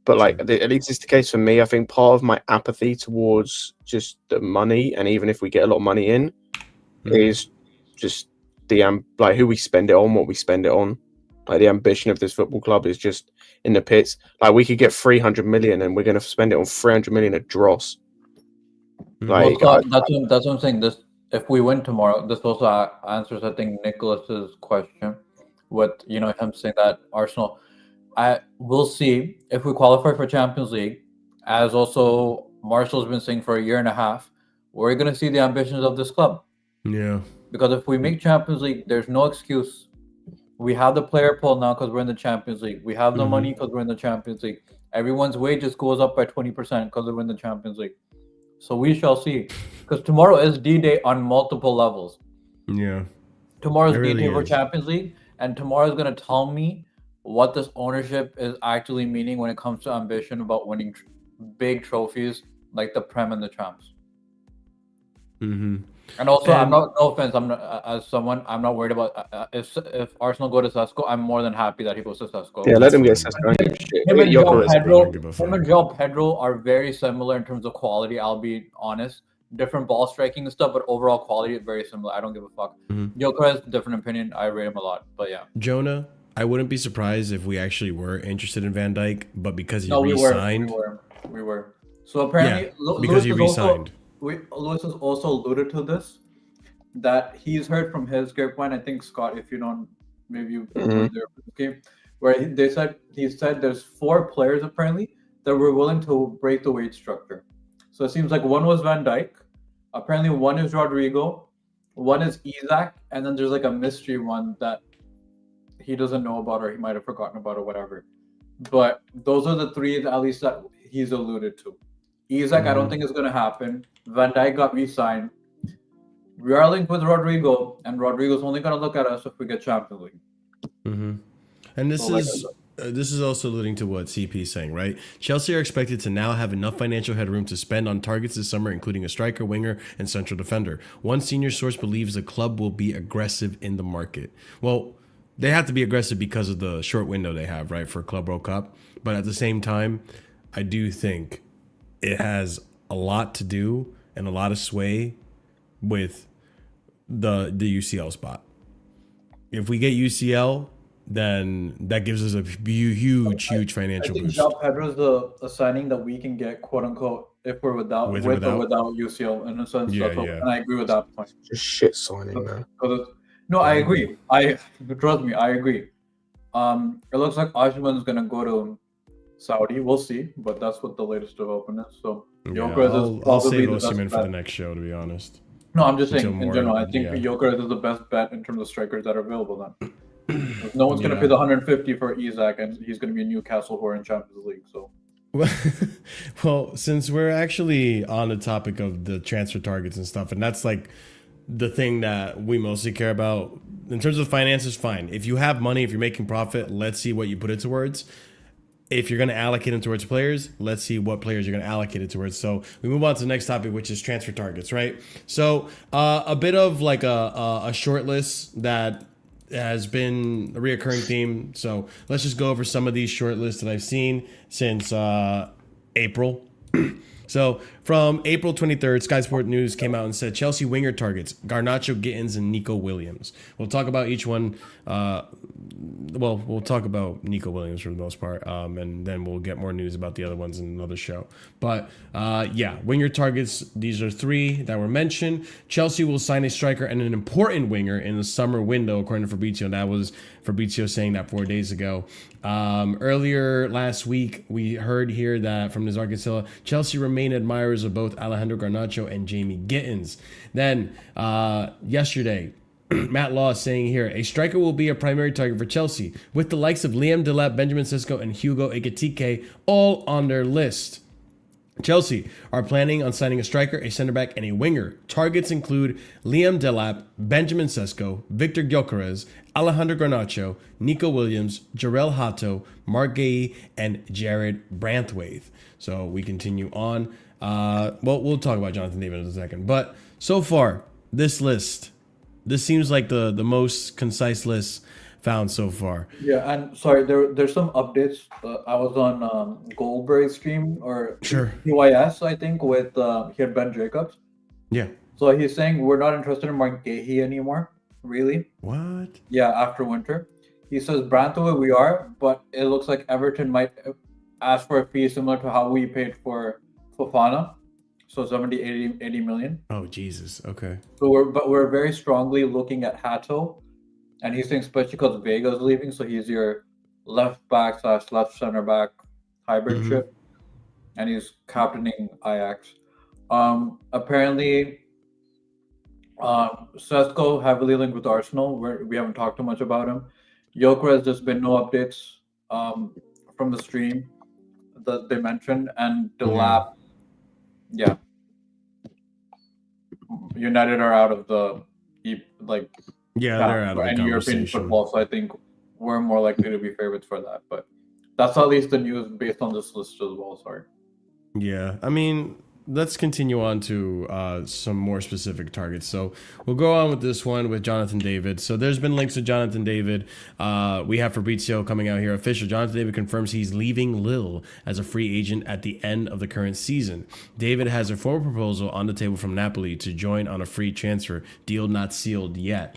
but like at least it's the case for me. I think part of my apathy towards just the money, and even if we get a lot of money in, is just the like who we spend it on, what we spend it on. Like the ambition of this football club is just in the pits. Like we could get 300 million, and we're going to spend it on 300 million at dross. Like well, that's what I'm saying. This, if we win tomorrow, this also answers, I think, Nicholas's question with him saying that Arsenal. I will see if we qualify for Champions League, as also Marshall's been saying for a year and a half. We're going to see the ambitions of this club. Yeah. Because if we make Champions League, there's no excuse. We have the player pool now because we're in the Champions League. We have the money because we're in the Champions League. Everyone's wages goes up by 20% because we're in the Champions League. So we shall see. Because tomorrow is D-Day on multiple levels. Yeah. Tomorrow's D-Day for Champions League, and tomorrow's going to tell me what this ownership is actually meaning when it comes to ambition about winning big trophies like the Prem and the Champs. And also, I'm not. No offense. I'm not. As someone, I'm not worried about if Arsenal go to Sesko. I'm more than happy that he goes to Sesko. Yeah, let him get Sesko. Him and Joao Pedro are very similar in terms of quality. I'll be honest. Different ball striking and stuff, but overall quality is very similar. I don't give a fuck. Gyökeres has a different opinion. I rate him a lot, but yeah. Jonah, I wouldn't be surprised if we actually were interested in Van Dijk, but because he re-signed, we were. So apparently, because he re-signed. Lewis has also alluded to this, that he's heard from his grapevine. I think, Scott, if you don't, maybe you were there for this game, where he said there's 4 players apparently that were willing to break the wage structure. So it seems like one was Van Dijk, apparently one is Rodrygo, one is Isak, and then there's like a mystery one that he doesn't know about or he might have forgotten about or whatever. But those are the 3 at least that he's alluded to. Isak, I don't think it's going to happen. Van Dijk got re-signed. We are linked with Rodrygo, and Rodrygo's only going to look at us if we get Champions League. And this is also alluding to what CP is saying, right? Chelsea are expected to now have enough financial headroom to spend on targets this summer, including a striker, winger, and central defender. One senior source believes the club will be aggressive in the market. Well, they have to be aggressive because of the short window they have, right, for Club World Cup. But at the same time, I do think it has a lot to do and a lot of sway with the UCL spot. If we get UCL, then that gives us a huge financial boost. Joao Pedro is a signing that we can get, quote unquote, if we're without or without UCL in a sense. And I agree with that point. Just shit signing, man. No, I agree. Trust me, I agree. It looks like Osimhen is gonna go to Saudi. We'll see, but that's what the latest development is. So I'll save Osimhen for the next show, to be honest. No, I'm just saying in general. I think Gyökeres is the best bet in terms of strikers that are available then. No one's going to pay the 150 for Isak, and he's going to be a Newcastle who are in Champions League. So, well, since we're actually on the topic of the transfer targets and stuff, and that's like the thing that we mostly care about in terms of finances. Fine, if you have money, if you're making profit, let's see what you put it towards. if you're going to allocate them towards players, let's see what players you're going to allocate it towards. So we move on to the next topic, which is transfer targets, right? So a bit of like a short list that has been a reoccurring theme. So let's just go over some of these short lists that I've seen since April. So from April 23rd, Sky Sport News came out and said Chelsea winger targets, Garnacho, Gittins, and Nico Williams. We'll talk about each one. We'll talk about Nico Williams for the most part, and then we'll get more news about the other ones in another show. But winger targets, these are 3 that were mentioned. Chelsea will sign a striker and an important winger in the summer window, according to Fabrizio. And that was Fabrizio saying that 4 days ago. Earlier last week, we heard here that from Nizar Gisela, Chelsea remain admirers of both Alejandro Garnacho and Jamie Gittins. Then yesterday, Matt Law is saying here, a striker will be a primary target for Chelsea, with the likes of Liam Delap, Benjamin Sesko, and Hugo Ekitike all on their list. Chelsea are planning on signing a striker, a center back, and a winger. Targets include Liam Delap, Benjamin Sesko, Victor Gyökeres, Alejandro Garnacho, Nico Williams, Jarell Hato, Mark Gay, and Jared Branthwaite. So we continue on. We'll talk about Jonathan David in a second. But so far, this list, this seems like the most concise list found so far. Yeah, and sorry, there's some updates. I was on Goldberry's stream or Sure. PYS, I think, with he had Ben Jacobs. Yeah. So he's saying we're not interested in Mark Gahey anymore. Really? What? Yeah, after winter. He says Branthwaite we are, but it looks like Everton might ask for a fee similar to how we paid for Fofana. So 70, 80 million. Oh, Jesus. Okay. So we're very strongly looking at Hato. And he's saying especially because Vega's leaving, so he's your left back / left center back hybrid ship. And he's captaining Ajax. Apparently Sesko heavily linked with Arsenal. We haven't talked too much about him. Gyökeres, there's been no updates from the stream that they mentioned, and Delap, yeah. United are out of the they're out of the any European conversation. football, so I think we're more likely to be favorites for that. But that's at least the news based on this list as well. Sorry. Yeah, I mean, let's continue on to some more specific targets. So we'll go on with this one with Jonathan David. So there's been links to Jonathan David. We have Fabrizio coming out here. Official. Jonathan David confirms he's leaving Lille as a free agent at the end of the current season. David has a formal proposal on the table from Napoli to join on a free transfer. Deal not sealed yet.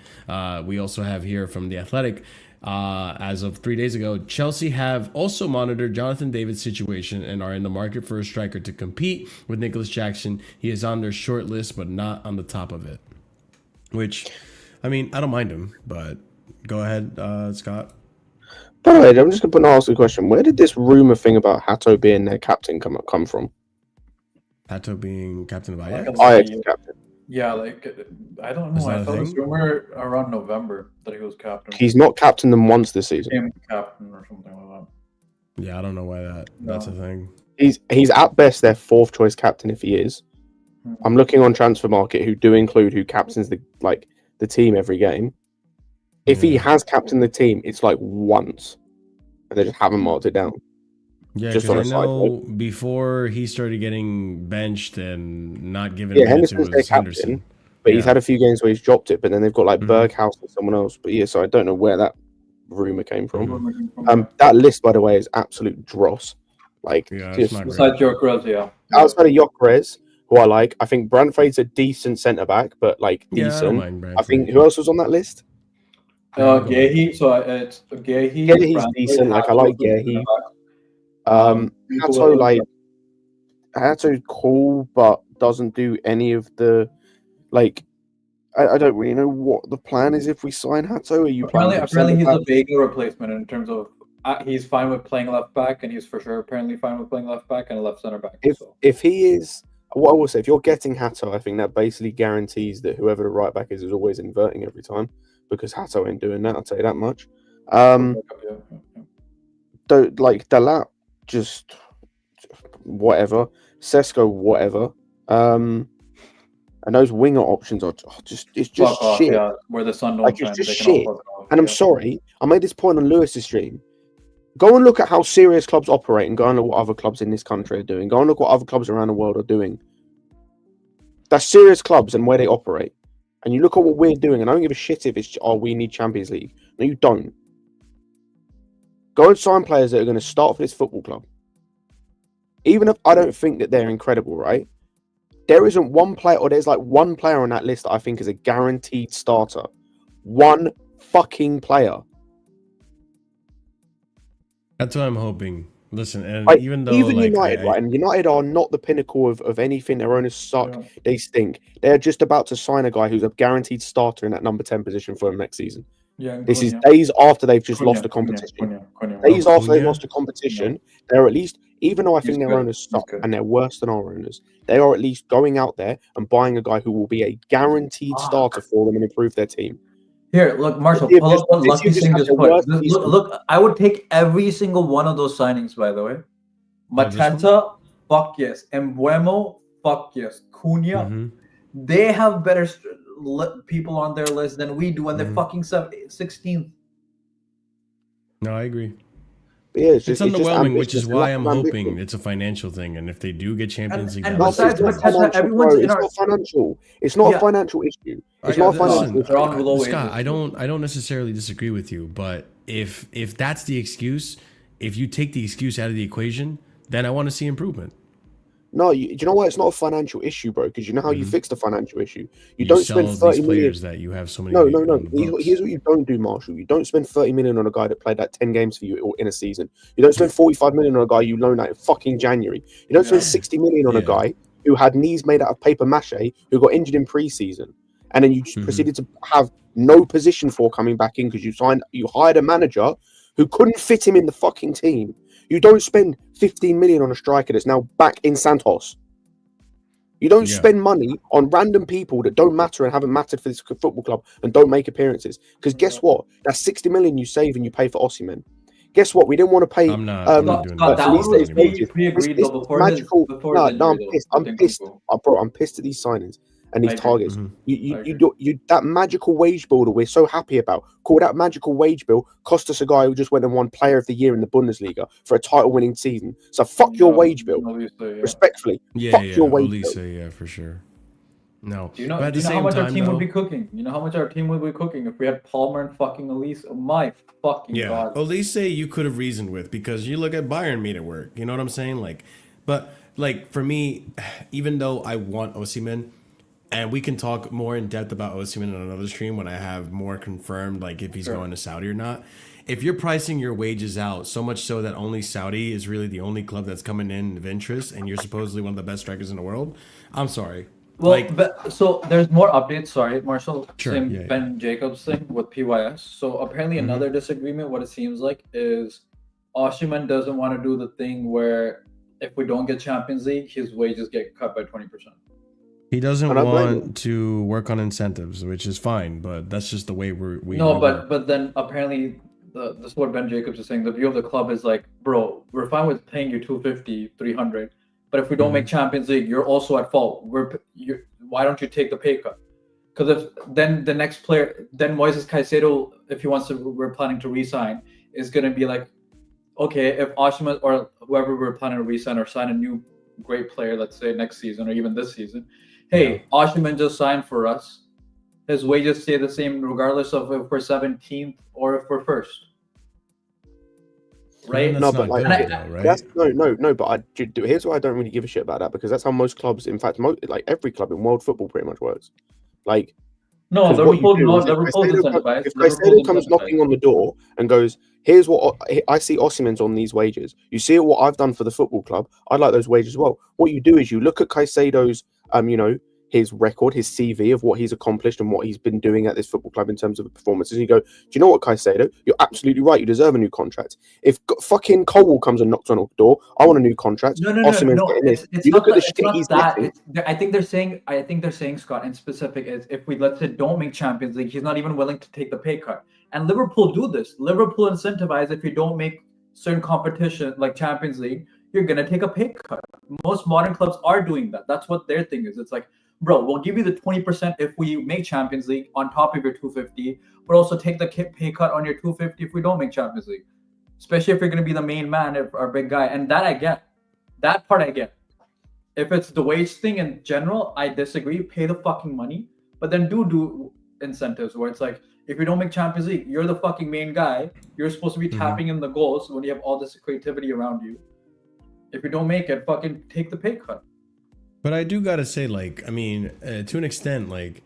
We also have here from The Athletic, as of 3 days ago, Chelsea have also monitored Jonathan David's situation and are in the market for a striker to compete with Nicholas Jackson. He is on their short list, but not on the top of it. Which, I mean, I don't mind him, but go ahead, Scott. By the way, I'm just going to ask a question. Where did this rumor thing about Hato being their captain come from? Hato being captain of Ajax? Ajax captain. Yeah, I don't know. Is that I a thought it was thing? rumor around November that he was captain. He's not captained them once this season. Became captain or something like that. Yeah, I don't know why that's a thing. He's at best their 4th choice captain if he is. I'm looking on Transfer Market, who do include who captains the team every game. If he has captained the team, it's like once, and they just haven't marked it down. Yeah, Just because I on a side know note. before he started getting benched and not given Yeah, minutes, it Henderson's their was captain, Henderson. but he's had a few games where he's dropped it. But then they've got like Mhm. Berghaus and someone else. But yeah, so I don't know where that rumor came from. Mhm. That list, by the way, is absolute dross. Like, Yeah, it's just not great. Besides Gyökeres, yeah. outside of Gyökeres, who I like, I think Branthwaite's a decent centre back, but like Yeah, I don't decent. mind Brad. I think who else was on that list? Gahey, so it's Gahey. Yeah, he's Branthwaite, decent. Like, I Hato, like Gahey. Nico Hato's cool, but doesn't do any of the like. I don't really know what the plan is if we sign Hato. Are you Apparently he's a Vega replacement in terms of he's fine with playing left back, and he's for sure apparently fine with playing left back and a left center back. If he is, what I will say, if you're getting Hato, I think that basically guarantees that whoever the right back is always inverting every time, because Hato ain't doing that. I'll tell you that much. Like Delap, just whatever. Sesko, whatever. And those winger options are just shit. Yeah, where the sun don't Like, shine, it's just they can all shit. fuck off, And I'm yeah. sorry, I made this point on Lewis's stream. Go and look at how serious clubs operate, and go and look what other clubs in this country are doing. Go and look what other clubs around the world are doing. That's serious clubs and where they operate. And you look at what we're doing, and I don't give a shit if it's, oh, we need Champions League. No, you don't. Go and sign players that are going to start for this football club. Even if I don't think that they're incredible, right? There isn't one player, or there's like one player on that list that I think is a guaranteed starter. One fucking player. That's what I'm hoping. Listen, and Like, even though even like United, right? And United are not the pinnacle of anything. Their owners suck. Yeah. They stink. They're just about to sign a guy who's a guaranteed starter in that number 10 position for them next season. Yeah, this is days after they've just lost a competition. Days after they've lost a competition, they're at least, even though I think their owners suck and they're worse than our owners, they are at least going out there and buying a guy who will be a guaranteed starter for them and improve their team. Here, look, Marshall, pull up what Lucky Singh just put. Look, I would take every single one of those signings, by the way. Matanta, fuck yes. Embuemo, fuck yes. Cunha, they have better people on their list than we do, and they're fucking 16th. No, I agree. Yeah, it's underwhelming, which is why I'm hoping it's a financial thing. And if they do get Champions League, and besides, everyone's in our financial. It's not a financial issue. It's not a financial issue. Scott, I don't necessarily disagree with you, but if that's the excuse, if you take the excuse out of the equation, then I want to see improvement. No, do you know why it's not a financial issue, bro? Because you know how you fix the financial issue. You don't spend 30 million. That you have so many. No. Here's what you don't do, Marshall. You don't spend 30 million on a guy that played like 10 games for you in a season. You don't spend 45 million on a guy you loan out in fucking January. You don't spend 60 million on a guy who had knees made out of paper mache, who got injured in pre-season, and then you just proceeded to have no position for coming back in because you hired a manager who couldn't fit him in the fucking team. You don't spend 15 million on a striker that's now back in Santos. You don't spend money on random people that don't matter and haven't mattered for this football club and don't make appearances. Because guess what? That's 60 million you save and you pay for Osimhen. Guess what? We didn't want to pay. I'm not doing that. That was pre-agreed though before magical. I'm pissed. I'm pissed. Bro, I'm pissed at these signings and these targets. You that magical wage bill that we're so happy about, call that magical wage bill, cost us a guy who just went and won Player of the Year in the Bundesliga for a title-winning season. So fuck your wage bill, respectfully. Fuck your wage bill. Yeah, for sure. No, do you know how much our team would be cooking? You know how much our team would be cooking if we had Palmer and fucking Elise? Oh my fucking god. Elise you could have reasoned with, because you look at Bayern made it work. You know what I'm saying? But for me, even though I want Osimhen, and we can talk more in depth about Osimhen on another stream when I have more confirmed, if he's going to Saudi or not. If you're pricing your wages out so much so that only Saudi is really the only club that's coming in of interest, and you're supposedly one of the best strikers in the world, I'm sorry. Well, so there's more updates. Sorry, Marshall. Sure, Same Ben Jacobs thing with PYS. So apparently another disagreement, what it seems like, is Osimhen doesn't want to do the thing where if we don't get Champions League, his wages get cut by 20%. He doesn't want to work on incentives, which is fine, but that's just the way we. No, but then apparently this is what Ben Jacobs is saying. The view of the club is like, bro, we're fine with paying you 250, 300, but if we don't make Champions League, you're also at fault. Why don't you take the pay cut? Because then the next player, then Moises Caicedo, if he wants to, we're planning to re-sign, is going to be like, okay, if Osimhen or whoever we're planning to re-sign or sign a new great player, let's say next season or even this season. Hey, Osimhen just signed for us. His wages stay the same regardless of if we're 17th or if we're first. Right? No, but here's why I don't really give a shit about that, because that's how most clubs, in fact, every club in world football pretty much works. No, Liverpool incentivized. If Caicedo comes knocking on the door and goes, here's what I see Osimhen's on these wages. You see what I've done for the football club. I'd like those wages as well. What you do is you look at Caicedo's, his record, his CV of what he's accomplished and what he's been doing at this football club in terms of the performances. And you go, do you know what, Caicedo? You're absolutely right. You deserve a new contract. If fucking Colwell comes and knocks on the door, I want a new contract. No. It's not that. I think they're saying, Scott, in specific, is if we, let's say, don't make Champions League, he's not even willing to take the pay cut. And Liverpool do this. Liverpool incentivize if you don't make certain competition like Champions League, you're going to take a pay cut. Most modern clubs are doing that. That's what their thing is. It's like, bro, we'll give you the 20% if we make Champions League on top of your 250, but also take the pay cut on your 250 if we don't make Champions League. especially if you're going to be the main man or big guy. And that I get. That part I get. If it's the wage thing in general, I disagree. Pay the fucking money. But then do incentives where it's like, if you don't make Champions League, you're the fucking main guy. You're supposed to be tapping in the goals when you have all this creativity around you. If you don't make it, fucking take the pay cut. But I do gotta say, like, I mean, to an extent, like,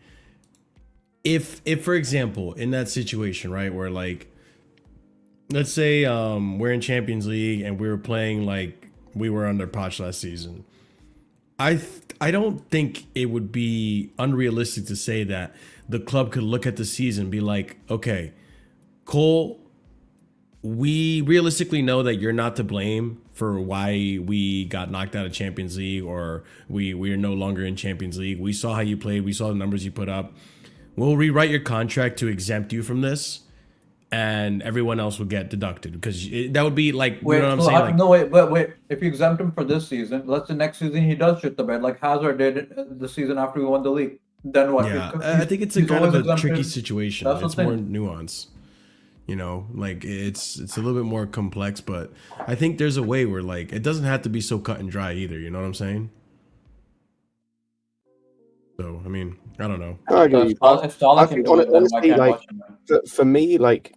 if for example, in that situation, right, where like, let's say we're in Champions League and we were playing like we were under Poch last season, I don't think it would be unrealistic to say that the club could look at the season and be like, okay, Cole, we realistically know that you're not to blame for why we got knocked out of Champions League or we are no longer in Champions League. We saw how you played. We saw the numbers you put up. We'll rewrite your contract to exempt you from this, and everyone else will get deducted because that would be like, you know what I'm saying? Like, no, wait. If you exempt him for this season, let's say next season he does shit the bed like Hazard did the season after we won the league. Then what? Yeah, I think it's a kind of a tricky situation. That's It's more nuance. You know, like it's a little bit more complex, but I think there's a way where like it doesn't have to be so cut and dry either. You know what I'm saying? So I mean, I don't know. I agree. I think honestly, like for me, like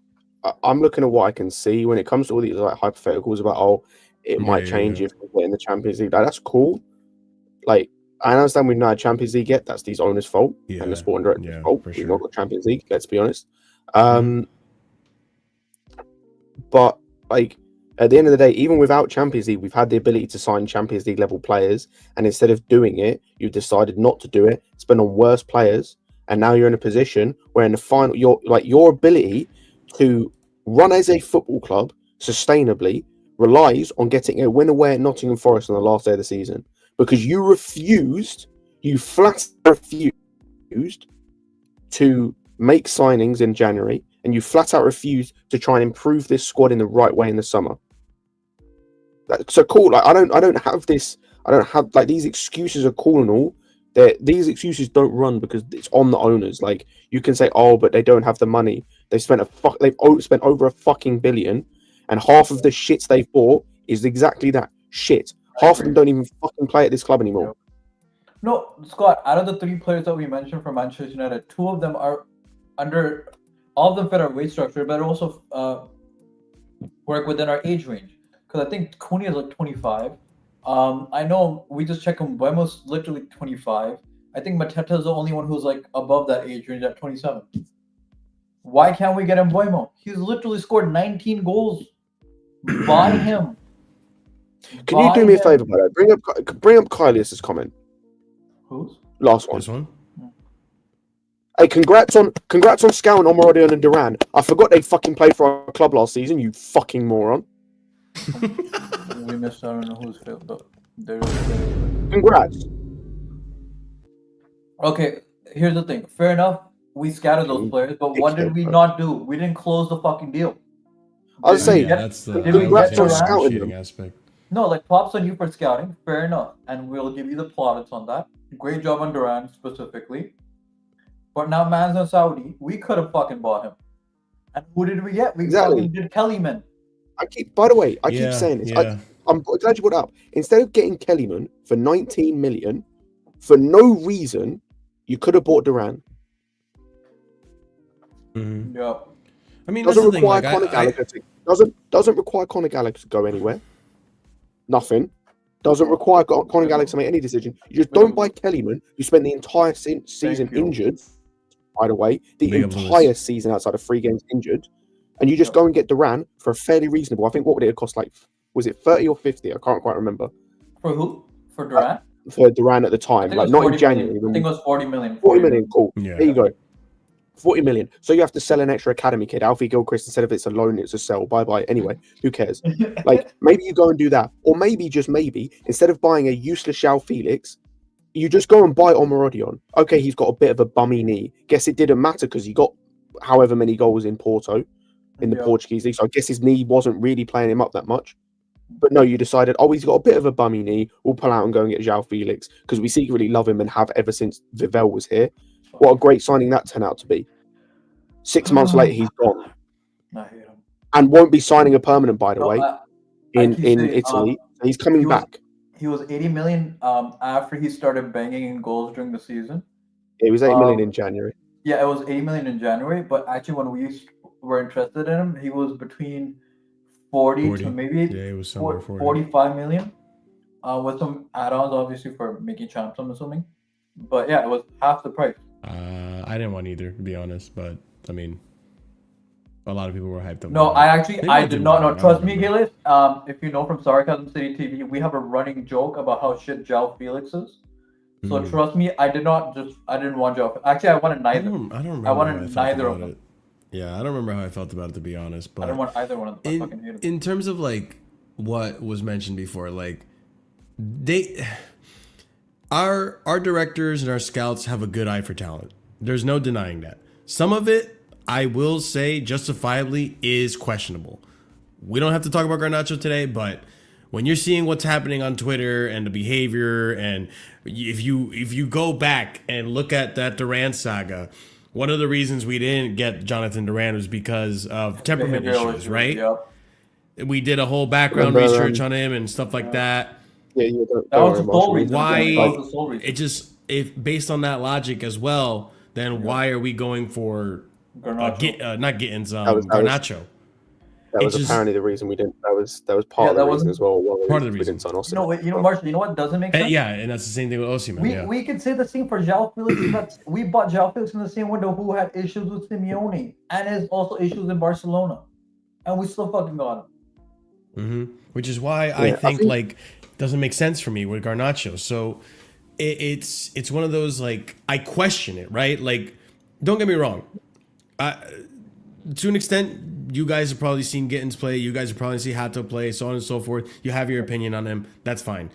I'm looking at what I can see when it comes to all these like hypotheticals about it might change if we're in the Champions League. Like, that's cool. Like I understand we've not had Champions League yet. That's these owners' fault and the sporting director's fault. We've not got Champions League. Let's be honest. But like at the end of the day, even without Champions League, we've had the ability to sign Champions League level players, and instead of doing it, you've decided not to do it. Spend on worse players, and now you're in a position where in the final, your ability to run as a football club sustainably relies on getting a win away at Nottingham Forest on the last day of the season because you flat refused to make signings in January. And you flat out refuse to try and improve this squad in the right way in the summer. So cool. Like I don't have like these excuses are cool and all. These excuses don't run because it's on the owners. Like you can say, oh, but they don't have the money. They've spent over a fucking billion, and half of the shits they've bought is exactly that shit. Half of them don't even fucking play at this club anymore. No, Scott. Out of the 3 players that we mentioned from Manchester United, 2 of them are under. All of them fit our wage structure, but also work within our age range. Because I think Cooney is like 25. I know we just checked him. Buemo's literally 25. I think Mateta is the only one who's like above that age range at 27. Why can't we get him Buemo? He's literally scored 19 goals. Buy him. Can you do me a favor, brother? Bring up Kylius's comment. Who's? Last one. This one? Hey, congrats on scouting Omorodon and Duran. I forgot they fucking played for our club last season, you fucking moron. We missed out on who's failed, but Congrats. Okay, here's the thing. Fair enough, we scouted those players, but what did we not do? We didn't close the fucking deal. I was saying, that's the congrats on scouting aspect. No, like props on you for scouting. Fair enough, and we'll give you the plaudits on that. Great job on Duran specifically. But now man's in Saudi, we could have fucking bought him. And who did we get? We fucking did Kellyman. I keep saying this. Yeah. I'm glad you brought it up. Instead of getting Kellyman for 19 million, for no reason, you could have bought Duran. Mm-hmm. Yeah. I mean, doesn't require Conor Gallagher doesn't require Conor Gallagher to go anywhere. Nothing. Doesn't require Conor Gallagher to make any decision. You just don't buy Kellyman. You spend the entire season injured. By the way, the entire season outside of 3 games injured, and you just go and get Duran for a fairly reasonable. I think what would it have cost? Like, was it 30 or 50? I can't quite remember. For who? For Duran? For Duran at the time, like not in January. I think it was 40 million. 40 million, cool. Yeah. There you go. 40 million. So you have to sell an extra academy kid, Alfie Gilchrist, instead of it's a loan, it's a sell. Bye. Anyway, who cares? Like, maybe you go and do that. Or maybe, just maybe, instead of buying a useless Joao Felix, you just go and buy Omorodon. Okay, he's got a bit of a bummy knee. Guess it didn't matter because he got however many goals in Porto, in the Portuguese league. So I guess his knee wasn't really playing him up that much. But no, you decided, he's got a bit of a bummy knee. We'll pull out and go and get Joao Felix because we secretly love him and have ever since Vivell was here. What a great signing that turned out to be. 6 months later, he's gone. I hate him. and won't be signing a permanent, by the No, way, I in keep saying, Italy. He's coming he was- back. He was 80 million after he started banging in goals during the season. It was 8 million in January. Yeah, it was 80 million in January, but actually when we were interested in him, he was between 40 to maybe it was somewhere 40. 45 million. With some add-ons, obviously, for making champs, I'm assuming. But yeah, it was half the price. I didn't want either, to be honest, but I mean, a lot of people were hyped up. No, I did not know. Trust me, Gillis. Gillis. If you know from Sarcasm City TV, we have a running joke about how shit Joao Felix is. So trust me, I didn't want Joao. Actually, I wanted neither. I don't remember. I wanted neither of them. Yeah, I don't remember how I felt about it, to be honest. But I didn't want either one of them. I fucking hate them. in terms of like what was mentioned before, like our directors and our scouts have a good eye for talent. There's no denying that. Some of it, I will say, justifiably is questionable. We don't have to talk about Garnacho today, but when you're seeing what's happening on Twitter and the behavior, and if you go back and look at that Duran saga, one of the reasons we didn't get Jonathan Duran was because of temperament issues, right? Yep. We did a whole background research on him and stuff like that. Yeah, That was the sole reason. Why? That was the sole reason. It just, if based on that logic as well, then why are we going for Garnacho. not Gittins, was- Garnacho? That was It's just- apparently the reason we didn't. That was part of the reason as well. Part of the we reason. didn't sign Austin. Marshall, you know what doesn't make sense? Yeah, and that's the same thing with Osimhen. We could say the same for Joao Felix, but we bought Joao Felix in the same window who had issues with Simeone and has also issues in Barcelona. And we still fucking got him. Which is why I think like doesn't make sense for me with Garnacho. So it's one of those, like, I question it, right? Like, don't get me wrong. To an extent, you guys have probably seen Gittins play. You guys have probably seen Hato play, so on and so forth. You have your opinion on him. That's fine.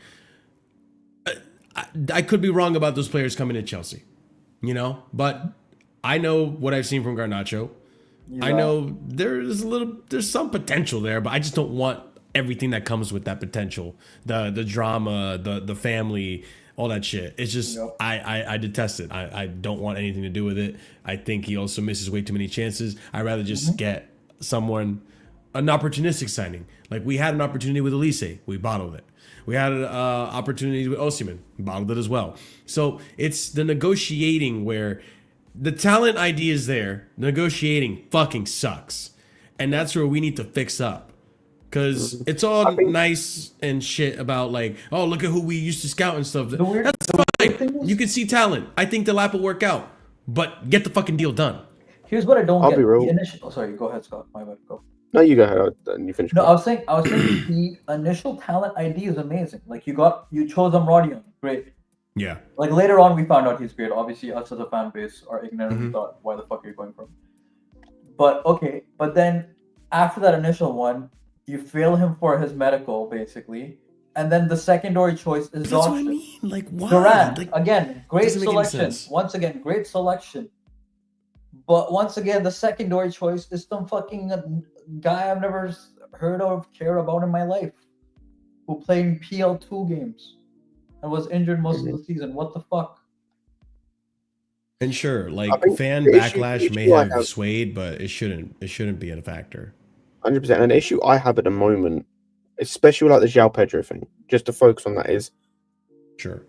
I could be wrong about those players coming to Chelsea, but I know what I've seen from Garnacho. I know there's some potential there, but I just don't want everything that comes with that potential. The drama, the family, all that shit. It's just, I detest it. I don't want anything to do with it. I think he also misses way too many chances. I'd rather just get an opportunistic signing. Like, we had an opportunity with Elise. We bottled it. We had an opportunity with Osimhen. Bottled it as well. So it's the negotiating where the talent idea is there. Negotiating fucking sucks. And that's where we need to fix up. Because it's all nice and shit about, like, oh, look at who we used to scout and stuff. That's fine. You can see talent. I think Delap will work out. But get the fucking deal done. Here's what I don't I'll get. be real. The initial, sorry, go ahead, Scott. My bad. Go. No, you go ahead and you finish. No, I was saying the initial talent ID is amazing. Like, you chose Rodriguez, great. Yeah. Like, later on we found out he's great. Obviously, us as a fan base are ignorant and thought, why the fuck are you going for him? But okay, but then after that initial one, you fail him for his medical, basically. And then the secondary choice is That's what I Dodson. mean. Like, why? Duran, Like, again, great doesn't make any selection. sense. Once again, great selection. But once again, the secondary choice is some fucking guy I've never heard of, care about in my life, who played in PL2 games and was injured most of the season. What the fuck? And sure, like, I think fan the issue- backlash the may issue I have have- swayed, but it shouldn't be a factor. 100%. An issue I have at the moment, especially like the Joao Pedro thing, just to focus on that, is Sure.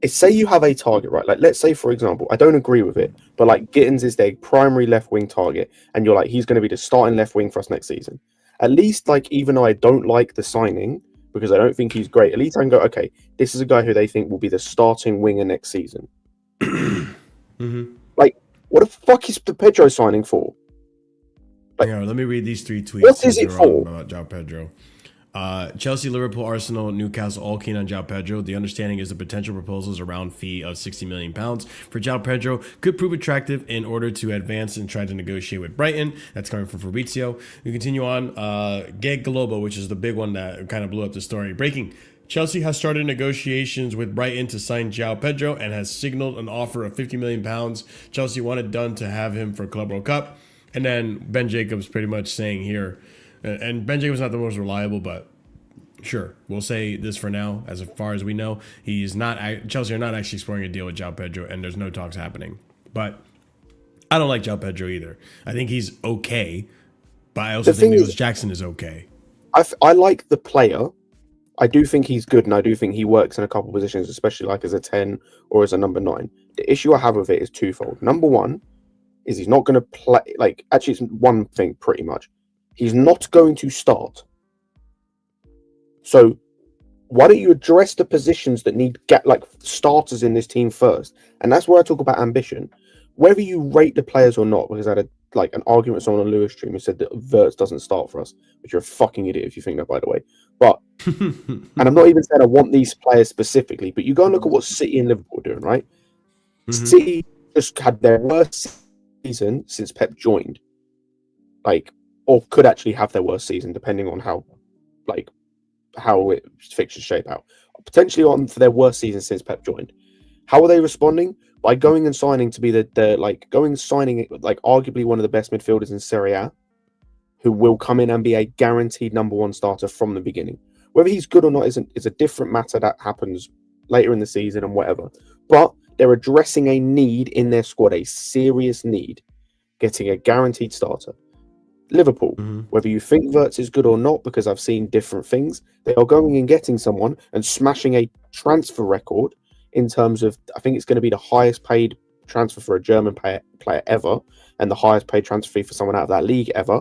say you have a target, right? Like, let's say, for example, I don't agree with it, but like Gittins is their primary left wing target, and you're like, he's going to be the starting left wing for us next season. At least, like, even though I don't like the signing because I don't think he's great, at least I can go, okay, this is a guy who they think will be the starting winger next season. Like, what the fuck is the Pedro signing for? Like, Let me read these 3 tweets. what since is it they're all for? about Joao Pedro. Chelsea, Liverpool, Arsenal, Newcastle, all keen on Joao Pedro. The understanding is the potential proposals around fee of £60 million for Joao Pedro could prove attractive in order to advance and try to negotiate with Brighton. That's coming from Fabrizio. We continue on. Geg Globo, which is the big one that kind of blew up the story. Breaking. Chelsea has started negotiations with Brighton to sign Joao Pedro and has signaled an offer of £50 million. Chelsea wanted done to have him for Club World Cup. And then Ben Jacobs pretty much saying here, and Ben Jacobs not the most reliable, but sure, we'll say this for now. As far as we know, Chelsea are not actually exploring a deal with Joao Pedro, and there's no talks happening. But I don't like Joao Pedro either. I think he's okay. But I also The think thing Nicholas is- Jackson is okay. I like the player. I do think he's good, and I do think he works in a couple positions, especially like as a 10 or as a number 9. The issue I have with it is twofold. Number one is he's not going to play. Like, actually, it's one thing pretty much. He's not going to start. So why don't you address the positions that need starters in this team first? And that's where I talk about ambition. Whether you rate the players or not, because I had an argument with someone on Lewis stream who said that Wirtz doesn't start for us, which you're a fucking idiot if you think that, by the way. But and I'm not even saying I want these players specifically, but you go and look at what City and Liverpool are doing, right? Mhm. City just had their worst season since Pep joined, or could actually have their worst season depending on how fixtures shape out. Potentially on for their worst season since Pep joined. How are they responding? By going and signing to be arguably one of the best midfielders in Serie A, who will come in and be a guaranteed number 1 starter from the beginning. Whether he's good or not is a different matter that happens later in the season and whatever. But they're addressing a need in their squad, a serious need, getting a guaranteed starter. Liverpool, whether you think Wirtz is good or not, because I've seen different things, they are going and getting someone and smashing a transfer record in terms of, I think it's going to be the highest paid transfer for a German player ever, and the highest paid transfer fee for someone out of that league ever.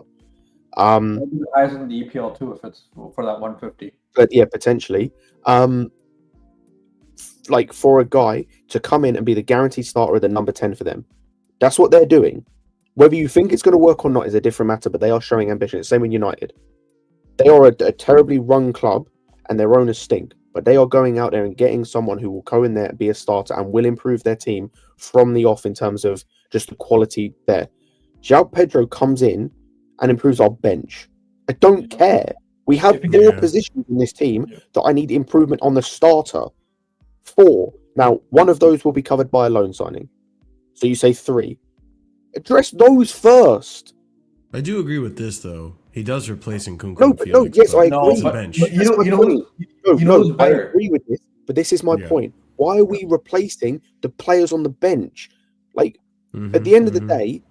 Maybe the highest in the EPL too, if it's for that 150. But yeah, potentially. For a guy to come in and be the guaranteed starter at the number 10 for them, that's what they're doing. Whether you think it's going to work or not is a different matter, but they are showing ambition. It's the same with United. They are a terribly run club, and their owners stink. But they are going out there and getting someone who will go in there and be a starter and will improve their team from the off in terms of just the quality there. Joao Pedro comes in and improves our bench. I don't care. We have 4 positions in this team that I need improvement on the starter. 4. Now, one of those will be covered by a loan signing. So you say 3. Address those first. I do agree with this, though. He does replace Nkunku. No, and but no, Felix, yes, but I agree. it's a bench. But you know who's I better? agree with this, but this is my point. Why are we replacing the players on the bench? At the end of the day,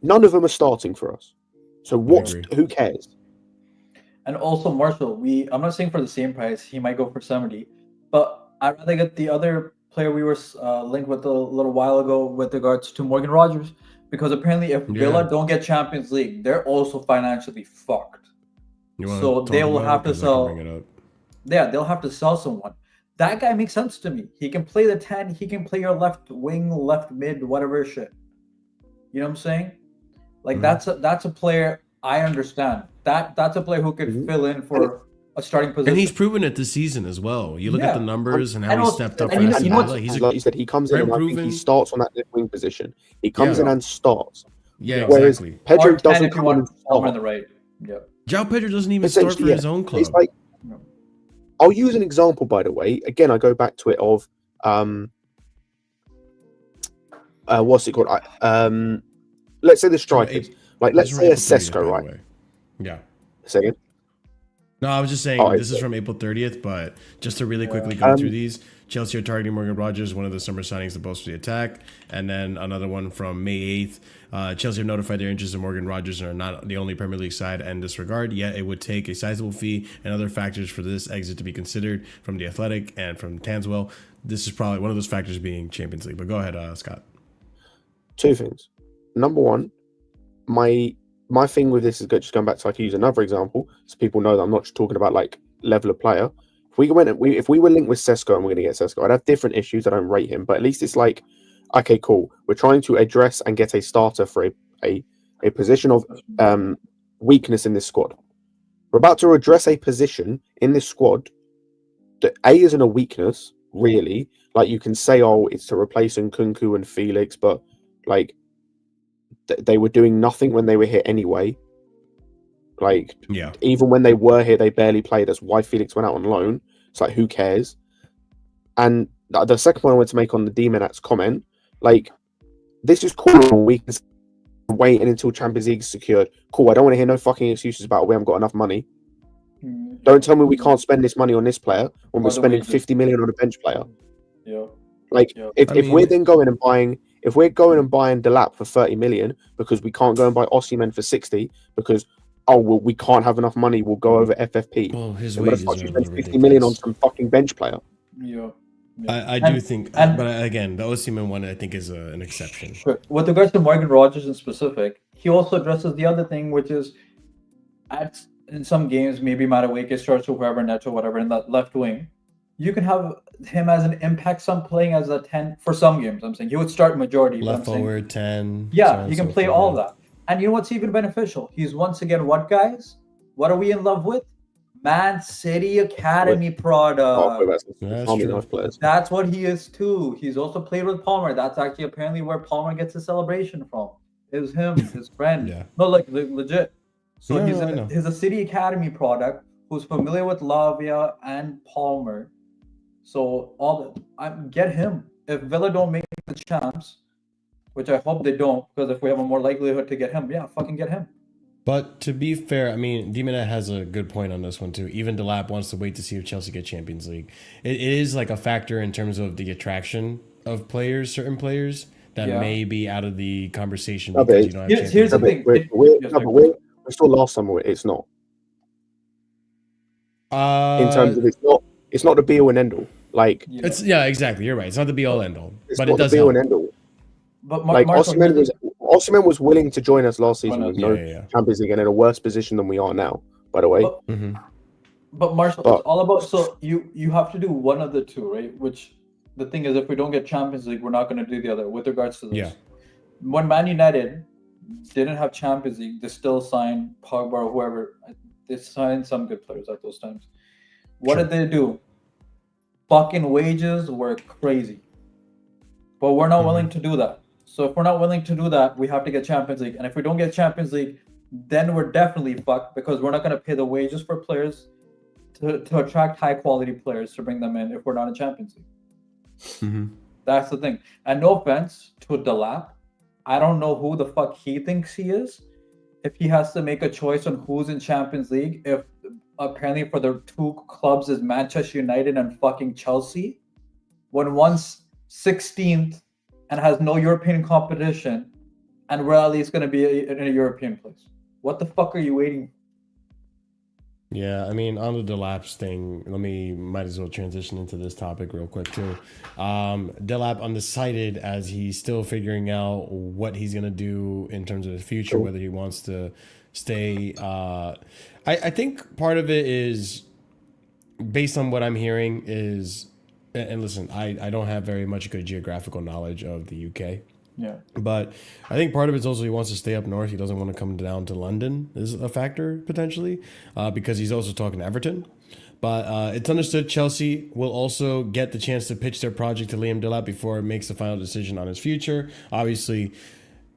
none of them are starting for us. So who cares? And also Marshall, I'm not saying for the same price, he might go for 70, but I'd rather get the other player we were linked with a little while ago with regards to Morgan Rodgers, because apparently if Villa don't get Champions League, they're also financially fucked. So they will have to sell. Yeah, they'll have to sell someone. That guy makes sense to me. He can play the 10. He can play your left wing, left mid, whatever shit. You know what I'm saying? That's a player I understand. That's a player who could fill in for a starting position. And he's proven it this season as well. You look at the numbers and how he stepped up for and Aston Villa. He's like you said, he comes in and I think he starts on that left wing position. He comes in and starts. Yeah, whereas exactly. Pedro Or 10 doesn't if you come in want and start. on the right. Yeah. Joao Pedro doesn't even start for his own club. It's I'll use an example, by the way. Again, I go back to it of what's it called? Let's say the strikers. Let's say a Sesko, right? Yeah. Say it. No, I was just saying this is from April 30th, but just to really quickly go through these, Chelsea are targeting Morgan Rodgers, one of the summer signings to bolster the attack, and then another one from May 8th. Chelsea have notified their interest in Morgan Rodgers and are not the only Premier League side in this regard, yet it would take a sizable fee and other factors for this exit to be considered from The Athletic and from Tanswell. This is probably one of those factors being Champions League, but go ahead, Scott. 2 things. Number one, my thing with this is just going back to use another example, so people know that I'm not just talking about level of player. If we were linked with Sesko and we're going to get Sesko, I'd have different issues. I don't rate him, but at least it's okay, cool. We're trying to address and get a starter for a position of weakness in this squad. We're about to address a position in this squad that isn't a weakness, really. You can say, it's to replace Nkunku and Felix, but they were doing nothing when they were here anyway. Even when they were here, they barely played. That's why Felix went out on loan. It's who cares? And the second point I want to make on the D-Menat's comment, this is cool. We can wait until Champions League is secured. Cool. I don't want to hear no fucking excuses about we haven't got enough money. Don't tell me we can't spend this money on this player when we're spending 50 million on a bench player. Yeah. If we're then going and buying, Delap for 30 million because we can't go and buy Osimhen for 60 because oh, well, we can't have enough money, we'll go over FFP. Well, his And what the wages fuck, are you a spend little 50 million on ridiculous. some fucking bench player. Yeah. I do think, but again, the Osimhen one I think is an exception. Sure. With regards to Morgan Rodgers in specific, he also addresses the other thing, which is in some games, maybe Madueke starts with whoever, Neto, whatever, in that left wing. You can have him as an impact, some playing as a 10 for some games. I'm saying he would start majority. Left forward, 10. Yeah, he can play all that. And you know what's even beneficial? He's once again what, guys? What are we in love with? Man City Academy product. That's what he is too. He's also played with Palmer. That's actually apparently where Palmer gets his celebration from. It was him, his friend. Yeah. No, like legit. So No, he's a City Academy product who's familiar with Lavia and Palmer. So get him. If Villa don't make the champs, which I hope they don't, because if we have a more likelihood to get him, yeah, fucking get him. But to be fair, I mean, Dimanet has a good point on this one too. Even Delap wants to wait to see if Chelsea get Champions League. It is like a factor in terms of the attraction of players, certain players that may be out of the conversation because you don't have Champions Here's the League. thing. We saw last summer it's not. In terms of it's not the be all and end all. Like it's exactly. You're right. It's not the be all end all, it's but not it does the be all help. and end all. But like Osimhen was willing to join us last season with no Champions League and in a worse position than we are now, by the way. But Marshall, it's all about, so you have to do one of the two, right? Which the thing is, if we don't get Champions League, we're not going to do the other with regards to this. Yeah. When Man United didn't have Champions League, they still signed Pogba or whoever. They signed some good players at those times. What did they do? Fucking wages were crazy. But we're not willing to do that. So if we're not willing to do that, we have to get Champions League. And if we don't get Champions League, then we're definitely fucked because we're not going to pay the wages for players to attract high quality players to bring them in if we're not in Champions League. That's the thing. And no offense to Delap, I don't know who the fuck he thinks he is. If he has to make a choice on who's in Champions League, if apparently for the two clubs is Manchester United and fucking Chelsea, when one's 16th and has no European competition, and we're at least going to be in a European place. What the fuck are you waiting for? Yeah, I mean, on the Delap's thing, might as well transition into this topic real quick too. Delap undecided as he's still figuring out what he's gonna do in terms of the future, whether he wants to stay. I think part of it is based on what I'm hearing is, and listen, I don't have very much good geographical knowledge of the UK. Yeah. But I think part of it's also he wants to stay up north. He doesn't want to come down to London is a factor potentially because he's also talking to Everton. But it's understood Chelsea will also get the chance to pitch their project to Liam Delap before it makes the final decision on his future. Obviously,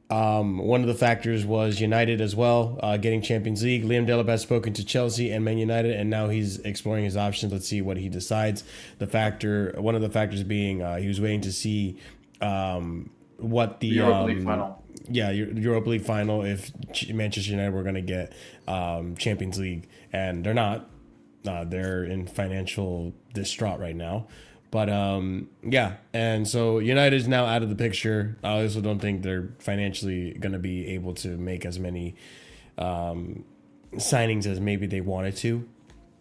one of the factors was United as well, getting Champions League. Liam Delap has spoken to Chelsea and Man United, and now he's exploring his options. Let's see what he decides. One of the factors being he was waiting to see what the Europa League final. Yeah, Europa League final. If Manchester United were going to get Champions League, and they're not, they're in financial distraught right now. But yeah, and so United is now out of the picture. I also don't think they're financially going to be able to make as many signings as maybe they wanted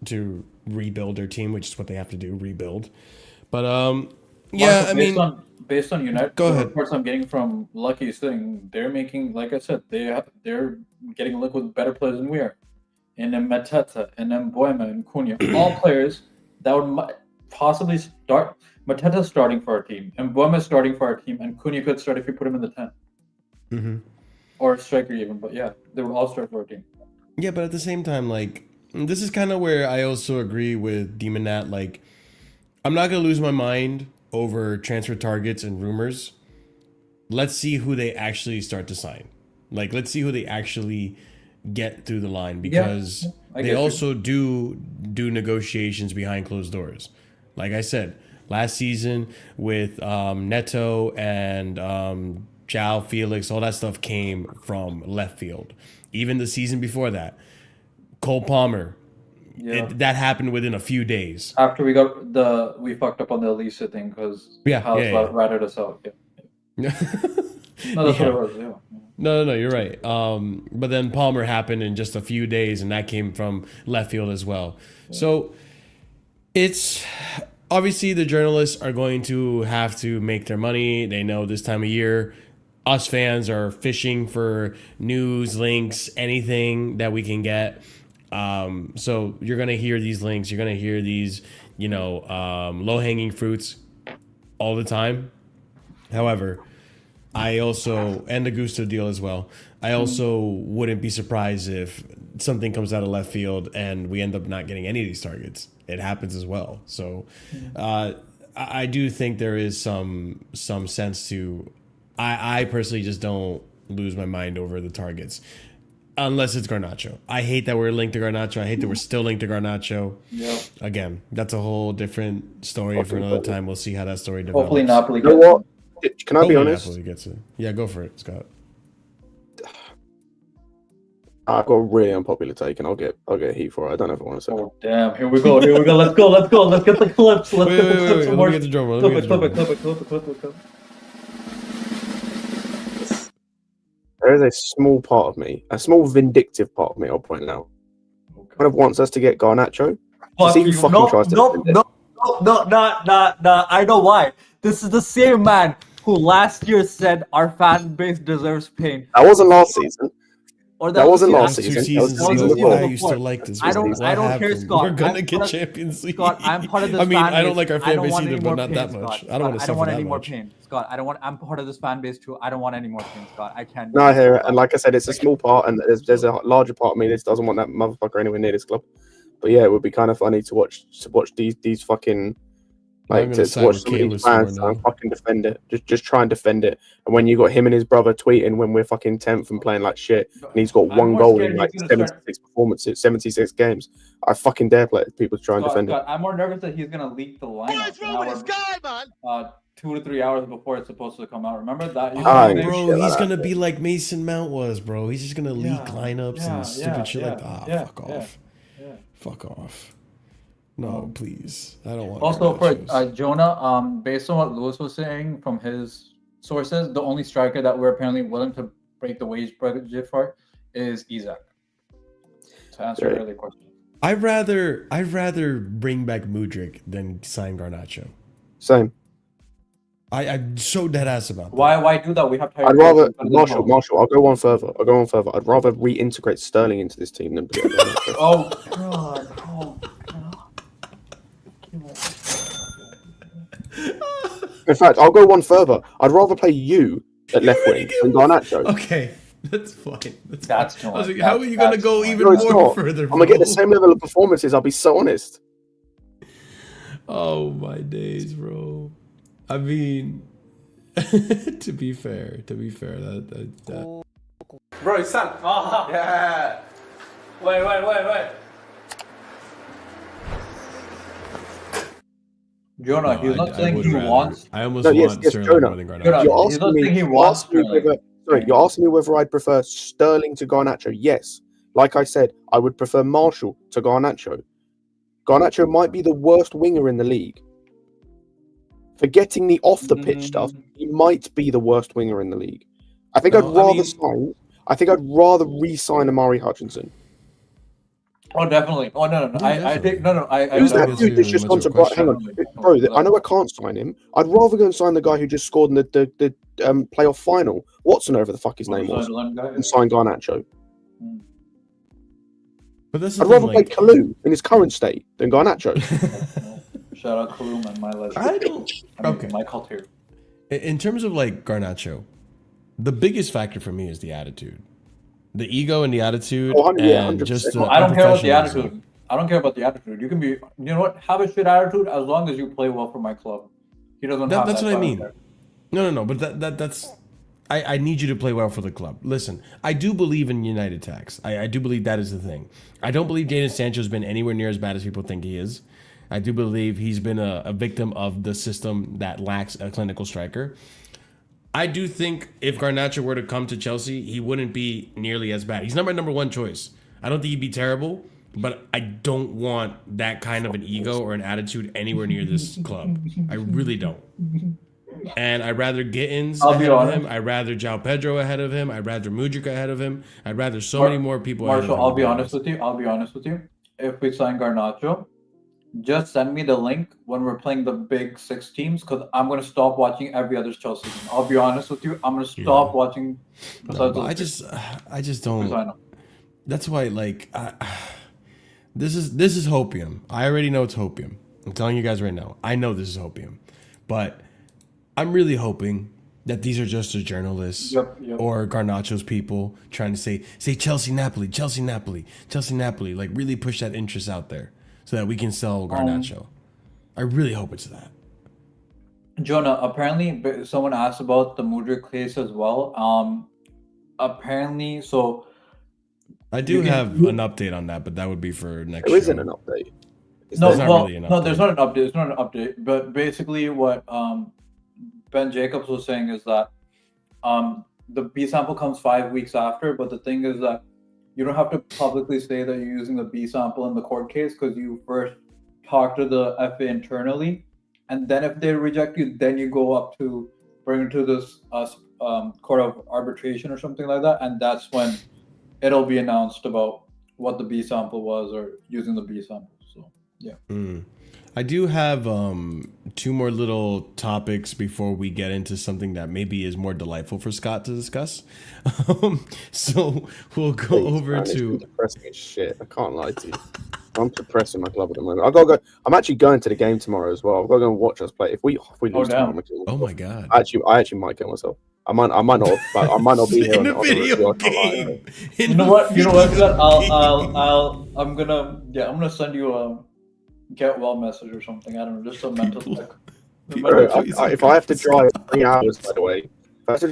to rebuild their team, which is what they have to do, rebuild. But yeah, I mean, based on United, go ahead. Reports I'm getting from Lucky's thing, they're making, like I said, they're getting a look with better players than we are. And then Mateta, and then Boyma, and Cunha, all players that would possibly start. Mateta starting for our team, and Boyma starting for our team, and Cunha could start if you put him in the 10, or striker even. But yeah, they would all start for our team. Yeah, but at the same time, like this is kind of where I also agree with Demonat. Like, I'm not gonna lose my mind over transfer targets and rumors. Let's see who they actually start to sign. Like, let's see who they actually get through the line, because they also do negotiations behind closed doors. Like I said, last season with Neto and Joao Felix, all that stuff came from left field. Even the season before that, Cole Palmer, that happened within a few days. After we fucked up on the Elisa thing because ratted us out. Yeah. No, that's what it was. No, you're right. But then Palmer happened in just a few days, and that came from left field as well. So it's obviously the journalists are going to have to make their money. They know this time of year, us fans are fishing for news, links, anything that we can get. So you're gonna hear these links. You're gonna hear these, low-hanging fruits all the time. However, I also, and the Gusto deal as well, I also wouldn't be surprised if something comes out of left field and we end up not getting any of these targets. It happens as well. So I do think there is some sense to, I personally just don't lose my mind over the targets. Unless it's Garnacho. I hate that we're linked to Garnacho. I hate that we're still linked to Garnacho. Yeah. Again, that's a whole different story for another time. We'll see how that story develops. Hopefully Napoli You know gets what? Can I be Hopefully honest? Napoli gets it. Yeah, go for it, Scott. I've got a really unpopular take, and I'll get heat for it. I don't know if I want to say. Oh damn! Here we go. Let's go. Let's get the clips. Let's get the clips. Let me get the drum roll. Clip it. There is a small part of me, a small vindictive part of me, I'll point out, kind of wants us to get Garnacho. Fuck See who you. fucking tries to defend it. No. I know why. This is the same man who last year said our fan base deserves pain. That wasn't last season. Or That wasn't was last Two season. seasons That was ago, the season why before. you still like this? I don't What care, happened? Scott. We're gonna I'm get part of- Champions League. Scott, I'm part of this I mean, fan I don't base. like our I fan don't base want either, any but more not pain, that Scott. much. I Scott, don't want to I don't suffer want that any more much. pain, Scott. I'm part of this fan base too. I don't want any more pain, Scott. I can't. No, I hear it. And like I said, it's a small part, and there's a larger part of me that doesn't want that motherfucker anywhere near this club. But yeah, it would be kind of funny to watch these fucking I'm like gonna to side watch with some of these Kayla fans Summer and now. fucking defend it. Just try and defend it. And when you got him and his brother tweeting when we're fucking 10th and playing like shit, and he's got I'm one more goal scared in like he's gonna 76 performances, 76 games, I fucking dare play people to try and defend it. Scott, I'm more nervous that he's gonna leak the lineup. Wrong with this guy, man? 2 to 3 hours before it's supposed to come out. Remember that? You Oh, know, bro, Bro, shit he's like gonna that. be like Mason Mount was, bro. He's just gonna leak lineups and stupid shit like that. Fuck off. yeah. Fuck off. No, please. I don't want. Also, for Garnachos. Jonah, based on what Lewis was saying from his sources, the only striker that we're apparently willing to break the wage budget for is Isaac. To answer your earlier question. I'd rather bring back Mudryk than sign Garnacho. Same. I'm so dead ass about that. Why do that? We have. I'd rather Marshall. I'll go one further. I'd rather reintegrate Sterling into this team than get Garnacho. Oh God! Oh God! In fact, I'll go one further. I'd rather play you at left wing than Garnacho. Okay, that's fine. That's fine. I fine. was like, how are you gonna That's go fine. even No, it's more not. further? I'm gonna get the bro? same level of performances. I'll be so honest. Oh my days, bro. I mean, to be fair, that Bro, it's Sam. Yeah. Wait. Jonah, he's not saying he wants. I almost No, yes, want yes, Sterling Jonah. more than Garnacho. Jonah, You're he's not asking me. saying he You're wants asking me Sterling. whether. Sorry, you're asking me whether I'd prefer Sterling to Garnacho. Yes, like I said, I would prefer Marshall to Garnacho. Garnacho might be the worst winger in the league. Forgetting the off the pitch stuff, he might be the worst winger in the league. I think I'd rather re-sign Amari Hutchinson. Oh, definitely. Oh no. I think no. I Who's that that's dude that's a- just that's gone a to Brighton? Hang question. on, bro. I know I can't sign him. I'd rather go and sign the guy who just scored in the playoff final. Watson, whoever the fuck his name was, and sign Garnacho. But that's the I'd thing, rather play like, Kalou in his current state than Garnacho. Shout out Kalum and my legend. I don't. Okay. My cult here. In terms of like Garnacho, the biggest factor for me is the attitude, the ego and the attitude, Oh, yeah, and 100%. just the I don't care about the unprofessionalism. attitude. I don't care about the attitude. You can be, you know what? Have a shit attitude as long as you play well for my club. He doesn't have That's that, what I so mean. don't care. No. But that's. I need you to play well for the club. Listen, I do believe in United tax. I do believe that is the thing. I don't believe Jadon Sancho's been anywhere near as bad as people think he is. I do believe he's been a victim of the system that lacks a clinical striker. I do think if Garnacho were to come to Chelsea, he wouldn't be nearly as bad. He's not my number one choice. I don't think he'd be terrible, but I don't want that kind of an ego or an attitude anywhere near this club. I really don't. And I'd rather Gittins I'll be ahead of honest. him. I'd rather Joao Pedro ahead of him. I'd rather Mudryk ahead of him. I'd rather so many more people ahead of Marshall, him. I'll be honest with you. If we sign Garnacho, just send me the link when we're playing the big 6 teams, because I'm gonna stop watching every other Chelsea game. I'll be honest with you. I'm gonna stop watching. No, but I just don't. That's why, like, this is hopium. I already know it's hopium. I'm telling you guys right now. I know this is hopium, but I'm really hoping that these are just the journalists or Garnacho's people trying to say Chelsea Napoli, Chelsea Napoli, Chelsea Napoli. Like, really push that interest out there so that we can sell Garnacho. I really hope it's that. Jonah, apparently someone asked about the Mudryk case as well. Apparently, so I do have an update on that, but that would be for next show. There isn't an update. No, there's not an update. It's not an update. But basically, what Ben Jacobs was saying is that the B sample comes 5 weeks after. But the thing is that you don't have to publicly say that you're using the B sample in the court case, because you first talk to the FA internally, and then if they reject you, then you go up to bring it to this court of arbitration or something like that, and that's when it'll be announced about what the B sample was or using the B sample. So yeah. I do have 2 more little topics before we get into something that maybe is more delightful for Scott to discuss. So we'll go over to depressing as shit. I can't lie to you. I'm depressed in my club at the moment. I gotta go. I'm actually going to the game tomorrow as well. I've got to go and watch us play. If we lose tomorrow, oh my god! I actually might kill myself. I might not. But I might not be here in the video game. You know what? I'm gonna send you a get well message or something. I don't know, just a mental check. If I have to drive 3 hours, by the way, if I have to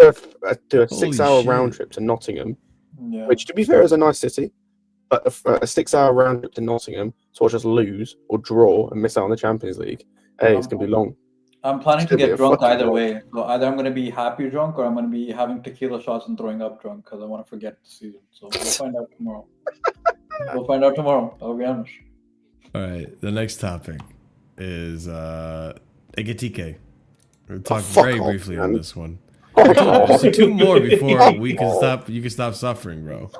do a 6-hour round trip to Nottingham, which to be fair is a nice city, but a 6-hour round trip to Nottingham to watch us lose or draw and miss out on the Champions League, it's gonna be long. I'm planning to get drunk either way. So either I'm gonna be happy drunk or I'm gonna be having tequila shots and throwing up drunk because I want to forget the season. So we'll find out tomorrow. I'll be honest. All right, the next topic is Ekitike. We'll talk very briefly on this one. Just 2 more before we can stop. You can stop suffering, bro.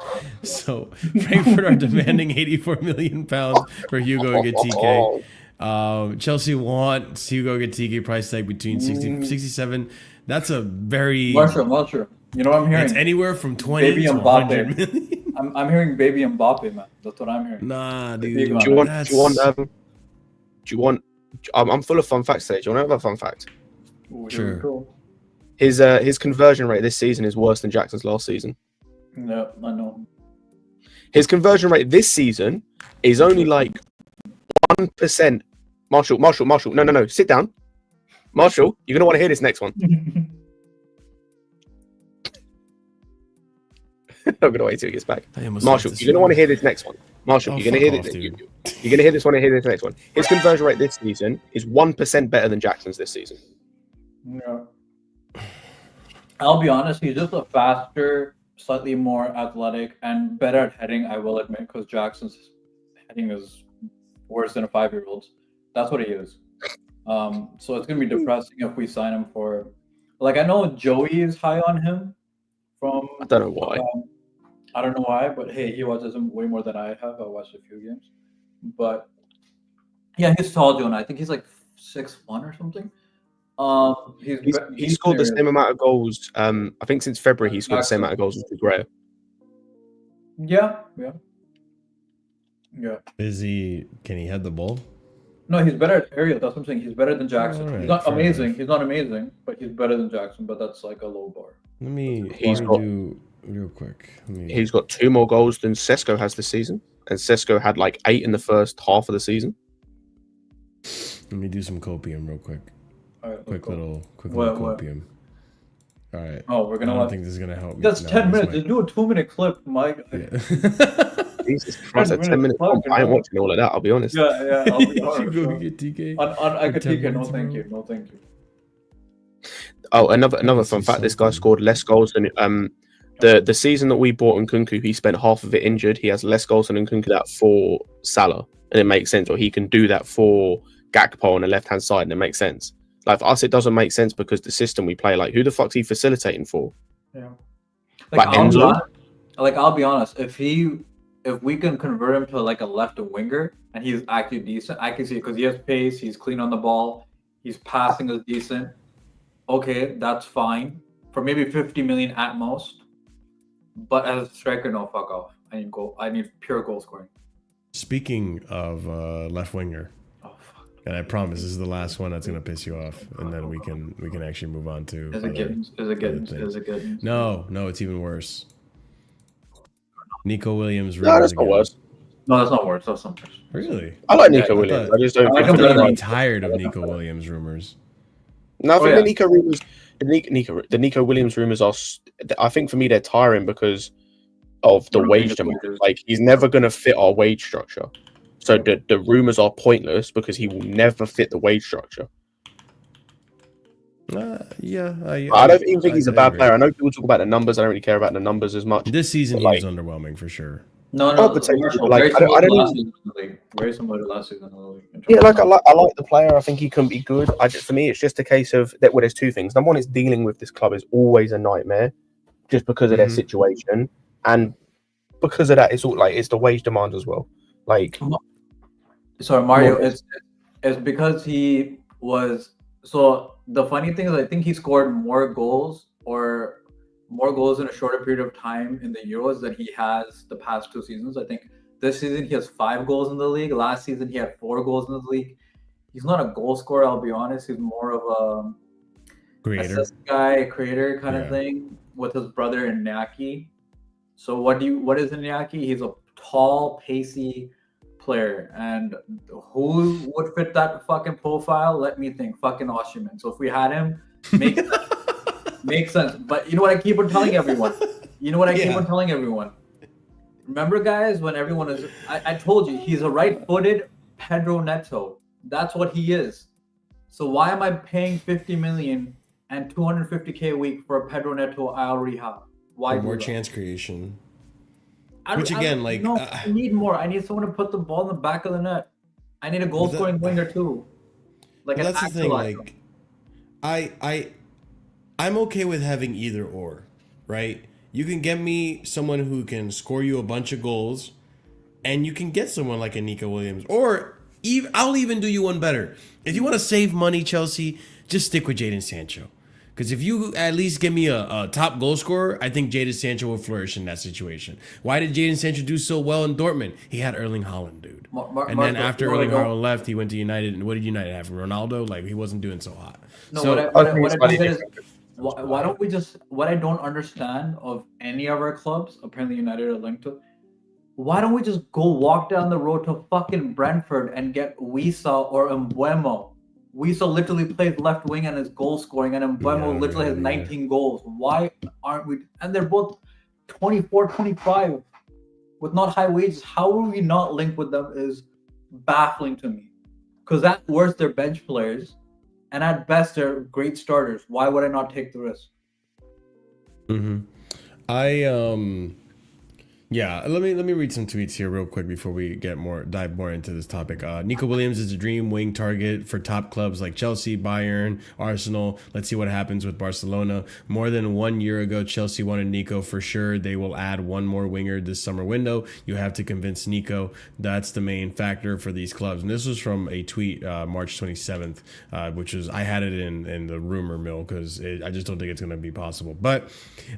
So Frankfurt are demanding £84 million for Hugo Ekitike. Chelsea wants Hugo Ekitike price tag between 60 67. That's a very Marshall. You know what I'm hearing? It's anywhere from 20 Baby to Mbappe. 100 million. I'm hearing Baby Mbappe, man. That's what I'm hearing. Nah, dude. Do you want? I'm full of fun facts today. Do you want to have a fun fact? Ooh, sure. His conversion rate this season is worse than Jackson's last season. No, I know. His conversion rate this season is only like 1%. Marshall. No. Sit down. Marshall, you're gonna want to hear this next one. I'm gonna wait till he gets back. Marshall, you're gonna want to hear this next one. Marshall, you're gonna hear this. You're gonna hear this one and hear this next one. His conversion rate this season is 1% better than Jackson's this season. Yeah. I'll be honest, he's just a faster, slightly more athletic, and better at heading, I will admit, because Jackson's heading is worse than a 5-year-old's. That's what he is. So it's gonna be depressing if we sign him for, like, I know Joey is high on him from I don't know why. I don't know why, but hey, he watches him way more than I have. I watched a few games. But yeah, he's tall, Jonah. I think he's like 6'1" or something. He scored the same amount of goals. I think since February he scored the same amount of goals as Gray. Yeah. Is he? Can he head the ball? No, he's better at aerial. That's what I'm saying. He's better than Jackson. Right, he's not amazing. He's not amazing, but he's better than Jackson. But that's like a low bar. Let me do real quick. He's got 2 more goals than Sesko has this season, and Sesko had like 8 in the first half of the season. Let me do some copium real quick. All right, quick little copium. All right. Oh, we're gonna. I don't think this is gonna help me. That's 10 minutes. Just do a 2-minute clip, Mike. Yeah. Jesus Christ, a 10-minute clip. I ain't watching all of that. I'll be honest. Yeah. I'll be honest. Go get TK. On Ekitike, no thank you. Oh, another fun fact: this guy scored less goals than the season that we bought Nkunku. He spent half of it injured. He has less goals than Nkunku that for Salah, and it makes sense. Or he can do that for Gakpo on the left hand side, and it makes sense. Like for us, it doesn't make sense because the system we play. Like, who the fuck's he facilitating for? Yeah. Like Enzo? I'll be honest. If we can convert him to like a left winger and he's actually decent, I can see it because he has pace. He's clean on the ball. His passing is decent. Okay, that's fine for maybe 50 million at most. But as a striker, no, fuck off. I need pure goal scoring. Speaking of left winger, and I promise this is the last one that's gonna piss you off, and then we can actually move on to. Is it good? No, it's even worse. Nico Williams. No, that's not worse. No, that's not worse. That's not worse. Really? I like Nico Williams. I just don't I'm think gonna be tired of Nico Williams rumors. No, I think the Nico rumors, the Nico Williams rumors are. I think for me they're tiring because of the wage demand. Like he's never gonna fit our wage structure, so the rumors are pointless because he will never fit the wage structure. Yeah, I don't even think he's a bad player. I know people talk about the numbers. I don't really care about the numbers as much. This season he was underwhelming for sure. No, like, I don't even, very similar to last season in the league. Yeah, like I like the player. I think he can be good. For me, it's just a case of that. Well, there's two things. Number one is dealing with this club is always a nightmare, just because of their situation, and because of that, it's all like it's the wage demand as well. Like, sorry, Mario, it's because he was. So the funny thing is, I think he scored more goals in a shorter period of time in the Euros than he has the past 2 seasons. I think this season he has 5 goals in the league. Last season he had 4 goals in the league. He's not a goal scorer, I'll be honest. He's more of a assist guy, creator kind of thing with his brother Iñaki. So what is Iñaki? He's a tall, pacey player, and who would fit that fucking profile? Let me think. Fucking Osimhen. So if we had him, makes sense. But you know what I keep on telling everyone? Remember, guys, when everyone is... I told you, he's a right-footed Pedro Neto. That's what he is. So why am I paying 50 million and 250k a week for a Pedro Neto I already have? Why more chance creation? I need more. I need someone to put the ball in the back of the net. I need a goal-scoring winger too. That's the thing. Like, I'm okay with having either or, right? You can get me someone who can score you a bunch of goals, and you can get someone like a Nico Williams, or I'll even do you one better. If you want to save money, Chelsea, just stick with Jadon Sancho. Because if you at least give me a top goal scorer, I think Jadon Sancho will flourish in that situation. Why did Jadon Sancho do so well in Dortmund? He had Erling Haaland, dude. And then after Erling Haaland left, he went to United. And what did United have? Ronaldo? Like, he wasn't doing so hot. No, so, why don't we just... What I don't understand of any of our clubs, apparently United are linked to, why don't we just go walk down the road to fucking Brentford and get Wisa or Mbeumo? Wisa literally plays left wing and is goal scoring, and Mbeumo literally has 19 goals. Why aren't we? And they're both 24, 25 with not high wages. How are we not linked with them is baffling to me. Because at worst, they're bench players, and at best, they're great starters. Why would I not take the risk? Yeah, let me read some tweets here real quick before we dive more into this topic. Nico Williams is a dream wing target for top clubs like Chelsea, Bayern, Arsenal. Let's see what happens with Barcelona. More than 1 year ago, Chelsea wanted Nico for sure. They will add one more winger this summer window. You have to convince Nico. That's the main factor for these clubs. And this was from a tweet March 27th, which was, I had it in the rumor mill because I just don't think it's going to be possible. But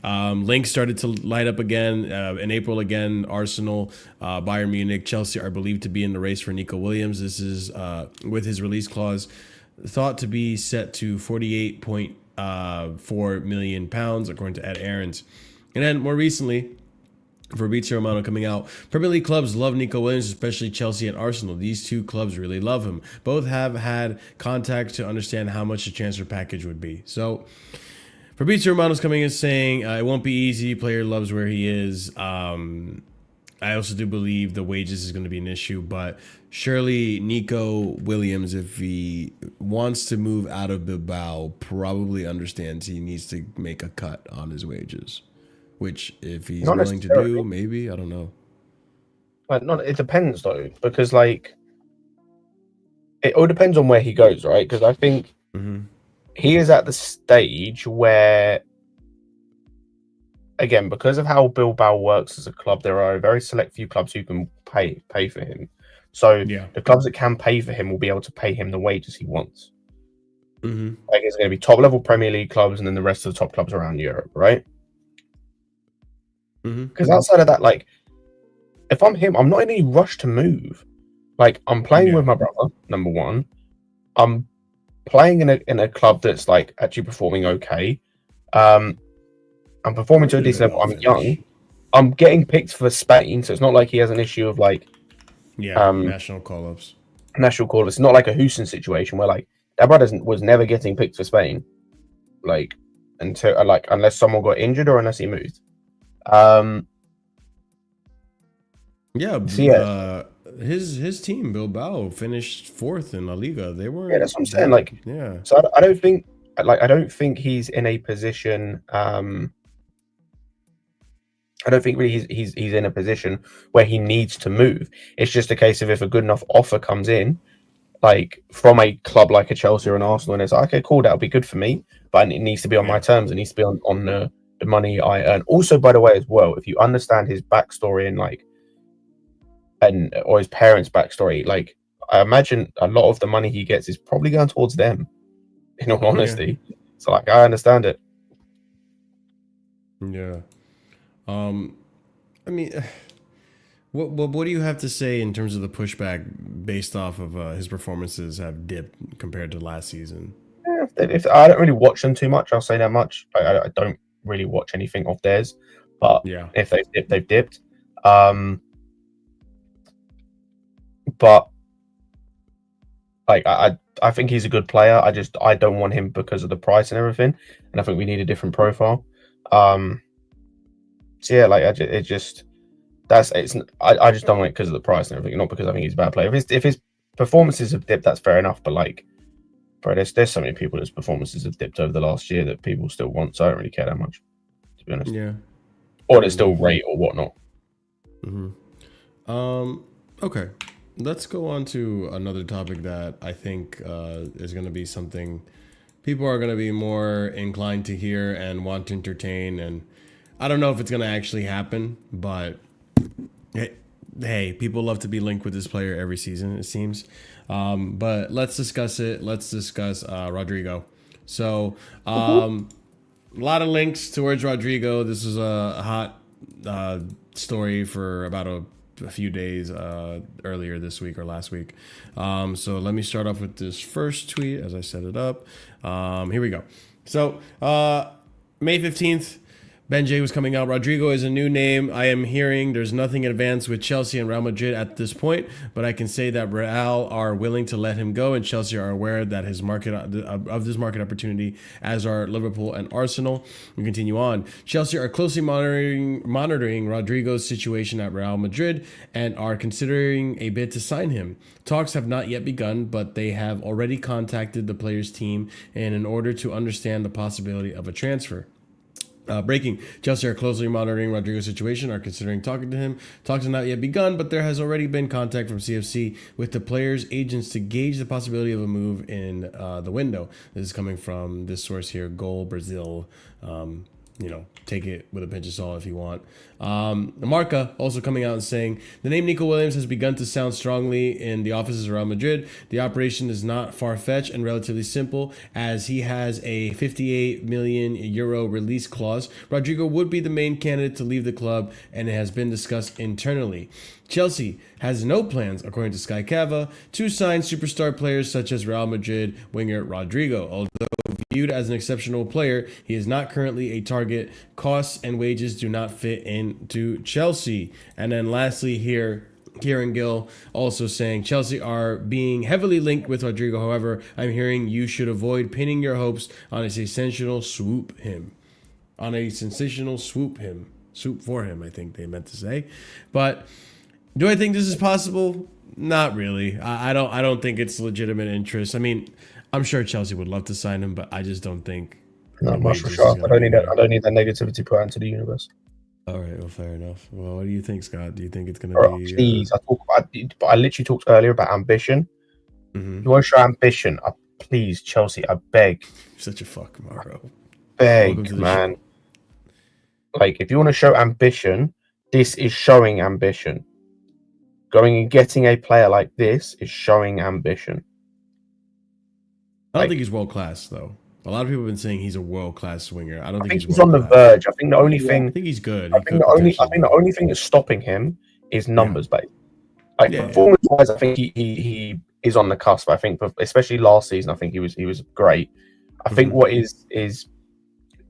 links started to light up again in April. Again, Arsenal, Bayern Munich, Chelsea are believed to be in the race for Nico Williams. This is with his release clause thought to be set to £48.4 million, according to Ed Aarons. And then more recently, Fabrizio Romano coming out, Premier League clubs love Nico Williams, especially Chelsea and Arsenal. These two clubs really love him. Both have had contact to understand how much the transfer package would be. So Fabrizio Romano's coming in saying it won't be easy. Player loves where he is. I also do believe the wages is going to be an issue, but surely Nico Williams, if he wants to move out of Bilbao, probably understands he needs to make a cut on his wages, which if he's willing to do, maybe, I don't know. But it depends though, because like it all depends on where he goes, right? Because I think he is at the stage where, again, because of how Bilbao works as a club, there are a very select few clubs who can pay for him. So the clubs that can pay for him will be able to pay him the wages he wants. Like it's going to be top level Premier League clubs, and then the rest of the top clubs around Europe, right? Because outside of that, like, if I'm him, I'm not in any rush to move. Like, I'm playing with my brother, number one. I'm playing in a club that's like actually performing okay. I'm performing to a decent level. I'm young. I'm getting picked for Spain, so it's not like he has an issue of like national call-ups. National call-ups. It's not like a Houston situation where like that brother was never getting picked for Spain, like until like unless someone got injured or unless he moved. His team Bilbao finished 4th in La Liga. They were that's what I'm saying. Like, so I don't think he's in a position. I don't think really he's in a position where he needs to move. It's just a case of if a good enough offer comes in, like from a club like a Chelsea or an Arsenal, and it's like, okay, cool, that'll be good for me, but it needs to be on my terms. It needs to be on the money I earn. Also, by the way, as well, if you understand his backstory or his parents' backstory, like I imagine a lot of the money he gets is probably going towards them. In all honesty, so like I understand it. Yeah. I mean, what do you have to say in terms of the pushback based off of his performances have dipped compared to last season? If I don't really watch them too much, I'll say that much. I don't really watch anything of theirs, but if they've dipped. But like I think he's a good player. I don't want him because of the price and everything, and I think we need a different profile. So yeah, like I just don't want it because of the price and everything, not because I think he's a bad player. If his performances have dipped, that's fair enough. But like, bro, there's so many people whose performances have dipped over the last year that people still want. So I don't really care that much, to be honest. Yeah. Or they still rate or whatnot. Okay. Let's go on to another topic that I think is going to be something people are going to be more inclined to hear and want to entertain. And I don't know if it's going to actually happen, but hey, people love to be linked with this player every season, it seems. But let's discuss it. Let's discuss Rodrygo. So a lot of links towards Rodrygo. This is a hot story for about a few days earlier this week or last week. So let me start off with this first tweet as I set it up. Here we go. So May 15th, Ben J was coming out. Rodrygo is a new name. I am hearing there's nothing advanced with Chelsea and Real Madrid at this point, but I can say that Real are willing to let him go, and Chelsea are aware that his market of this market opportunity, as are Liverpool and Arsenal. We continue on. Chelsea are closely monitoring Rodrygo's situation at Real Madrid and are considering a bid to sign him. Talks have not yet begun, but they have already contacted the players' team in order to understand the possibility of a transfer. Breaking. Chelsea are closely monitoring Rodrygo's situation, are considering talking to him. Talks have not yet begun, but there has already been contact from CFC with the players' agents to gauge the possibility of a move in the window. This is coming from this source here, Goal Brazil. Take it with a pinch of salt if you want. Marca also coming out and saying, the name Nico Williams has begun to sound strongly in the offices around Madrid. The operation is not far-fetched and relatively simple, as he has a 58 million euro release clause. Rodrygo would be the main candidate to leave the club, and it has been discussed internally. Chelsea has no plans, according to Sky Cava, to sign superstar players such as Real Madrid winger Rodrygo. Although viewed as an exceptional player, he is not currently a target. Costs and wages do not fit into Chelsea. And then lastly here, Kieran Gill also saying, Chelsea are being heavily linked with Rodrygo. However, I'm hearing you should avoid pinning your hopes on a sensational swoop for him, I think they meant to say. But do I think this is possible? Not really. I don't think it's legitimate interest. I mean, I'm sure Chelsea would love to sign him, but I just don't think. Not much for sure. I don't need that negativity put into the universe. All right, well, fair enough. Well, what do you think, Scott? Do you think it's going to be? Please, I literally talked earlier about ambition. You want to show ambition. please, Chelsea, I beg. Such a fuck, Mauro. Welcome to Beg, the man. show. Like, if you want to show ambition, this is showing ambition. Going and getting a player like this is showing ambition. I don't Like- think he's world class though. A lot of people have been saying he's a world class winger. I don't I think think he's he's on the world-class. verge. I think the only I thing, think he's good. I He think could the only thing that's stopping him is numbers based. Like Yeah. performance wise, I think he is on the cusp. I think, especially last season, I think he was great. I think Mhm. what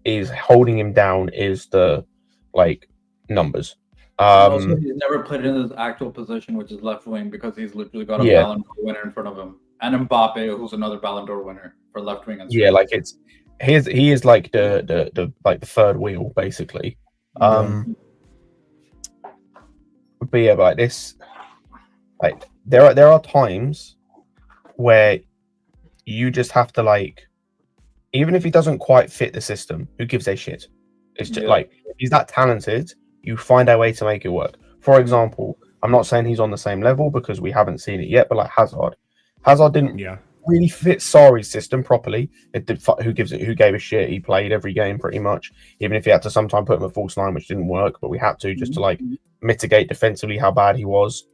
is holding him down is the like numbers. Also, he's never played in his actual position, which is left wing, because he's literally got a Yeah. Ballon d'Or winner in front of him, and Mbappe, who's another Ballon d'Or winner for left wing. And Yeah, like it's he is like the like the third wheel basically. But yeah, but like this, like there are times where you just have to like, even if he doesn't quite fit the system, who gives a shit? It's just like, if he's that talented, you find a way to make it work. For example, I'm not saying he's on the same level because we haven't seen it yet, but like Hazard didn't really fit Sarri's system properly. It did. Who gave a shit? He played every game pretty much, even if he had to sometimes put him at false line, which didn't work. But we had to just to like mitigate defensively how bad he was,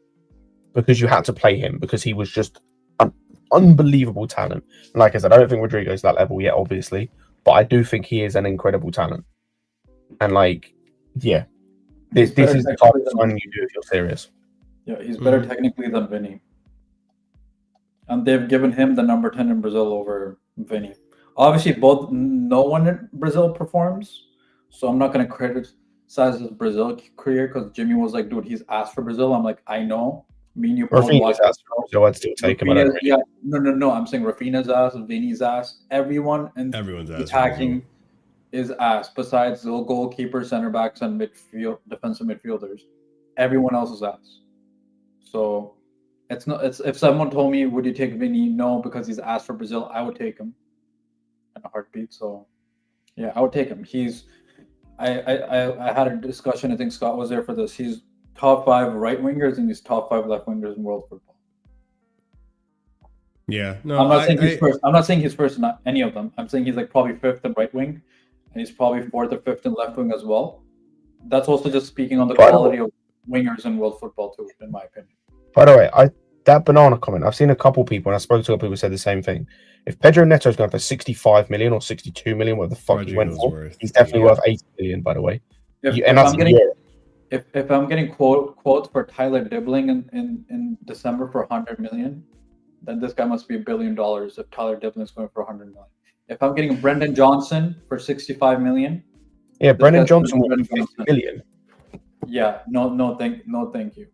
because you had to play him because he was just an unbelievable talent. And like I said, I don't think Rodrygo is that level yet, obviously, but I do think he is an incredible talent. And like, yeah, this is the type of signing you do if you're serious. Yeah, he's better technically than Vinny. And they've given him the number 10 in Brazil over Vinny. Obviously, no one in Brazil performs, so I'm not going to criticize his Brazil career, because Jimmy was like, dude, he's asked for Brazil. I'm like, I know. Me and you probably watched Rafinha's asked for Brazil, I'd still take him. I don't really. Yeah, no. I'm saying Rafinha's ass, Vinny's ass, everyone's ass attacking is ass. Besides the goalkeeper, center backs, and defensive midfielders, everyone else is ass. So it's not. It's if someone told me, would you take Vinny? No, because he's asked for Brazil. I would take him in a heartbeat. So yeah, I would take him. I had a discussion. I think Scott was there for this. He's top 5 right wingers and he's top 5 left wingers in world football. Yeah, no, I'm not saying he's first. I'm not saying he's first in any of them. I'm saying he's like probably 5th in right wing, and he's probably 4th or 5th in left wing as well. That's also just speaking on the quality of wingers in world football too, in my opinion. By the way, that banana comment, I've seen a couple people, and I spoke to a couple people who said the same thing. If Pedro Neto is going for 65 million or 62 million, what the fuck he went for, he's definitely worth 80 million, by the way. If I'm getting quotes for Tyler Dibbling in December for 100 million, then this guy must be $1 billion if Tyler Dibbling is going for 100 million. If I'm getting Brendan Johnson for 65 million, yeah, Brendan Johnson will be 50 million. Yeah, no, thank you.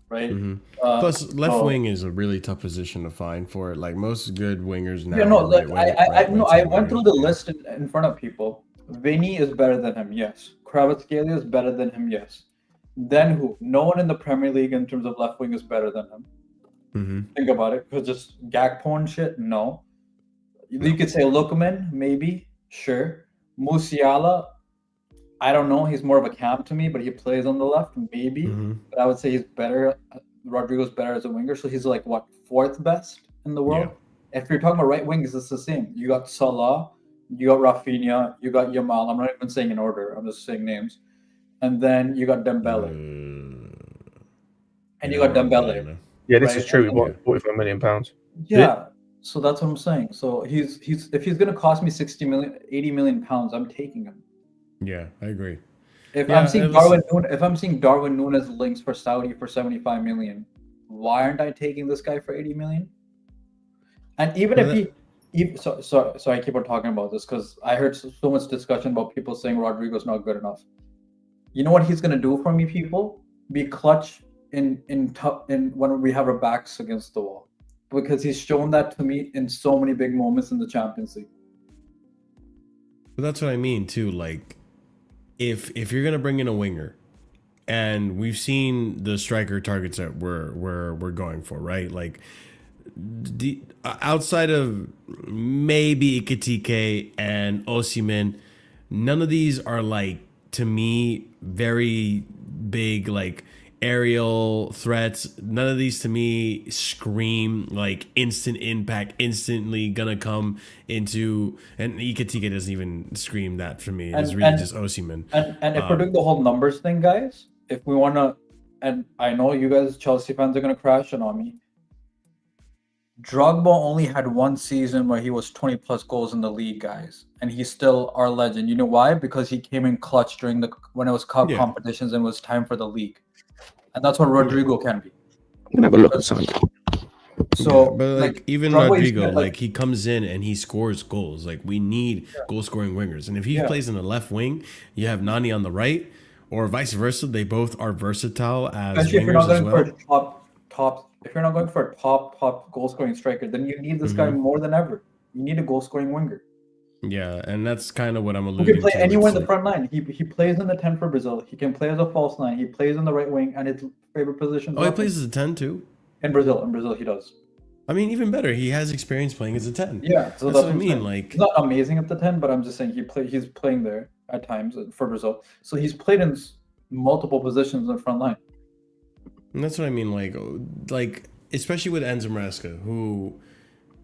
Right. Plus, left wing is a really tough position to find for it. Like most good wingers now. Yeah, no, like I went through the list in front of people. Vinny is better than him, yes. Kvaratskhelia is better than him, yes. Then who? No one in the Premier League in terms of left wing is better than him. Think about it, because just Gakpo and shit, no. You could say Lookman, maybe, sure. Musiala, I don't know. He's more of a cam to me, but he plays on the left, maybe. But I would say he's better. Rodrygo's better as a winger, so he's like what, 4th best in the world. Yeah. If you're talking about right wings, it's the same. You got Salah, you got Rafinha, you got Yamal. I'm not even saying in order. I'm just saying names. And then you got Dembele. And you got Dembele. Yeah, this is true. We bought £45 million. Yeah. So that's what I'm saying. So he's if he's gonna cost me 80 million pounds, I'm taking him. Yeah, I agree. If I'm seeing Darwin Núñez links for Saudi for 75 million, why aren't I taking this guy for 80 million? And even so I keep on talking about this because I heard so much discussion about people saying Rodrygo's not good enough. You know what he's gonna do for me, people? Be clutch in when we have our backs against the wall, because he's shown that to me in so many big moments in the Champions League. But that's what I mean too. Like, if you're gonna bring in a winger, and we've seen the striker targets that we're going for, right? Like, outside of maybe Ekitike and Osimhen, none of these are like, to me, very big like aerial threats. None of these to me scream like instant impact, instantly gonna come into. And Ekitike doesn't even scream that for me. It's really just Osimhen. And if we're doing the whole numbers thing, guys, if we wanna, and I know you guys Chelsea fans are gonna crash in on me. Drogba only had one season where he was 20 plus goals in the league, guys, and he's still our legend. You know why? Because he came in clutch during when it was cup competitions and it was time for the league, and that's what Rodrygo can be. I'm gonna have a look at something. So, but like even Drogba Rodrygo, is like he comes in and he scores goals. Like we need goal scoring wingers, and if he plays in the left wing, you have Nani on the right, or vice versa. They both are versatile as especially if you're wingers not as going well. for if you're not going for a top goal scoring striker, then you need this guy more than ever. You need a goal scoring winger. Yeah, and that's kind of what I'm Who alluding can play to. anywhere It's in the front line. He plays in the 10 for Brazil. He can play as a false 9. He plays in the right wing, and his favorite position. Oh, he plays as a 10 too? In Brazil. In Brazil, he does. I mean, even better. He has experience playing as a 10. Yeah, so that's what I mean. Like, he's not amazing at the 10, but I'm just saying he's playing there at times for Brazil. So he's played in multiple positions in the front line. And that's what I mean. Like especially with Enzo Maresca, who,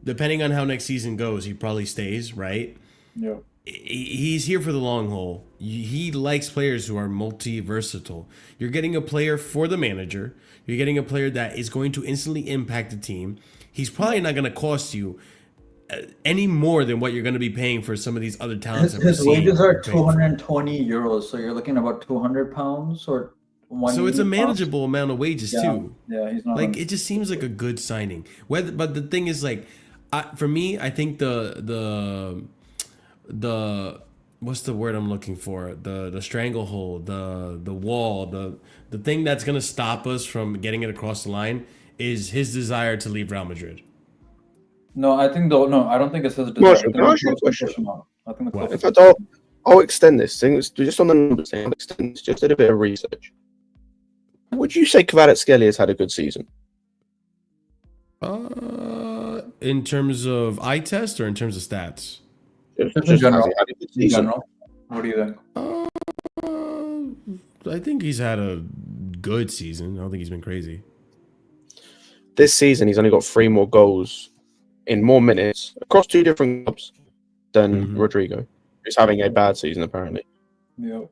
depending on how next season goes, he probably stays, right? Yeah. He's here for the long haul. He likes players who are multi-versatile. You're getting a player for the manager. You're getting a player that is going to instantly impact the team. He's probably not going to cost you any more than what you're going to be paying for some of these other talents. His wages are 220 euros, so you're looking at about 200 pounds or. So it's a manageable amount of wages too. Yeah, he's not like it just seems like a good signing. But the thing is, like, for me, I think the what's the word I'm looking for? The stranglehold, the wall, the thing that's gonna stop us from getting it across the line is his desire to leave Real Madrid. No, I don't think it's his desire. I think in fact, I'll extend this thing. Just on the numbers thing. I'll extend this. Just did a bit of research. Would you say Kvaratskhelia has had a good season? In terms of eye test or in terms of stats? Just in general. What do you think? I think he's had a good season. I don't think he's been crazy. This season, he's only got 3 more goals in more minutes across 2 different clubs than Rodrygo, who's having a bad season apparently. Yeah.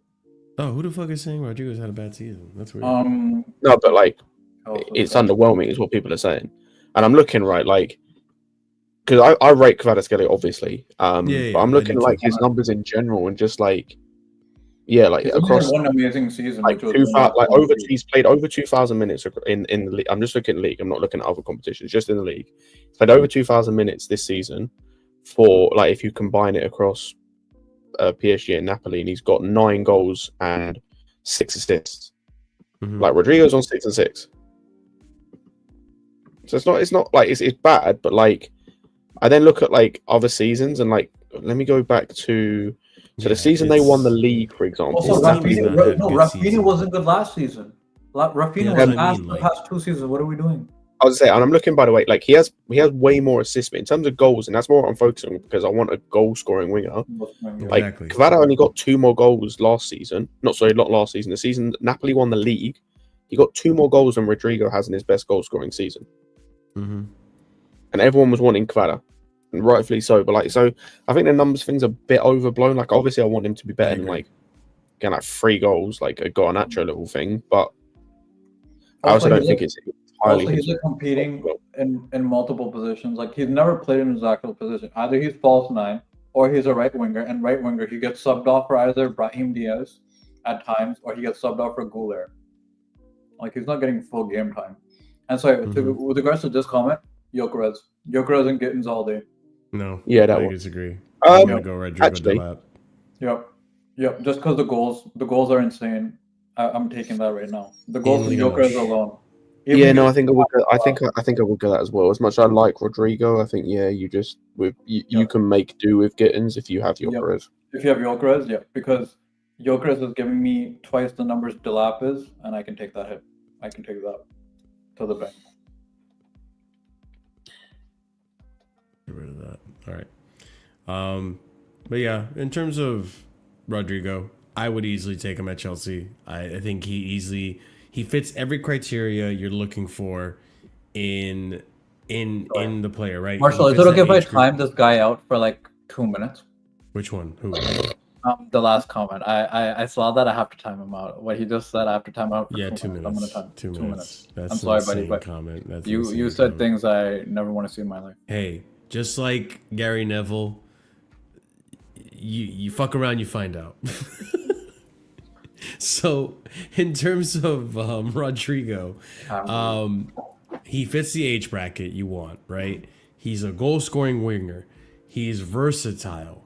Oh, who the fuck is saying Rodrygo's had a bad season? That's weird. No, but like, it's underwhelming, is what people are saying. And I'm looking because I rate Kvaratskhelia obviously. But I'm looking at like his numbers in general and just like, like he's across one amazing season. Like he's played over 2,000 minutes in the league. I'm just looking at league. I'm not looking at other competitions. Just in the league, he's played over 2,000 minutes this season. For like, if you combine it across PSG and Napoli, and he's got 9 goals and 6 assists. Like Rodrygo's on 6 and 6. So it's not like it's bad, but like I then look at like other seasons and like let me go back to the season they won the league, for example. Also, Rafinha wasn't good last season. Rafinha was asked the past 2 seasons. What are we doing? I was saying, and I'm looking, by the way, like he has way more assists, but in terms of goals, and that's more what I'm focusing on because I want a goal scoring winger. Like Kvara only got 2 more goals last season. Not last season. The season Napoli won the league, he got 2 more goals than Rodrygo has in his best goal scoring season. And everyone was wanting Kvara, and rightfully so. But like, so I think the numbers thing's a bit overblown. Like, obviously, I want him to be better than like getting like 3 goals, like a Garnacho level thing. But I also don't think it's. Also, he's competing in multiple positions. Like he's never played in his actual position. Either he's false 9 or he's a right winger. And right winger, he gets subbed off for either Brahim Diaz at times or he gets subbed off for Goulet. Like he's not getting full game time. And so with regards to this comment, Gyökeres and Gittins all day. No. Yeah, I disagree. I'm gonna go Rodrygo Delap. Yep. Just because the goals are insane. I'm taking that right now. The goals for Gyökeres alone. I think I would go that as well. As much as I like Rodrygo, I think you can make do with Gittins if you have Gyökeres. If you have Gyökeres, because Gyökeres is giving me twice the numbers Delap is, and I can take that hit. I can take that to the bank. Get rid of that. All right. But yeah, in terms of Rodrygo, I would easily take him at Chelsea. I think he He fits every criteria you're looking for in the player, right? Marshall, He is it fits okay that if I age group. time this guy out for like 2 minutes? Which one? Who? The last comment. I saw that I have to time him out. What he just said, I have to time out for Yeah, 2 minutes. I'm gonna time 2 minutes. That's I'm sorry, an buddy, insane but comment. That's you insane said comment. things I never want to see in my life. Hey, just like Gary Neville, you fuck around, you find out. So, in terms of Rodrygo, he fits the age bracket you want, right? He's a goal-scoring winger. He's versatile.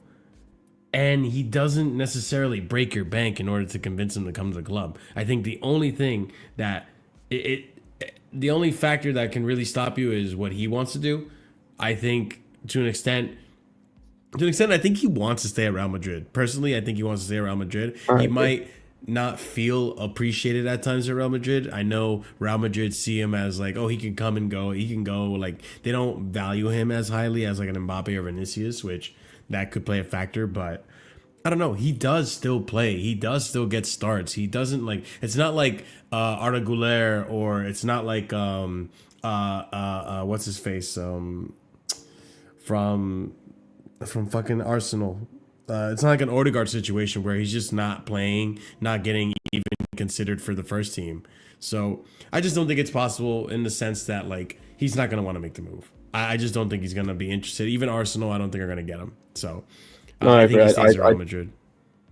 And he doesn't necessarily break your bank in order to convince him to come to the club. I think the only thing that the only factor that can really stop you is what he wants to do. I think to an extent, I think he wants to stay at Real Madrid. Personally, I think he wants to stay at Real Madrid. He might not feel appreciated at times at Real Madrid. I know Real Madrid see him as like, oh, he can come and go. He can go. Like, they don't value him as highly as like an Mbappe or Vinicius, which that could play a factor. But I don't know. He does still play. He does still get starts. He doesn't like. It's not like Arda Güler, or it's not like what's his face from fucking Arsenal. It's not like an Odegaard situation where he's just not playing, not getting even considered for the first team. So I just don't think it's possible in the sense that like he's not going to want to make the move. I just don't think he's going to be interested. Even Arsenal, I don't think are going to get him. So I think he stays at Real Madrid.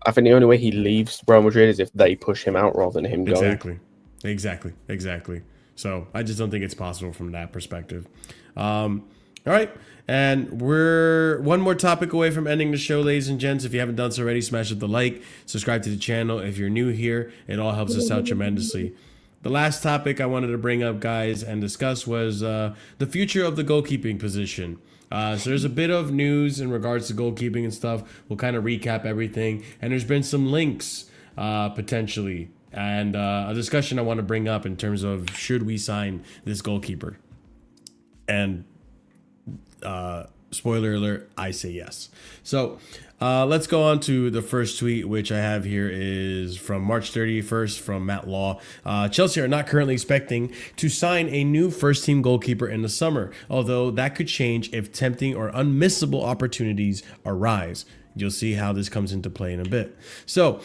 I think the only way he leaves Real Madrid is if they push him out rather than him going. Exactly. So I just don't think it's possible from that perspective. All right. And we're one more topic away from ending the show, ladies and gents. If you haven't done so already, smash up the like, subscribe to the channel. If you're new here, it all helps us out tremendously. The last topic I wanted to bring up, guys, and discuss was the future of the goalkeeping position. So there's a bit of news in regards to goalkeeping and stuff. We'll kind of recap everything. And there's been some links, potentially, and a discussion I want to bring up in terms of should we sign this goalkeeper. And spoiler alert, I say yes. So let's go on to the first tweet, which I have here is from March 31st from Matt Law. Chelsea are not currently expecting to sign a new first-team goalkeeper in the summer, although that could change if tempting or unmissable opportunities arise. You'll see how this comes into play in a bit. So,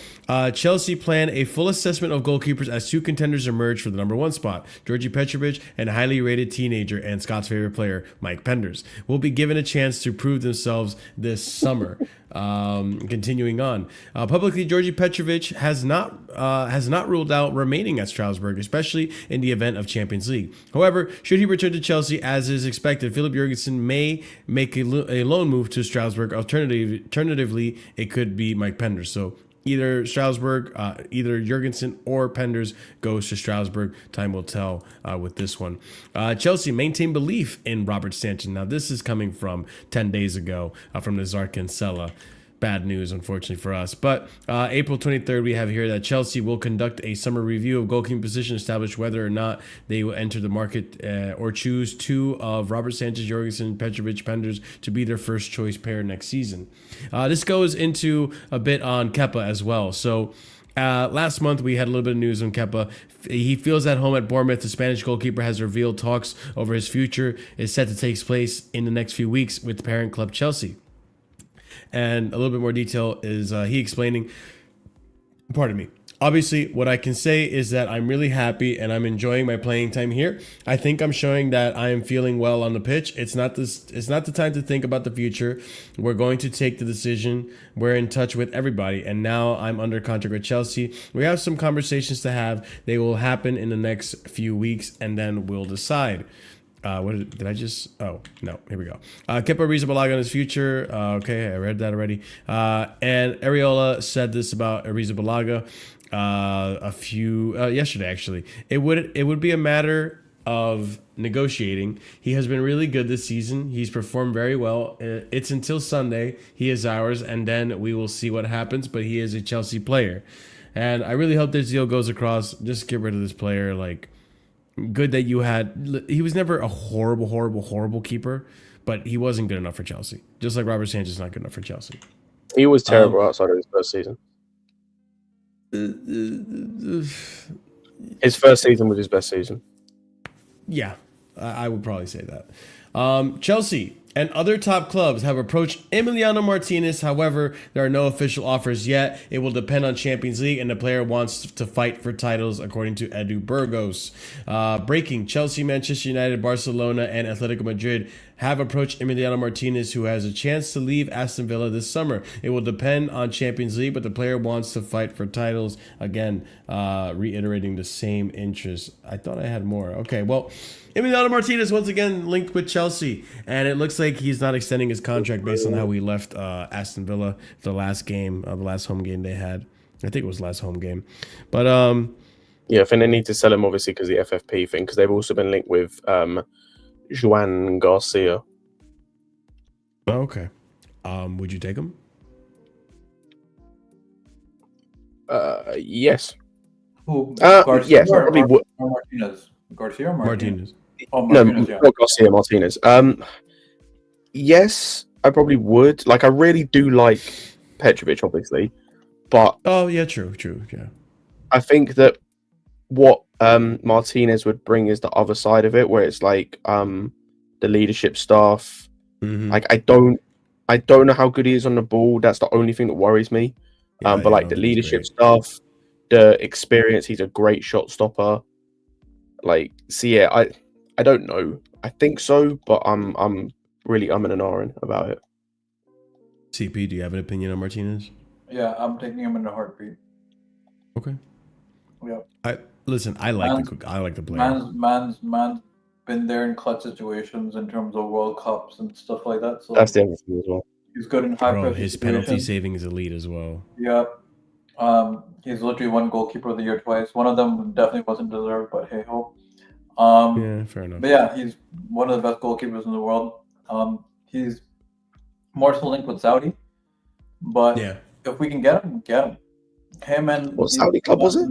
Chelsea plan a full assessment of goalkeepers as two contenders emerge for the #1 spot. Georgi Petrovic and highly rated teenager and Scott's favorite player, Mike Penders, will be given a chance to prove themselves this summer. Continuing on, publicly, Georgi Petrovic has not ruled out remaining at Strasbourg, especially in the event of Champions League. However, should he return to Chelsea as is expected, Philip Jurgensen may make a loan move to Strasbourg. Alternatively, it could be Mike Penders. So either Strasbourg, either Jurgensen or Penders goes to Strasbourg. Time will tell with this one. Chelsea maintain belief in Robert Sanchez. Now, this is coming from 10 days ago from the Zarkinsella. Bad news, unfortunately, for us. But April 23rd, we have here that Chelsea will conduct a summer review of goalkeeping position, establish whether or not they will enter the market or choose two of Robert Sanchez, Jorgensen, Petrovic, Penders to be their first choice pair next season. This goes into a bit on Kepa as well. So last month, we had a little bit of news on Kepa. He feels at home at Bournemouth. The Spanish goalkeeper has revealed talks over his future is set to take place in the next few weeks with the parent club Chelsea. And a little bit more detail is he explaining, pardon me. Obviously, what I can say is that I'm really happy and I'm enjoying my playing time here. I think I'm showing that I am feeling well on the pitch. It's not the time to think about the future. We're going to take the decision. We're in touch with everybody. And now I'm under contract with Chelsea. We have some conversations to have. They will happen in the next few weeks and then we'll decide. Did I just? Oh, no. Here we go. Kepa Arrizabalaga on his future. Okay, I read that already. And Areola said this about Arrizabalaga yesterday, actually. It would be a matter of negotiating. He has been really good this season. He's performed very well. It's until Sunday. He is ours, and then we will see what happens. But he is a Chelsea player. And I really hope this deal goes across. Just get rid of this player. Like, good that you had. He was never a horrible keeper, but he wasn't good enough for Chelsea. Just like Robert Sanchez is not good enough for Chelsea. He was terrible outside of his first season. His first season was his best season. Yeah, I would probably say that. Chelsea and other top clubs have approached Emiliano Martinez. However, there are no official offers yet. It will depend on Champions League, and the player wants to fight for titles, according to Edu Burgos. Breaking: Chelsea, Manchester United, Barcelona, and Atletico Madrid have approached Emiliano Martinez, who has a chance to leave Aston Villa this summer. It will depend on Champions League, but the player wants to fight for titles. Again, reiterating the same interest. I thought I had more. Okay, well, Emiliano Martinez once again linked with Chelsea, and it looks like he's not extending his contract based on how we left Aston Villa the last game, the last home game they had. I think it was last home game, but yeah, I think they need to sell him obviously because the FFP thing, because they've also been linked with Juan Garcia. okay. Would you take him? Yes. Who? Yes, I probably would. Martinez. Garcia or Martinez. Oh, No, Martinez, yeah. not Garcia, Martinez. Yes, I probably would. Like, I really do like Petrovic, obviously, but Oh yeah, true, yeah. I think that what Martinez would bring is the other side of it, where it's like the leadership stuff. Mhm. Like, I don't know how good he is on the ball. That's the only thing that worries me. Yeah, But I like know the he's leadership great. stuff, the experience, he's a great shot stopper. Like, so yeah, I don't know. I think so, but I'm really umming and ahhing about it. CP, do you have an opinion on Martinez? Yeah, I'm taking him in a heartbeat. Okay. Yeah. I like the player. Man's been there in clutch situations in terms of World Cups and stuff like that. So That's the other thing as well. he's good in high Bro, pressure his penalty situations. saving is elite as well. Yeah. He's literally won goalkeeper of the year twice. One of them definitely wasn't deserved, but hey ho. Yeah, fair enough. But yeah, he's one of the best goalkeepers in the world. He's more so linked with Saudi, but Yeah. if we can get him, get him. Him and What Saudi club was it?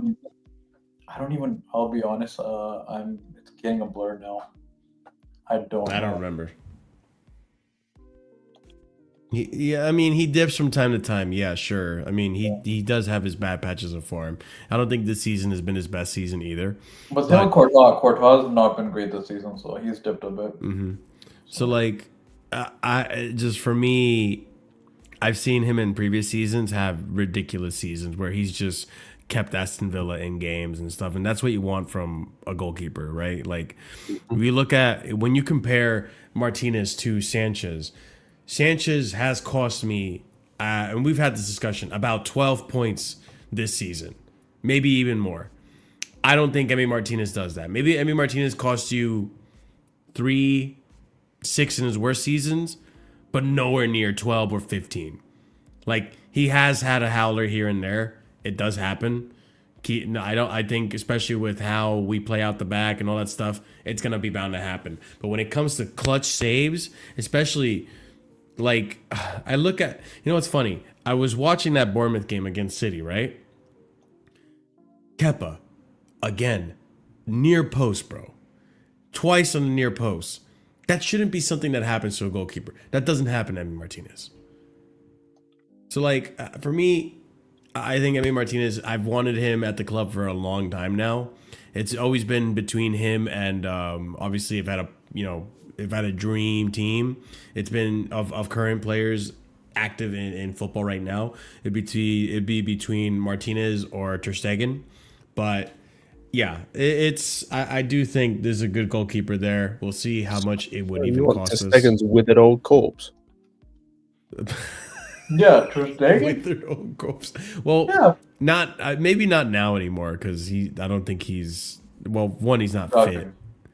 I don't even. I'll be honest. It's getting a blur now. I don't I don't know. remember. Yeah, I mean, he dips from time to time. Yeah, sure. I mean, he does have his bad patches of form. I don't think this season has been his best season either. But still, Courtois has not been great this season, so he's dipped a bit. So like, I just for me, I've seen him in previous seasons have ridiculous seasons where he's just kept Aston Villa in games and stuff, and that's what you want from a goalkeeper, right? Like, if you look at when you compare Martinez to Sanchez. Sanchez has cost me, and we've had this discussion, about 12 points this season, maybe even more. I don't think Emi Martinez does that. Maybe Emi Martinez costs you 3, 6 in his worst seasons, but nowhere near 12 or 15. Like, he has had a howler here and there. It does happen. I think, especially with how we play out the back and all that stuff, it's gonna be bound to happen. But when it comes to clutch saves, especially. Like, I look at, you know what's funny? I was watching that Bournemouth game against City, right? Kepa, again, near post, bro. Twice on the near post. That shouldn't be something that happens to a goalkeeper. That doesn't happen to Emi Martinez. So, like, for me, I think Emi Martinez, I've wanted him at the club for a long time now. It's always been between him and, obviously, if I had a dream team, it's been of current players active in football right now. It'd be between Martinez or Ter Stegen, but yeah, I do think there's a good goalkeeper there. We'll see how much it would even cost Ter us. Stegen's withered old corpse. Yeah, Ter Stegen. Withered old corpse. Well, Yeah. not maybe not now anymore because I don't think he's he's not fit,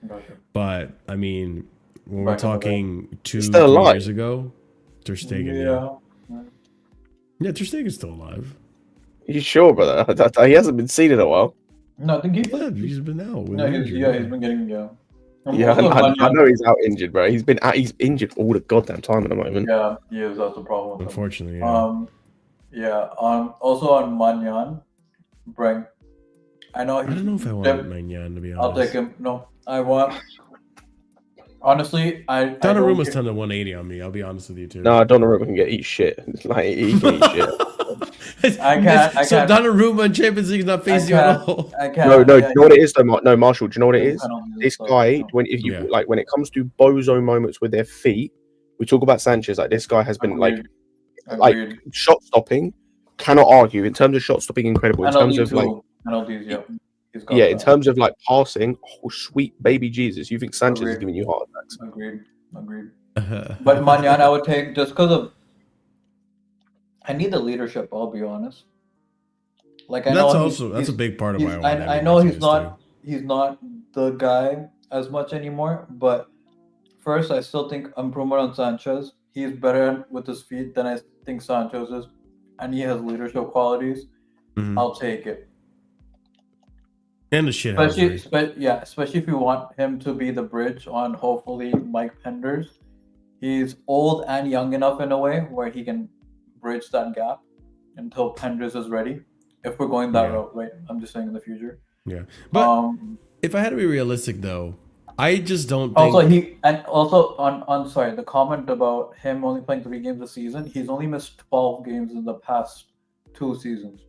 Gotcha. but I mean. When Back we're in the day. talking 2-3 still alive. years ago, Ter Stegen. Yeah, Ter Stegen's still alive. Are you sure, brother? He hasn't been seen in a while. No, I think Yeah, he's been out. with No, he's injury. been getting Yeah, Also, I know he's out injured, bro. He's injured all the goddamn time at the moment. Yeah, he is. That's the problem with him. Unfortunately, yeah. Also on Manyan, Brink. I know. I don't know if I want Magnan, to be honest. I'll take him. No, I want. Honestly, I Donnarumma's turned to 180 on me. I'll be honest with you too. No, Donnarumma can eat shit. Like, he can eat shit. I So can't. Donnarumma in Champions League is not facing you at all. I can't. No, do yeah, you know what it is though? No, Marshall, do you know what it yeah, is? penalties and This stuff, guy, you know. when if you Yeah. like when it comes to bozo moments with their feet, we talk about Sanchez. Like this guy has been Agreed. like Agreed. shot stopping. Cannot argue in terms of shot stopping, incredible. In terms of like penalties, yep. He's got yeah, in that. terms of like passing, oh sweet baby Jesus, you think Sanchez is Agreed. giving you heart attacks? Agreed. But Manyan, I would take just because of. I need the leadership. I'll be honest. Like I know That's a big part of why I want. I know he's not the guy as much anymore. But first, I still think improvement on Sanchez. He's better with his feet than I think Sanchez is, and he has leadership qualities. Mhm. I'll take it. And the shit. Especially if you want him to be the bridge on hopefully Mike Penders. He's old and young enough in a way where he can bridge that gap until Penders is ready. If we're going that route, right? I'm just saying in the future. Yeah, but if I had to be realistic, though, I just don't think. Also on the comment about him only playing 3 games a season. He's only missed 12 games in the past 2 seasons.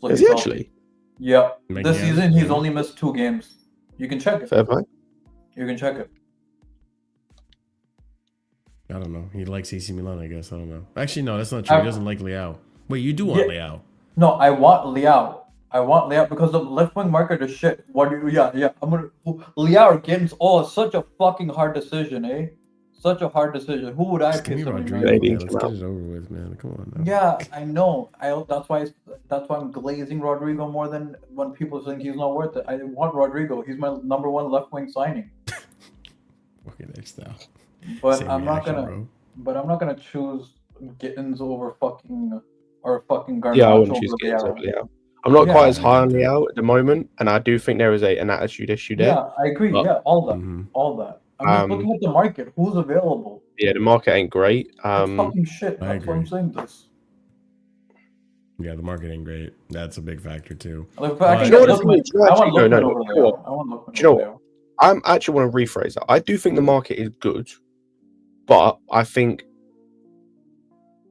So Is he actually? Yeah. Like, This yeah, season he's yeah. only missed 2 games. You can check it. Fair play. You can check it. I don't know. He likes AC Milan, I guess. I don't know. Actually, no, that's not true. He doesn't like Leao. Wait, you do want Leao? No, I want Leao. Because the left wing market is shit. What do you? Yeah. I'm gonna Leao or Gibbs. Oh, it's such a fucking hard decision, eh? Such a hard decision. Who would I Just give pick? me Somebody, Rodrygo, man? man. Let's get it over with, man. Come on. Now. Yeah, I know. That's why I'm glazing Rodrygo more than when people think he's not worth it. I want Rodrygo. He's my number 1 left wing signing. Okay, next now. But Same I'm not reaction, gonna. bro. But I'm not gonna choose Gittins over fucking Garnacho. Yeah, I wouldn't choose over Gibbs Leao. over Leao. I'm not Yeah. quite as high on Leao at the moment, and I do think there is an attitude issue there. Yeah, I agree. But- Yeah, all that. Mhm. All that. I'm just looking at the market. Who's available? Yeah, the market ain't great. It's fucking shit. I That's why I'm agree. saying this. Yeah, the market ain't great. That's a big factor too. Like, But- actually, You know what Lookman- it is? You I want actually- no, Lookman no, over you know Leao. what? I want Lookman Do you know over what? I actually want to rephrase that. I do think the market is good, but I think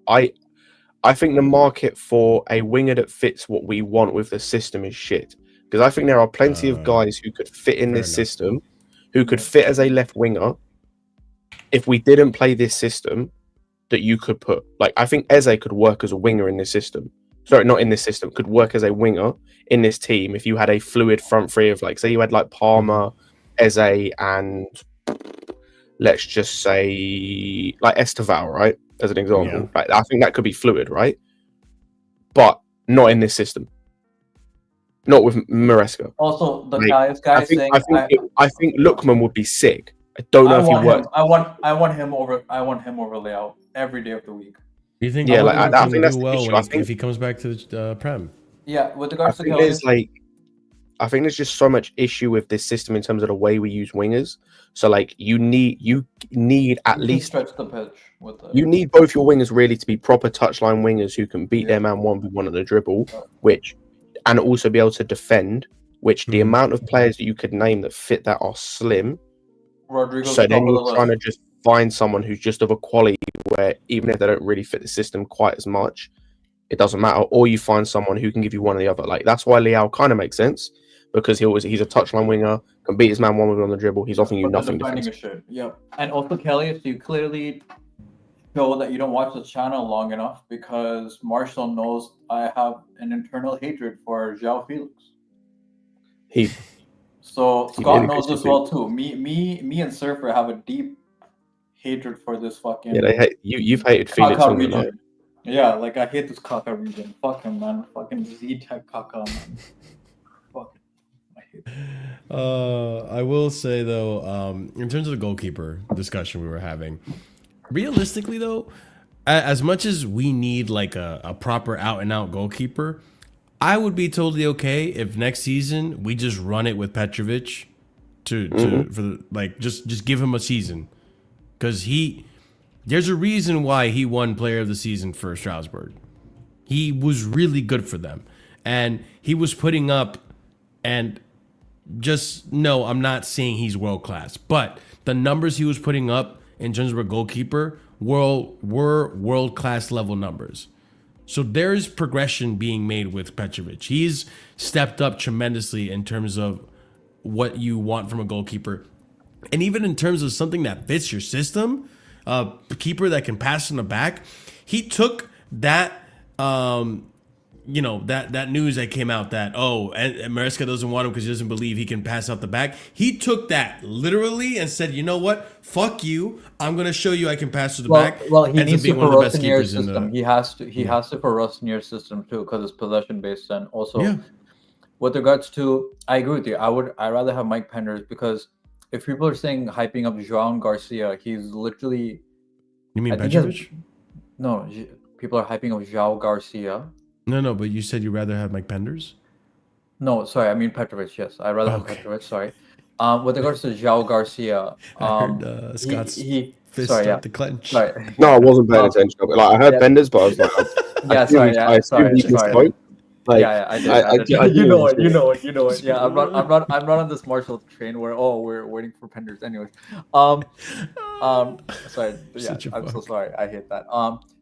the market for a winger that fits what we want with the system is shit. Because I think there are plenty of guys who could fit in fair this enough. system, who could fit as a left winger if we didn't play this system that you could put. Like, I think Eze could work as a winger in this system. Sorry, not in this system, could work as a winger in this team if you had a fluid front three of, like, say you had like Palmer, Eze, and let's just say like Esteval, right? As an example. Yeah. Like, I think that could be fluid, right? But not in this system. Not with Maresca. Also, the Like, guys I think saying I think Lookman would be sick. I don't know if he works. I want him over Leao every day of the week. Do you think? Yeah, like, Lookman I can think that's do the well issue. when I think- if he comes back to the Prem. Yeah, with I regards to think Kelly, there's like, I think there's just so much issue with this system in terms of the way we use wingers. So like, you need at you can least stretch the pitch with the you need both your wingers really to be proper touchline wingers who can beat their man 1v1 on the dribble, and also be able to defend. Which the Mhm. amount of players that you could name that fit that are slim. Rodrygo's So then top of the you're trying to list. just find someone who's just of a quality where even if they don't really fit the system quite as much, it doesn't matter. Or you find someone who can give you one or the other. Like, that's why Leao kind of makes sense, because he's a touchline winger, can beat his man 1v1 on the dribble. He's offering you But the nothing defending defensive. is shit. Yep. And also Kelly, so you clearly show that you don't watch the channel long enough, because Marshall knows I have an internal hatred for Joao Felix. So He Scott really knows pisses this me. well too. Me and Surfer have a deep hatred for this fucking Yeah, they hate you. You've hated Felix Kaka all your life. region. Yeah, like I hate this Kaka region. Fuck him, man. Fucking Z-Tech Kaka, man. Fuck him. I hate him. I will say though, in terms of the goalkeeper discussion we were having, realistically though, as much as we need like a proper out and out goalkeeper, I would be totally okay if next season we just run it with Petrovic for the, like just give him a season, because there's a reason why he won Player of the Season for Strasbourg. He was really good for them, and he was putting up, and just no, I'm not saying he's world class, but the numbers he was putting up in terms of a goalkeeper were world class level numbers. So there's progression being made with Petrovic. He's stepped up tremendously in terms of what you want from a goalkeeper. And even in terms of something that fits your system, a keeper that can pass in the back, he took that, that news that came out that, and Maresca doesn't want him because he doesn't believe he can pass out the back. He took that literally and said, you know what? Fuck you. I'm going to show you I can pass to the back. Well, he Ends up needs to being for one of the best Rosenier's keepers in system. He has to for Rosenier's system too, because it's possession based. And also, with regards to, I agree with you. I'd rather have Mike Penders, because if people are saying hyping up Joao Garcia, he's literally. You mean Petrovic? No, people are hyping up Joao Garcia. No, but you said you'd rather have Mike Penders? No, sorry, I mean Petrovic. Yes, I'd rather have Petrovic. Sorry. With regards to Joao Garcia, I heard Scott's fist start to clench. Sorry. No, I wasn't paying attention. Like, I heard Penders, but I was like, sorry. Like, I did. You know it. Yeah, I'm not on this Marshall train where we're waiting for Penders. Anyways, sorry. Yeah, I'm so sorry. I hate that.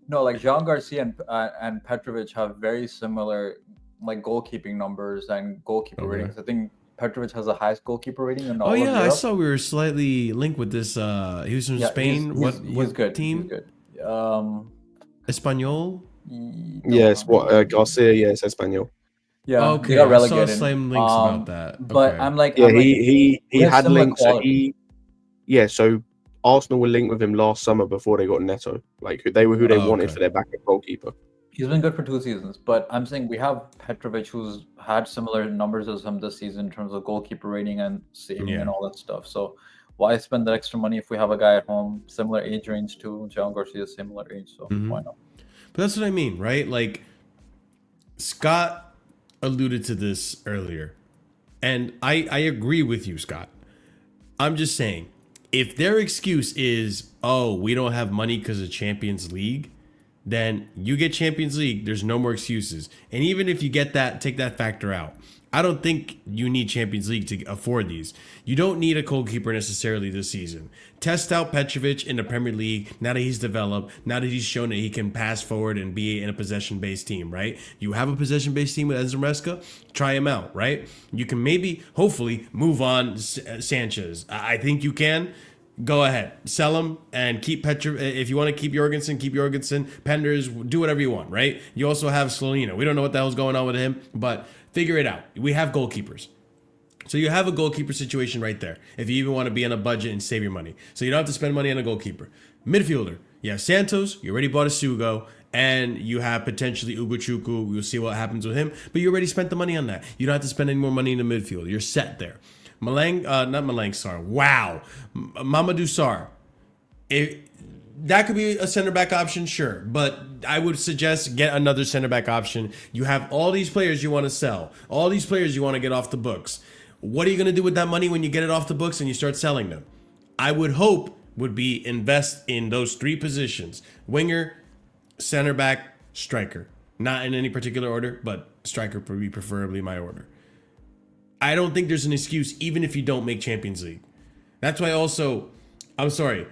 No, like Joao Garcia and Petrovic have very similar like goalkeeping numbers and goalkeeper ratings. I think Petrovic has the highest goalkeeper rating in all of Europe. I saw we were slightly linked with this. He was from Spain. He's good. Team? He's good. Espanyol? Yes, Garcia, yes, Espanyol. Yeah, okay. He got relegated. I saw some links about that. But okay. I'm like, he had links. So so Arsenal were linked with him last summer before they got Neto. Like they were who they wanted for their backup goalkeeper. He's been good for 2 seasons, but I'm saying we have Petrovic, who's had similar numbers as him this season in terms of goalkeeper rating and saving and all that stuff. So why spend that extra money if we have a guy at home, similar age range to Joao Garcia, similar age? So why not? But that's what I mean, right? Like Scott alluded to this earlier, and I agree with you, Scott. I'm just saying, if their excuse is, we don't have money because of Champions League, then you get Champions League, there's no more excuses. And even if you get that, take that factor out, I don't think you need Champions League to afford these. You don't need a goalkeeper necessarily this season. Test out Petrovic in the Premier League now that he's developed, now that he's shown that he can pass forward and be in a possession-based team, right? You have a possession-based team with Enzo Maresca, try him out, right? You can maybe, hopefully, move on Sanchez. I think you can. Go ahead, sell him and keep Petrovic. If you want to keep Jorgensen, Penders, do whatever you want, right? You also have Slonina. We don't know what the hell's going on with him, but figure it out. We have goalkeepers. So you have a goalkeeper situation right there, if you even want to be on a budget and save your money. So you don't have to spend money on a goalkeeper. Midfielder, you have Santos, you already bought Essugo, and you have potentially Ugochukwu. We'll see what happens with him, but you already spent the money on that. You don't have to spend any more money in the midfield. You're set there. Mamadou Sarr. That could be a center back option, sure, but I would suggest get another center back option. You have all these players you want to sell, all these players you want to get off the books. What are you going to do with that money when you get it off the books and you start selling them? I would hope would be invest in those 3 positions: winger, center back, striker. Not in any particular order, but striker would be preferably my order. I don't think there's an excuse even if you don't make Champions League. That's why also, I'm sorry,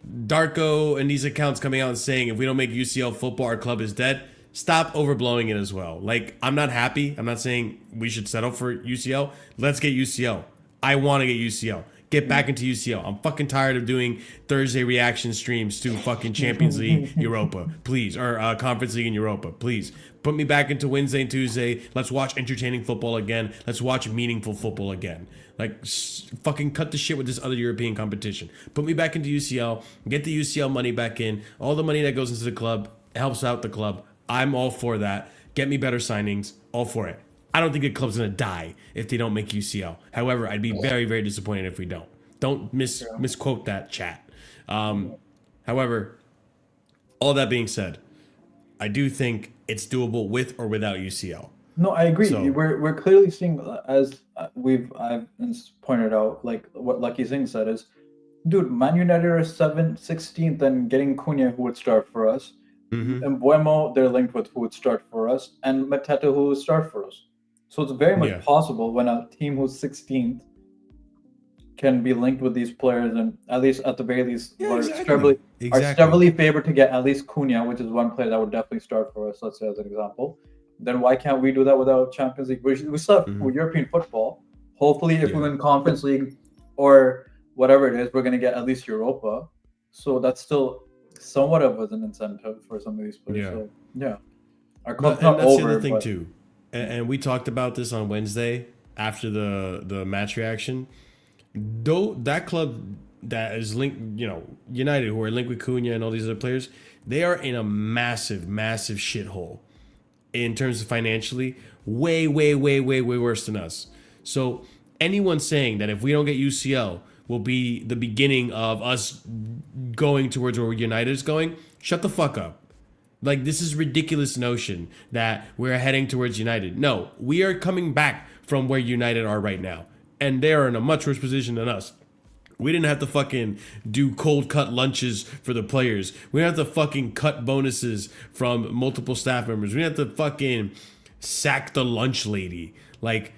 Darko and these accounts coming out and saying if we don't make UCL football, our club is dead. Stop overblowing it as well. Like, I'm not happy. I'm not saying we should settle for UCL. Let's get UCL. I want to get UCL. Get back into UCL. I'm fucking tired of doing Thursday reaction streams to fucking Champions League Europa, please, or Conference League in Europa, please. Put me back into Wednesday and Tuesday. Let's watch entertaining football again. Let's watch meaningful football again. Like, fucking cut the shit with this other European competition. Put me back into UCL. Get the UCL money back in. All the money that goes into the club helps out the club. I'm all for that. Get me better signings. All for it. I don't think the club's going to die if they don't make UCL. However, I'd be very, very disappointed if we don't. Don't misquote that, chat. However, all that being said, I do think it's doable with or without UCL. No, I agree. So, we're clearly seeing, as I've pointed out, like what Lucky Singh said is, dude, Man United are 16th and getting Cunha, who would start for us. And Buemo, they're linked with who would start for us, and Mateta, who would start for us. So it's very much possible when a team who's 16th can be linked with these players, and at least at the very least, Exactly. are heavily favored to get at least Cunha, which is one player that would definitely start for us, let's say as an example, then why can't we do that without Champions League? We still have European football. Hopefully, if we win Conference League or whatever it is, we're going to get at least Europa. So that's still somewhat of an incentive for some of these players. Yeah. So, yeah. Our club's And not that's over. the other thing but- too. And we talked about this on Wednesday after the match reaction. Though that club that is linked, United, who are linked with Cunha and all these other players, they are in a massive, massive shithole in terms of financially, way, way, way, way, way worse than us. So anyone saying that if we don't get UCL will be the beginning of us going towards where United is going, shut the fuck up. Like, this is ridiculous notion that we're heading towards United. No, we are coming back from where United are right now. And they are in a much worse position than us. We didn't have to fucking do cold cut lunches for the players. We didn't have to fucking cut bonuses from multiple staff members. We didn't have to fucking sack the lunch lady. Like,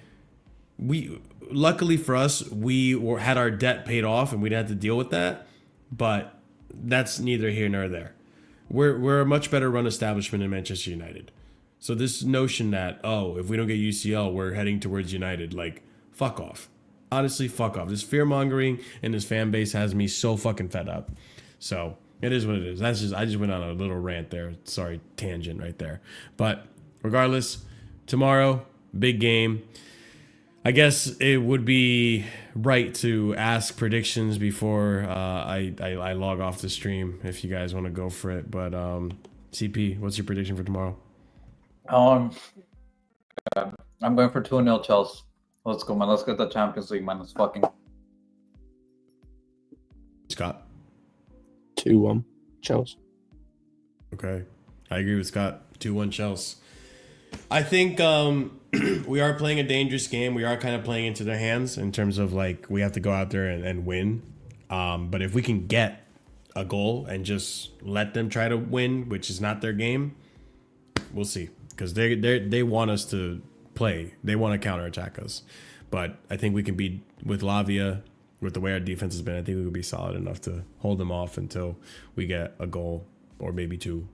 luckily for us, had our debt paid off and we didn't have to deal with that. But that's neither here nor there. We're a much better run establishment in Manchester United. So this notion that, if we don't get UCL, we're heading towards United, like, fuck off. Honestly, fuck off. This fear-mongering in this fan base has me so fucking fed up. So it is what it is. I just went on a little rant there. Sorry, tangent right there. But regardless, tomorrow, big game. I guess it would be right to ask predictions before I log off the stream if you guys want to go for it. But CP, what's your prediction for tomorrow? I'm going for 2-0 Chelsea. Let's go, man. Let's get the Champions League, man. Let's fucking. Scott? 2-1 Chelsea. Okay. I agree with Scott. 2-1 Chelsea. I think we are playing a dangerous game. We are kind of playing into their hands in terms of, like, we have to go out there and win. But if we can get a goal and just let them try to win, which is not their game, we'll see. Because they want us to play. They want to counterattack us. But I think we can be, with Lavia, with the way our defense has been, I think we could be solid enough to hold them off until we get a goal or maybe two.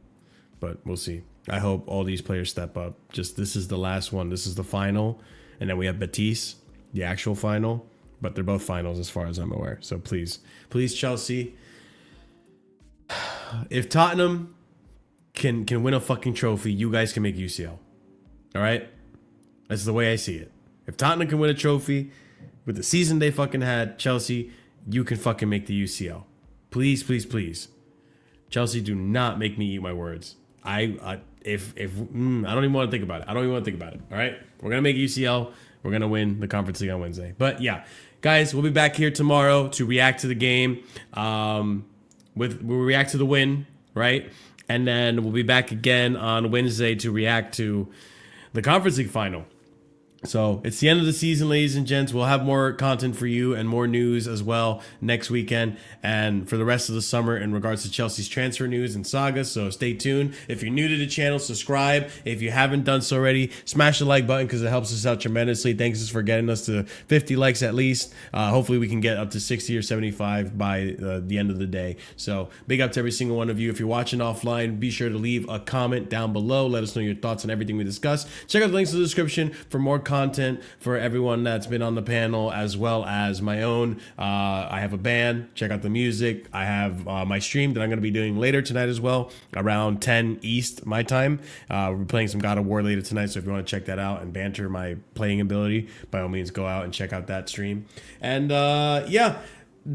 But we'll see. I hope all these players step up. Just, this is the last one. This is the final. And then we have Betis, the actual final. But they're both finals as far as I'm aware. So please, Chelsea. If Tottenham can win a fucking trophy, you guys can make UCL. All right? That's the way I see it. If Tottenham can win a trophy with the season they fucking had, Chelsea, you can fucking make the UCL. Please, please, please. Chelsea, do not make me eat my words. I don't even want to think about it. All right? We're going to make UCL. We're going to win the Conference League on Wednesday. But yeah, guys, we'll be back here tomorrow to react to the game. We'll react to the win, right? And then we'll be back again on Wednesday to react to the Conference League final. So it's the end of the season, ladies and gents. We'll have more content for you and more news as well next weekend and for the rest of the summer in regards to Chelsea's transfer news and saga. So stay tuned. If you're new to the channel, subscribe. If you haven't done so already, smash the like button because it helps us out tremendously. Thanks for getting us to 50 likes at least. Hopefully we can get up to 60 or 75 by the end of the day. So big up to every single one of you. If you're watching offline, be sure to leave a comment down below. Let us know your thoughts on everything we discussed. Check out the links in the description for more content for everyone that's been on the panel, as well as my own. I have a band. Check out the music. I have my stream that I'm going to be doing later tonight as well, around 10 East my time. We're playing some God of War later tonight, so if you want to check that out and banter my playing ability, by all means go out and check out that stream. And yeah,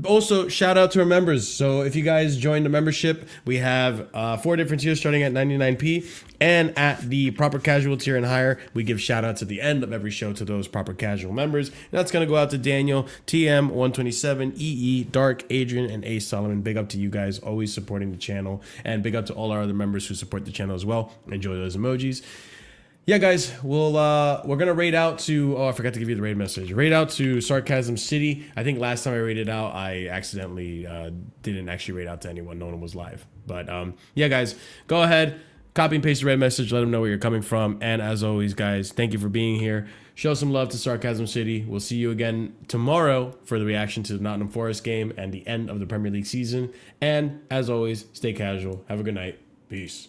also shout out to our members. So if you guys join the membership, we have 4 different tiers starting at 99p, and at the proper casual tier and higher, we give shout outs at the end of every show to those proper casual members. And that's going to go out to Daniel, TM127, EE, Dark, Adrian, and Ace Solomon. Big up to you guys, always supporting the channel, and big up to all our other members who support the channel as well. Enjoy those emojis. Yeah, guys, we're gonna raid out to, I forgot to give you the raid message. Raid out to Sarcasm City. I think last time I raided out, I accidentally didn't actually raid out to anyone. No one was live. But yeah, guys, go ahead, copy and paste the raid message. Let them know where you're coming from. And as always, guys, thank you for being here. Show some love to Sarcasm City. We'll see you again tomorrow for the reaction to the Nottingham Forest game and the end of the Premier League season. And as always, stay casual. Have a good night. Peace.